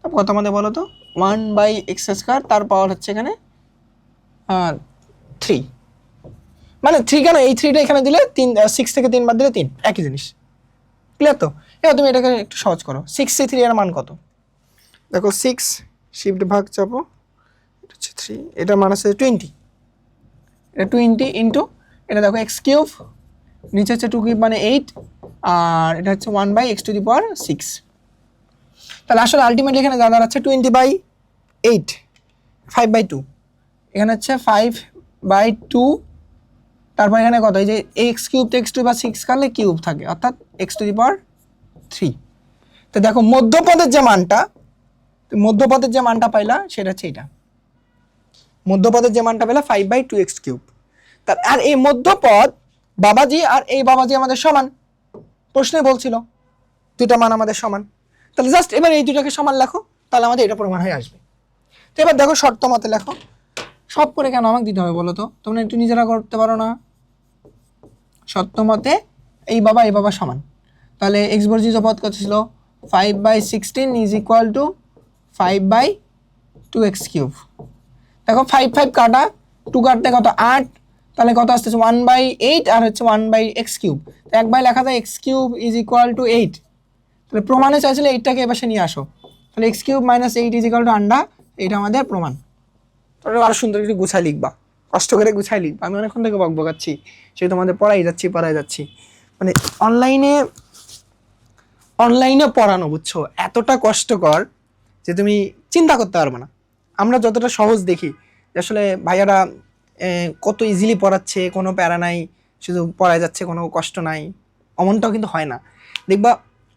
কত আমাদের বলো তো, 1/x², তার পাওয়ার হচ্ছে এখানে 3, মানে 3 কেন, এই 3টা এখানে দিলে 3, 6 থেকে 3 বাদ দিলে 3, একই জিনিস। ক্লিয়ার তো? এবার তুমি এটাকে একটু সহজ করো, 6c3 এর মান কত? দেখো 6 শিফট ভাগ চাপো, এটা হচ্ছে 3, এটা মান আছে 20, এটা 20 ইন্টু এটা দেখো x³ নিচে হচ্ছে 2³ মানে 8, আর এটা হচ্ছে 1/x⁶। তাহলে আসলে আলটিমেটলি এখানে যা দাঁড়াচ্ছে 20/8, 5/2, এখানে হচ্ছে 5/2, তারপর এখানে কত, এই যে x³ তো x² বা 6 কাটলে কিউব থাকে, অর্থাৎ x⁻3। তো দেখো মধ্যপদের যে মানটা পাইলা সেটা হচ্ছে এটা, মধ্যপদের যে মানটা পেলা 5/2x³। তার আর এই মধ্যপদ বাবাজি আর এই বাবাজি আমাদের সমান, প্রশ্নে বলছিল দুইটা মান আমাদের সমান, তাহলে জাস্ট এবার এই দুইটাকে সমান লেখো, তাহলে আমাদের এটা প্রমাণ হয়ে আসবে। তো এবার দেখো শর্ত মতে লেখো, সব করে কেন আমাকে দিতে হবে বলো তো, তোমরা একটু নিজেরা করতে পারো না? শর্ত মতে এই বাবা সমান, তাহলে এক্স বর্জিত পদ কত ছিল, 5/16 = 5/2x³। দেখো 5 5 কাটা, 2 কাটতে কত 8, তাহলে কত আসতেছে 1/8 আর হচ্ছে 1/x³, তো একবার লেখা যায় x³ = 8। তাহলে প্রমাণে চাইছিলে 8টাকে এপাশে নিয়ে আসো, তাহলে x³ - 8 = আন্ডা, এটা আমাদের প্রমাণ। তাহলে আরো সুন্দর করে গুছাই লিখবা, কষ্ট করে গুছাই লিখবা, আমি অনেকক্ষণ থেকে বকবকাচ্ছি, সেই তোমাদের পড়াই যাচ্ছি, মানে অনলাইনে পড়ানো বুঝছো এতটা কষ্টকর যে তুমি চিন্তা করতে পারবে না। আমরা যতটা সহজ দেখি যে আসলে ভাইয়ারা কত ইজিলি পড়াচ্ছে, কোনো প্যারা নাই, শুধু পড়ায় যাচ্ছে, কোনো কষ্ট নাই, অমনটাও কিন্তু হয় না। দেখবা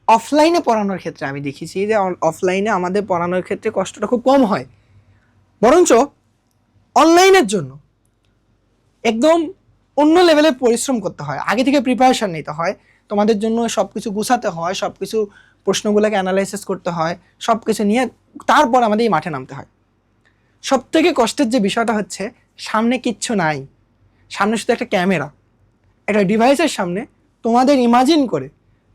অফলাইনে পড়ানোর ক্ষেত্রে আমি দেখেছি যে অফলাইনে আমাদের পড়ানোর ক্ষেত্রে কষ্টটা খুব কম হয়, বরঞ্চ অনলাইনের জন্য একদম অন্য লেভেলের পরিশ্রম করতে হয়, আগে থেকে প্রিপারেশন নিতে হয়, তোমাদের জন্য সব কিছু গুছাতে হয়, সব কিছু প্রশ্নগুলোকে অ্যানালাইসিস করতে হয়, সব কিছু নিয়ে তারপর আমাদের এই মাঠে নামতে হয়। সব থেকে কষ্টের যে বিষয়টা হচ্ছে সামনে কিচ্ছু নাই, সামনে শুধু একটা ক্যামেরা, একটা ডিভাইসের সামনে তোমাদের ইমাজিন করে,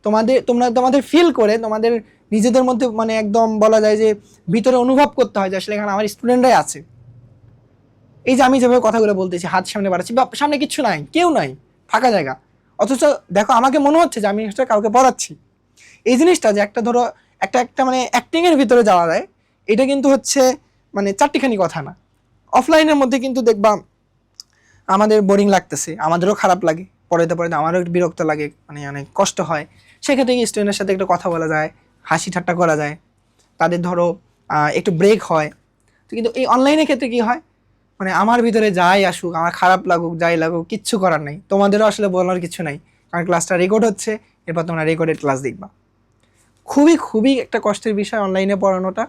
তোমাদের ফিল করে, তোমাদের নিজেদের মধ্যে মানে একদম বলা যায় যে ভিতরে অনুভব করতে হয় যে আসলে এখানে আমার স্টুডেন্টরাই আছে। এই যে আমি যেভাবে কথাগুলো বলতেছি, হাত সামনে বাড়াচ্ছি, সামনে কিচ্ছু নাই, কেউ নাই, ফাঁকা জায়গা, অথচ দেখো আমাকে মনে হচ্ছে যে আমি কাউকে পড়াচ্ছি। এই জিনিসটা যে একটা ধরো একটা মানে অ্যাক্টিংয়ের ভিতরে যাওয়া যায়, এটা কিন্তু হচ্ছে মানে চারটিখানি কথা না। অফলাইনের মধ্যে কিন্তু দেখবা আমাদের বোরিং লাগতেছে, আমাদেরও খারাপ লাগে, পড়াতে আমারও একটু বিরক্ত লাগে, মানে অনেক কষ্ট হয়, সেক্ষেত্রে স্টুডেন্টের সাথে একটু কথা বলা যায়, হাসি ঠাট্টা করা যায়, তাদের ধরো একটু ব্রেক হয়। কিন্তু এই অনলাইনের ক্ষেত্রে কি হয়, মানে আমার ভিতরে যাই আসুক, আমার খারাপ লাগুক যাই লাগুক, কিচ্ছু করার নাই, তোমাদেরও আসলে বলার কিছু নাই, কারণ ক্লাসটা রেকর্ড হচ্ছে, এরপর তোমরা রেকর্ডেড ক্লাস দেখবা। খুবই খুবই একটা কষ্টের বিষয় অনলাইনে পড়ানোটা।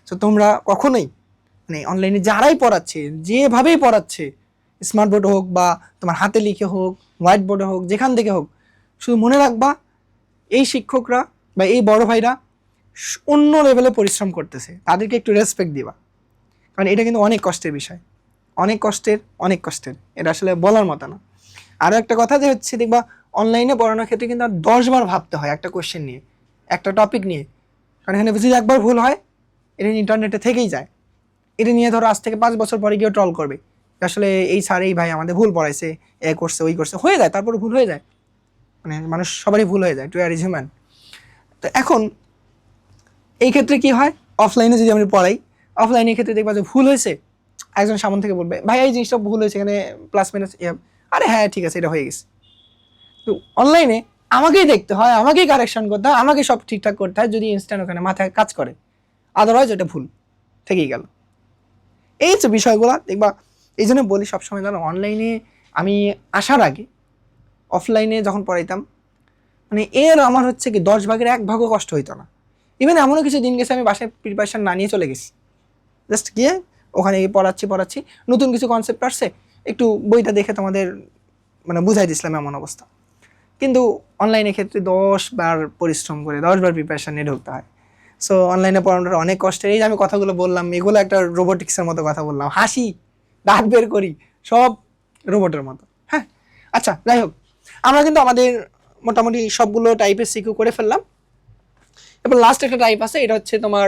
তো তোমরা কখনোই মানে অনলাইনে যারাই পড়াচ্ছে, যেভাবেই পড়াচ্ছে, স্মার্ট বোর্ড হোক বা তোমার হাতে লিখে হোক, হোয়াইট বোর্ডে হোক, যেখান থেকে হোক, শুধু মনে রাখবা এই শিক্ষকরা বা এই বড় ভাইরা অন্য লেভেলে পরিশ্রম করতেছে, তাদেরকে একটু রেসপেক্ট দিবা। কারণ এটা কিন্তু অনেক কষ্টের বিষয়, অনেক কষ্টের, এটা আসলে বলার মতো না। আরও একটা কথা যে হচ্ছে দেখবা অনলাইনে পড়ানোর ক্ষেত্রে কিন্তু আর 10 বার ভাবতে হয় একটা কোশ্চেন নিয়ে, একটা টপিক নিয়ে। কারণ এখানে যদি একবার ভুল হয় এটা ইন্টারনেটে থেকেই যায়। এটা নিয়ে ধরো আজ থেকে 5 বছর পরে গিয়ে ট্রল করবে আসলে এই স্যার এই ভাই আমাদের ভুল পড়াইছে, এ করছে ওই করছে, হয়ে যায়, তারপরে ভুল হয়ে যায়, মানে মানুষ সবারই ভুল হয়ে যায়, টু আর ইজ হিউম্যান। তো এখন এই ক্ষেত্রে কি হয়, অফলাইনে যদি আমি পড়াই, অফলাইনের ক্ষেত্রে দেখবা যে ভুল হয়েছে, একজন সামনে থেকে বলবে ভাই এই জিনিসটা ভুল হয়েছে, এখানে প্লাস মাইনাস, আরে হ্যাঁ ঠিক আছে এটা হয়ে গেছে। তো অনলাইনে আমাকেই দেখতে হয়, আমাকেই কারেকশন করতে হয়, আমাকে সব ঠিকঠাক করতে হয়, যদি ইনস্ট্যান্ট ওখানে মাথায় কাজ করে, আদারওয়াইজ ওটা ভুল থেকেই গেল। এই যে বিষয়গুলো দেখবা, এই জন্য বলি সবসময় জানো অনলাইনে আমি আসার আগে অফলাইনে যখন পড়াইতাম মানে আমার হচ্ছে কি 10 ভাগের 1 ভাগও কষ্ট হইতো না। ইভেন এমনও কিছু দিন গেছে আমি বাসায় প্রিপারেশন না নিয়ে চলে গেছি, জাস্ট গিয়ে ওখানে গিয়ে পড়াচ্ছি, নতুন কিছু কনসেপ্ট আসছে, একটু বইটা দেখে তোমাদের মানে বুঝাই দিছিলাম, এমন অবস্থা। কিন্তু অনলাইনের ক্ষেত্রে 10 বার পরিশ্রম করে 10 বার প্রিপারেশন নিয়ে ঢুকতে হয়। সো অনলাইনে পড়ানোটা অনেক কষ্টের। এই যে আমি কথাগুলো বললাম এগুলো একটা রোবোটিক্সের মতো কথা বললাম, হাসি দাঁত বের করি সব রোবটের মতো। হ্যাঁ আচ্ছা যাই হোক, আমরা কিন্তু আমাদের মোটামুটি সবগুলো টাইপের সিকিউ করে ফেললাম। এবার লাস্ট একটা টাইপ আছে, এটা হচ্ছে তোমার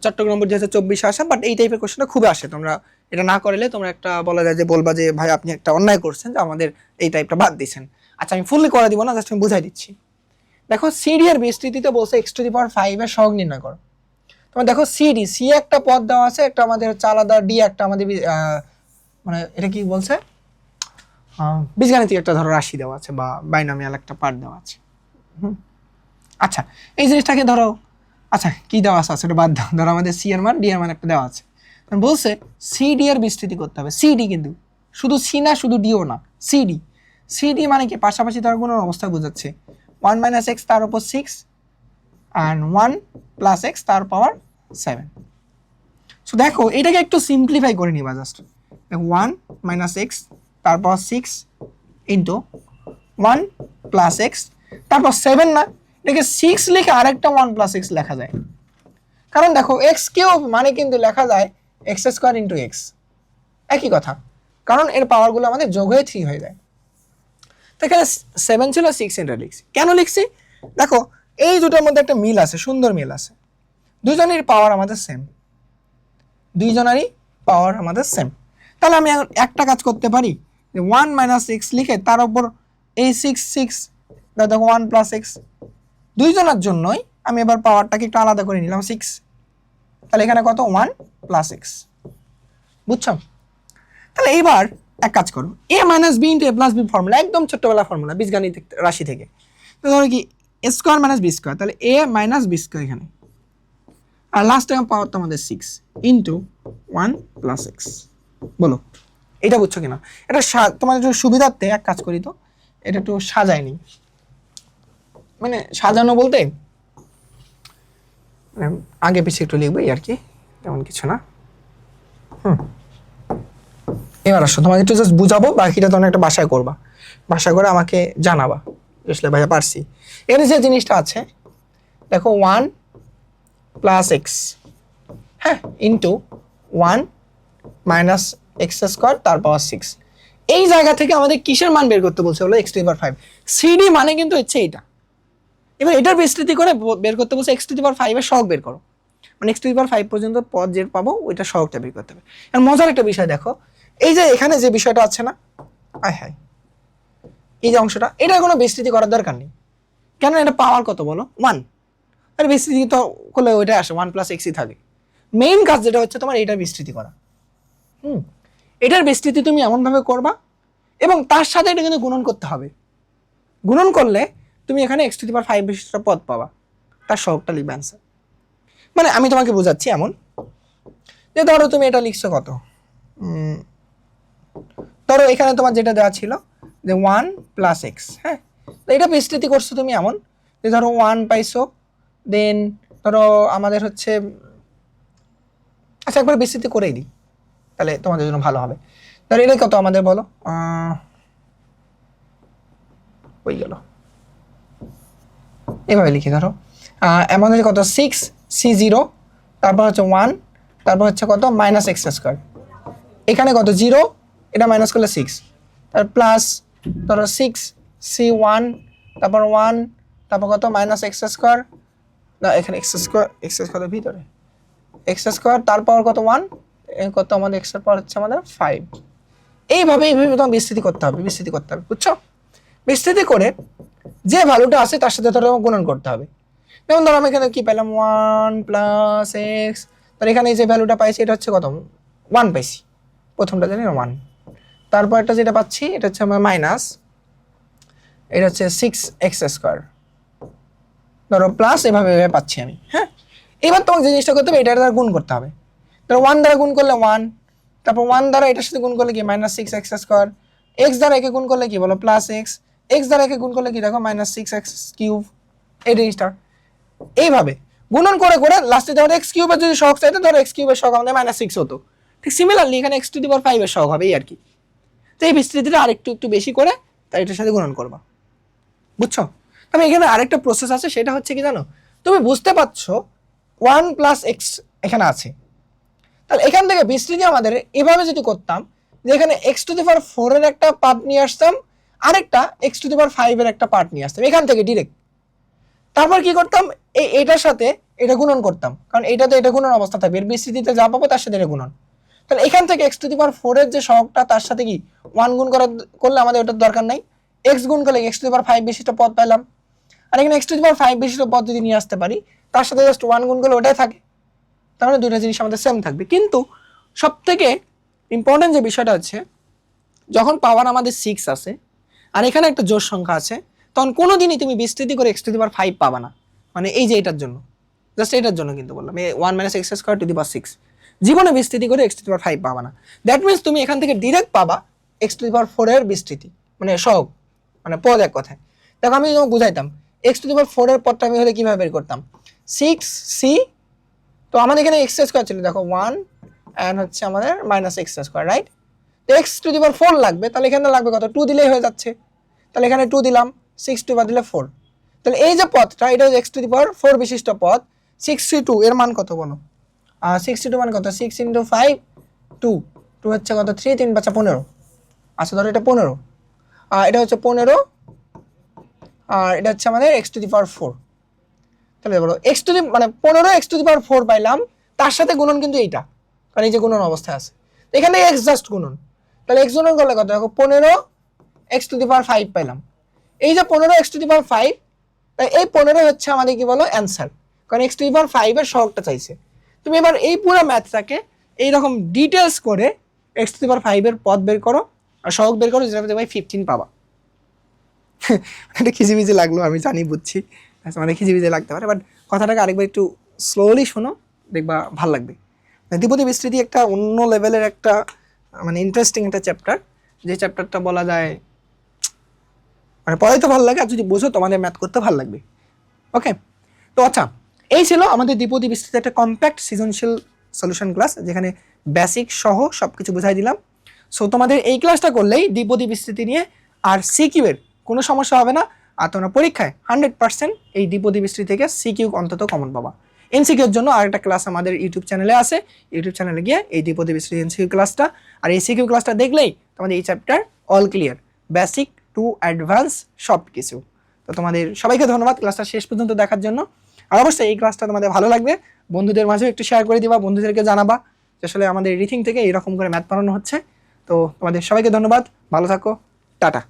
চট্টগ্রাম বোর্ড 2024 আসা, বাট এই টাইপের কোশ্চেনটা খুবই আসে। তোমরা এটা না করলে তোমরা একটা বলা যায় যে বলবা যে ভাই আপনি একটা অন্যায় করছেন যে আমাদের এই টাইপটা বাদ দিচ্ছেন। আচ্ছা আমি ফুললি করে দিব না, জাস্ট আমি বুঝাই দিচ্ছি। দেখো সিডি এর বিস্তৃতিতে বলছে x⁵ এর সহগ নির্ণয় করো। তোমার দেখো সি একটা পদ দেওয়া আছে, একটা আমাদের হচ্ছে আলাদা, ডি একটা আমাদের মানে এটা কি বলছে বীজগাণিতিক একটা ধরো রাশি দেওয়া আছে বা বাইনামিয়াল একটা পার্ট দেওয়া আছে। আচ্ছা এই জিনিসটাকে ধরো, আচ্ছা কি দেওয়া আছে সেটা বাদ দাও, ধরো আমাদের সি এর মান ডি এর মান একটা দেওয়া আছে, বলছে সিডি এর বিস্তৃতি করতে হবে। সিডি কিন্তু শুধু সি না, শুধু ডিও না, সিডি মানে কি পাশাপাশি তার গুণন অবস্থা বোঝাচ্ছে। 1 - x তার উপর 6 and 1 + x তার পাওয়ার 7। সো দেখো এটাকে একটু সিম্পলিফাই করে নিবা, জাস্ট 1 - x তার পাওয়ার 6 ইন্টু 1 + x তারপর 7 না, এটাকে 6 লিখে আরেকটা 1 + x লেখা যায়। কারণ দেখো x³ মানে কিন্তু লেখা যায় x² × x, একই কথা, কারণ এর পাওয়ারগুলো আমাদের যোগ হয়ে 3 হয়ে যায়। তো এখানে 7 ছিল, 6 এটা লিখছি। কেন লিখছি দেখো, এই দুটোর মধ্যে একটা মিল আছে, সুন্দর মিল আছে, দুজনের পাওয়ার আমাদের সেম, তাহলে আমি একটা কাজ করতে পারি, 1 - x লিখে তার উপর এই 6 দেখো 1 + x, দুইজনের জন্যই আমি এবার পাওয়ারটাকে একটু আলাদা করে নিলাম 6, তাহলে এখানে কত 1 + x, বুঝছো? তাহলে এইবার এক কাজ করো, a - b × a + b formula, একদম ছোট্টবেলা ফর্মুলা বীজগাণিতিক রাশি থেকে। তো ধরো কি a² - b², তাহলে a - b² এখানে, আর লাস্ট টাইম পাওয়ার তো আমাদের 6 ইন্টু 1 + x। বলো এটা বুঝছো কিনা? এটা তোমার একটু সুবিধার্থে এক কাজ করি তো, এটা একটু সাজাই নি, মানে সাজানো বলতে আগে পিছিয়ে একটু লিখবো আর কি, তেমন কিছু না। এবার আসো তোমাকে একটু জাস্ট বুঝাবো, বাকিটা তোমরা একটা বাসায় করবা, বাসায় করে আমাকে জানাবা আসলে ভাইয়া পারছি। এখানে যে জিনিসটা আছে দেখো 1 + x, হ্যাঁ, ইন্টু 1 - x² তার পাওয়ার 6, এই জায়গা থেকে আমাদের কিসের মান বের করতে বলছে, হলো x⁵। সিডি মানে কিন্তু হচ্ছে এইটা। এবার এটার বিস্তৃতি করে বের করতে বলছে x⁵ এর সহগ বের করো, মানে x⁵ পর্যন্ত পদ যে পাবো ওইটা সহগটা বের করতে হবে। আর মজার একটা বিষয় দেখো, এই যে এখানে যে বিষয়টা আছে না, হায় এই যে অংশটা, এটা কোনো বিস্তৃতি করার দরকার নেই, কেন এটা পাওয়ার কত বলো 1, আর বিস্তৃতি তো করলে ওইটা আসে 1 + x থাকে। মেইন কাজ যেটা হচ্ছে তোমার এটার বিস্তৃতি করা, এটার বিস্তৃতি তুমি এমনভাবে করবা এবং তার সাথে এটা কিন্তু গুণন করতে হবে, গুণন করলে তুমি এখানে x⁵ বিশিষ্ট পদ পাবা, তার সহগটা লিখবে অ্যান্সার। মানে আমি তোমাকে বোঝাচ্ছি এমন যে ধরো তুমি এটা লিখছো কত, ধরো এখানে তোমার যেটা দেওয়া ছিল যে 1 + x, হ্যাঁ, তো এটা বিস্তৃতি করছো তুমি এমন যে ধরো 1 পাইছো, দেন ধরো আমাদের হচ্ছে, আচ্ছা একবার বিস্তৃতি করেই দিই তাহলে তোমাদের জন্য ভালো হবে। ধরো এটা কত আমাদের বলো, হয়ে গেল এভাবে লিখি। ধরো আমাদের কত 6c0, তারপর হচ্ছে 1, তারপর হচ্ছে কত -x², এখানে কত 0, এটা মাইনাস করলে 6, তারপর প্লাস ধরো 6c1, তারপর 1, তারপর কত -x², না এখানে x² ভিতরে x², তারপর কত 1, কত আমাদের x এর পর হচ্ছে আমাদের 5। এইভাবে তোমার বিস্তৃতি করতে হবে, বুঝছো? বিস্তৃতি করে যে ভ্যালুটা আছে তার সাথে ধরো গুণন করতে হবে। যেমন ধরো আমি এখানে কি পেলাম 1 + x, তাহলে এখানে যে ভ্যালুটা পাইছি এটা হচ্ছে কত 1 পাইছি, প্রথমটা জানি 1, তারপর এটা যেটা পাচ্ছি এটা হচ্ছে আমার মাইনাস, এটা হচ্ছে 6x², ধরো প্লাস, এভাবে পাচ্ছি আমি। হ্যাঁ, এবার তোমাকে যে জিনিসটা করতে হবে এটা দ্বারা গুণ করতে হবে। ধরো 1 দ্বারা গুণ করলে 1, তারপর 1 দ্বারা এটার সাথে গুণ করলে কি -6x², x দ্বারা একে গুণ করলে কি বলো +x, x দ্বারা একে গুণ করলে কি দেখো -6x3, এই জিনিসটা এইভাবে গুণন করে করে লাস্টে ধরো x³ এর যদি সহগ চাইতো, ধরো x³ এর সহগ আমাদের -6 হতো, ঠিক সিমিলারলি এখানে x⁵ এর সহগ হবে এই আর কি। তো এই বিস্তৃতিটা আরেকটু বেশি করে তাই এটার সাথে গুণন করবা, বুঝছো? তবে এখানে আরেকটা প্রসেস আছে, সেটা হচ্ছে কি জানো, তুমি বুঝতে পারছো 1 + x এখানে আছে, তাহলে এখান থেকে বিস্তৃতি আমাদের এভাবে যদি করতাম যে এখানে x⁴ এর একটা পার্ট নিয়ে আসতাম, আরেকটা x⁵ এর একটা পার্ট নিয়ে আসতাম এখান থেকে ডিরেক্ট, তারপর কি করতাম এটার সাথে এটা গুণন করতাম, কারণ এটাতে এটা গুণন অবস্থা থাকবে, এর বিস্তৃতিতে যা পাবো তার সাথে এটা গুণন। তাহলে এখান থেকে x⁴ এর যে সহগটা তার সাথে কি 1 গুণ করলে আমাদের ওটার দরকার নাই, x গুণ করলে x⁵ বিশিষ্ট পদ পাইলাম, আর এখানে x⁵ বিশিষ্ট পদ যদি নিয়ে আসতে পারি তার সাথে জাস্ট 1 গুণ করলে ওটাই থাকে, তার মানে দুইটা জিনিস আমাদের সেম থাকবে। কিন্তু সব থেকে ইম্পর্টেন্ট যে বিষয়টা হচ্ছে, যখন পাওয়ার আমাদের 6 আছে আর এখানে একটা জোড় সংখ্যা আছে, তখন কোনোদিনই তুমি বিস্তৃতি করে x⁵ পাবা না, মানে এই যে এটার জন্য, জাস্ট এটার জন্য কিন্তু বললাম 1 - x²⁶ জীবনে বিস্তৃতি করে x⁵ পাবা না। দ্যাট মিনস তুমি এখান থেকে ডিরেক্ট পাবা x⁴ এর বিস্তৃতি, মানে সহগ, মানে পদ এক কথায়। দেখো আমি তোমাকে বুঝাইতাম, x⁴ এর পদটা আমি হলে কিভাবে বের করতাম, 6c, তো আমাদের এখানে x² ছিল দেখো 1 এন্ড হচ্ছে আমাদের -x², রাইট? তো x⁴ লাগবে, তাহলে এখানে লাগবে কত 2 দিলেই হয়ে যাচ্ছে, তাহলে এখানে 2 দিলাম, 6 2 বাদ দিলে 4, তাহলে এই যে পদটা এটা হচ্ছে x⁴ বিশিষ্ট পদ। 62 এর মান কত বলো, 62 মান কত 6 × 5 2, 2 হচ্ছে কত 3 3 5 15, আচ্ছা ধরো এটা 15, এটা হচ্ছে 15, আর এটা হচ্ছে আমাদের x⁴। তাহলে বলো মানে 15 x⁴ পাইলাম, তার সাথে গুণন কিন্তু এইটা, কারণ এই যে গুণন অবস্থায় আছে, এখানে x জাস্ট গুণন, তাহলে x গুণন করলে কত দেখো 15 x⁵ পাইলাম, এই যে 15 x⁵, তাই এই 15 হচ্ছে আমাদের কি বলো অ্যান্সার, কারণ x⁵ এর সহগটা চাইছে। তুমি এবার এই পুরো ম্যাথটাকে এইরকম ডিটেলস করে x⁵ এর পদ বের করো আর সহগ বের করো, যেটা ভাই 15 পাবা। এটা খিজিবিজি লাগলো আমি জানি, বুঝছি মানে খিজিবিজি লাগতে পারে, বাট কথাটাকে আরেকবার একটু স্লোলি শোনো, দেখবা ভাল লাগবে। দ্বিপদী বিস্তৃতি একটা অন্য লেভেলের একটা মানে ইন্টারেস্টিং একটা চ্যাপ্টার, যে চ্যাপ্টারটা বলা যায় মানে পড়াই তো ভালো লাগে, আর যদি বোঝো তোমাদের ম্যাথ করতে ভালো লাগবে। ওকে, তো আচ্ছা এই ছিল আমাদের দ্বিপদী বিস্তৃতি একটা কম্প্যাক্ট সৃজনশীল সলিউশন ক্লাস, যেখানে বেসিক সহ সবকিছু বুঝাই দিলাম। সো তোমাদের এই ক্লাসটা করলেই দ্বিপদী বিস্তৃতি নিয়ে আর সিকিউ এর কোনো সমস্যা হবে না, আর তোমরা পরীক্ষায় 100% এই দ্বিপদী বিস্তৃতি থেকে সিকিউ অন্তত কমন পাবা। এমসিকিউর জন্য আরেকটা ক্লাস আমাদের ইউটিউব চ্যানেলে আছে, ইউটিউব চ্যানেলে গিয়ে এই দ্বিপদী বিস্তৃতি এমসিকিউ ক্লাসটা আর এই সিকিউ ক্লাসটা দেখলেই তোমাদের এই chapter all clear, basic to advance সব কিছু। তো তোমাদের সবাইকে ধন্যবাদ ক্লাসটা শেষ পর্যন্ত দেখার জন্য, আর অবশ্যই এই ক্লাসটা তোমাদের ভালো লাগবে, বন্ধুদের মাঝেও একটু শেয়ার করে দিবা, বন্ধুদেরকে জানাবা যে আসলে আমাদের রিথিং থেকে এরকম করে ম্যাথ পড়ানো হচ্ছে। তো তোমাদের সবাইকে ধন্যবাদ, ভালো থাকো, টাটা।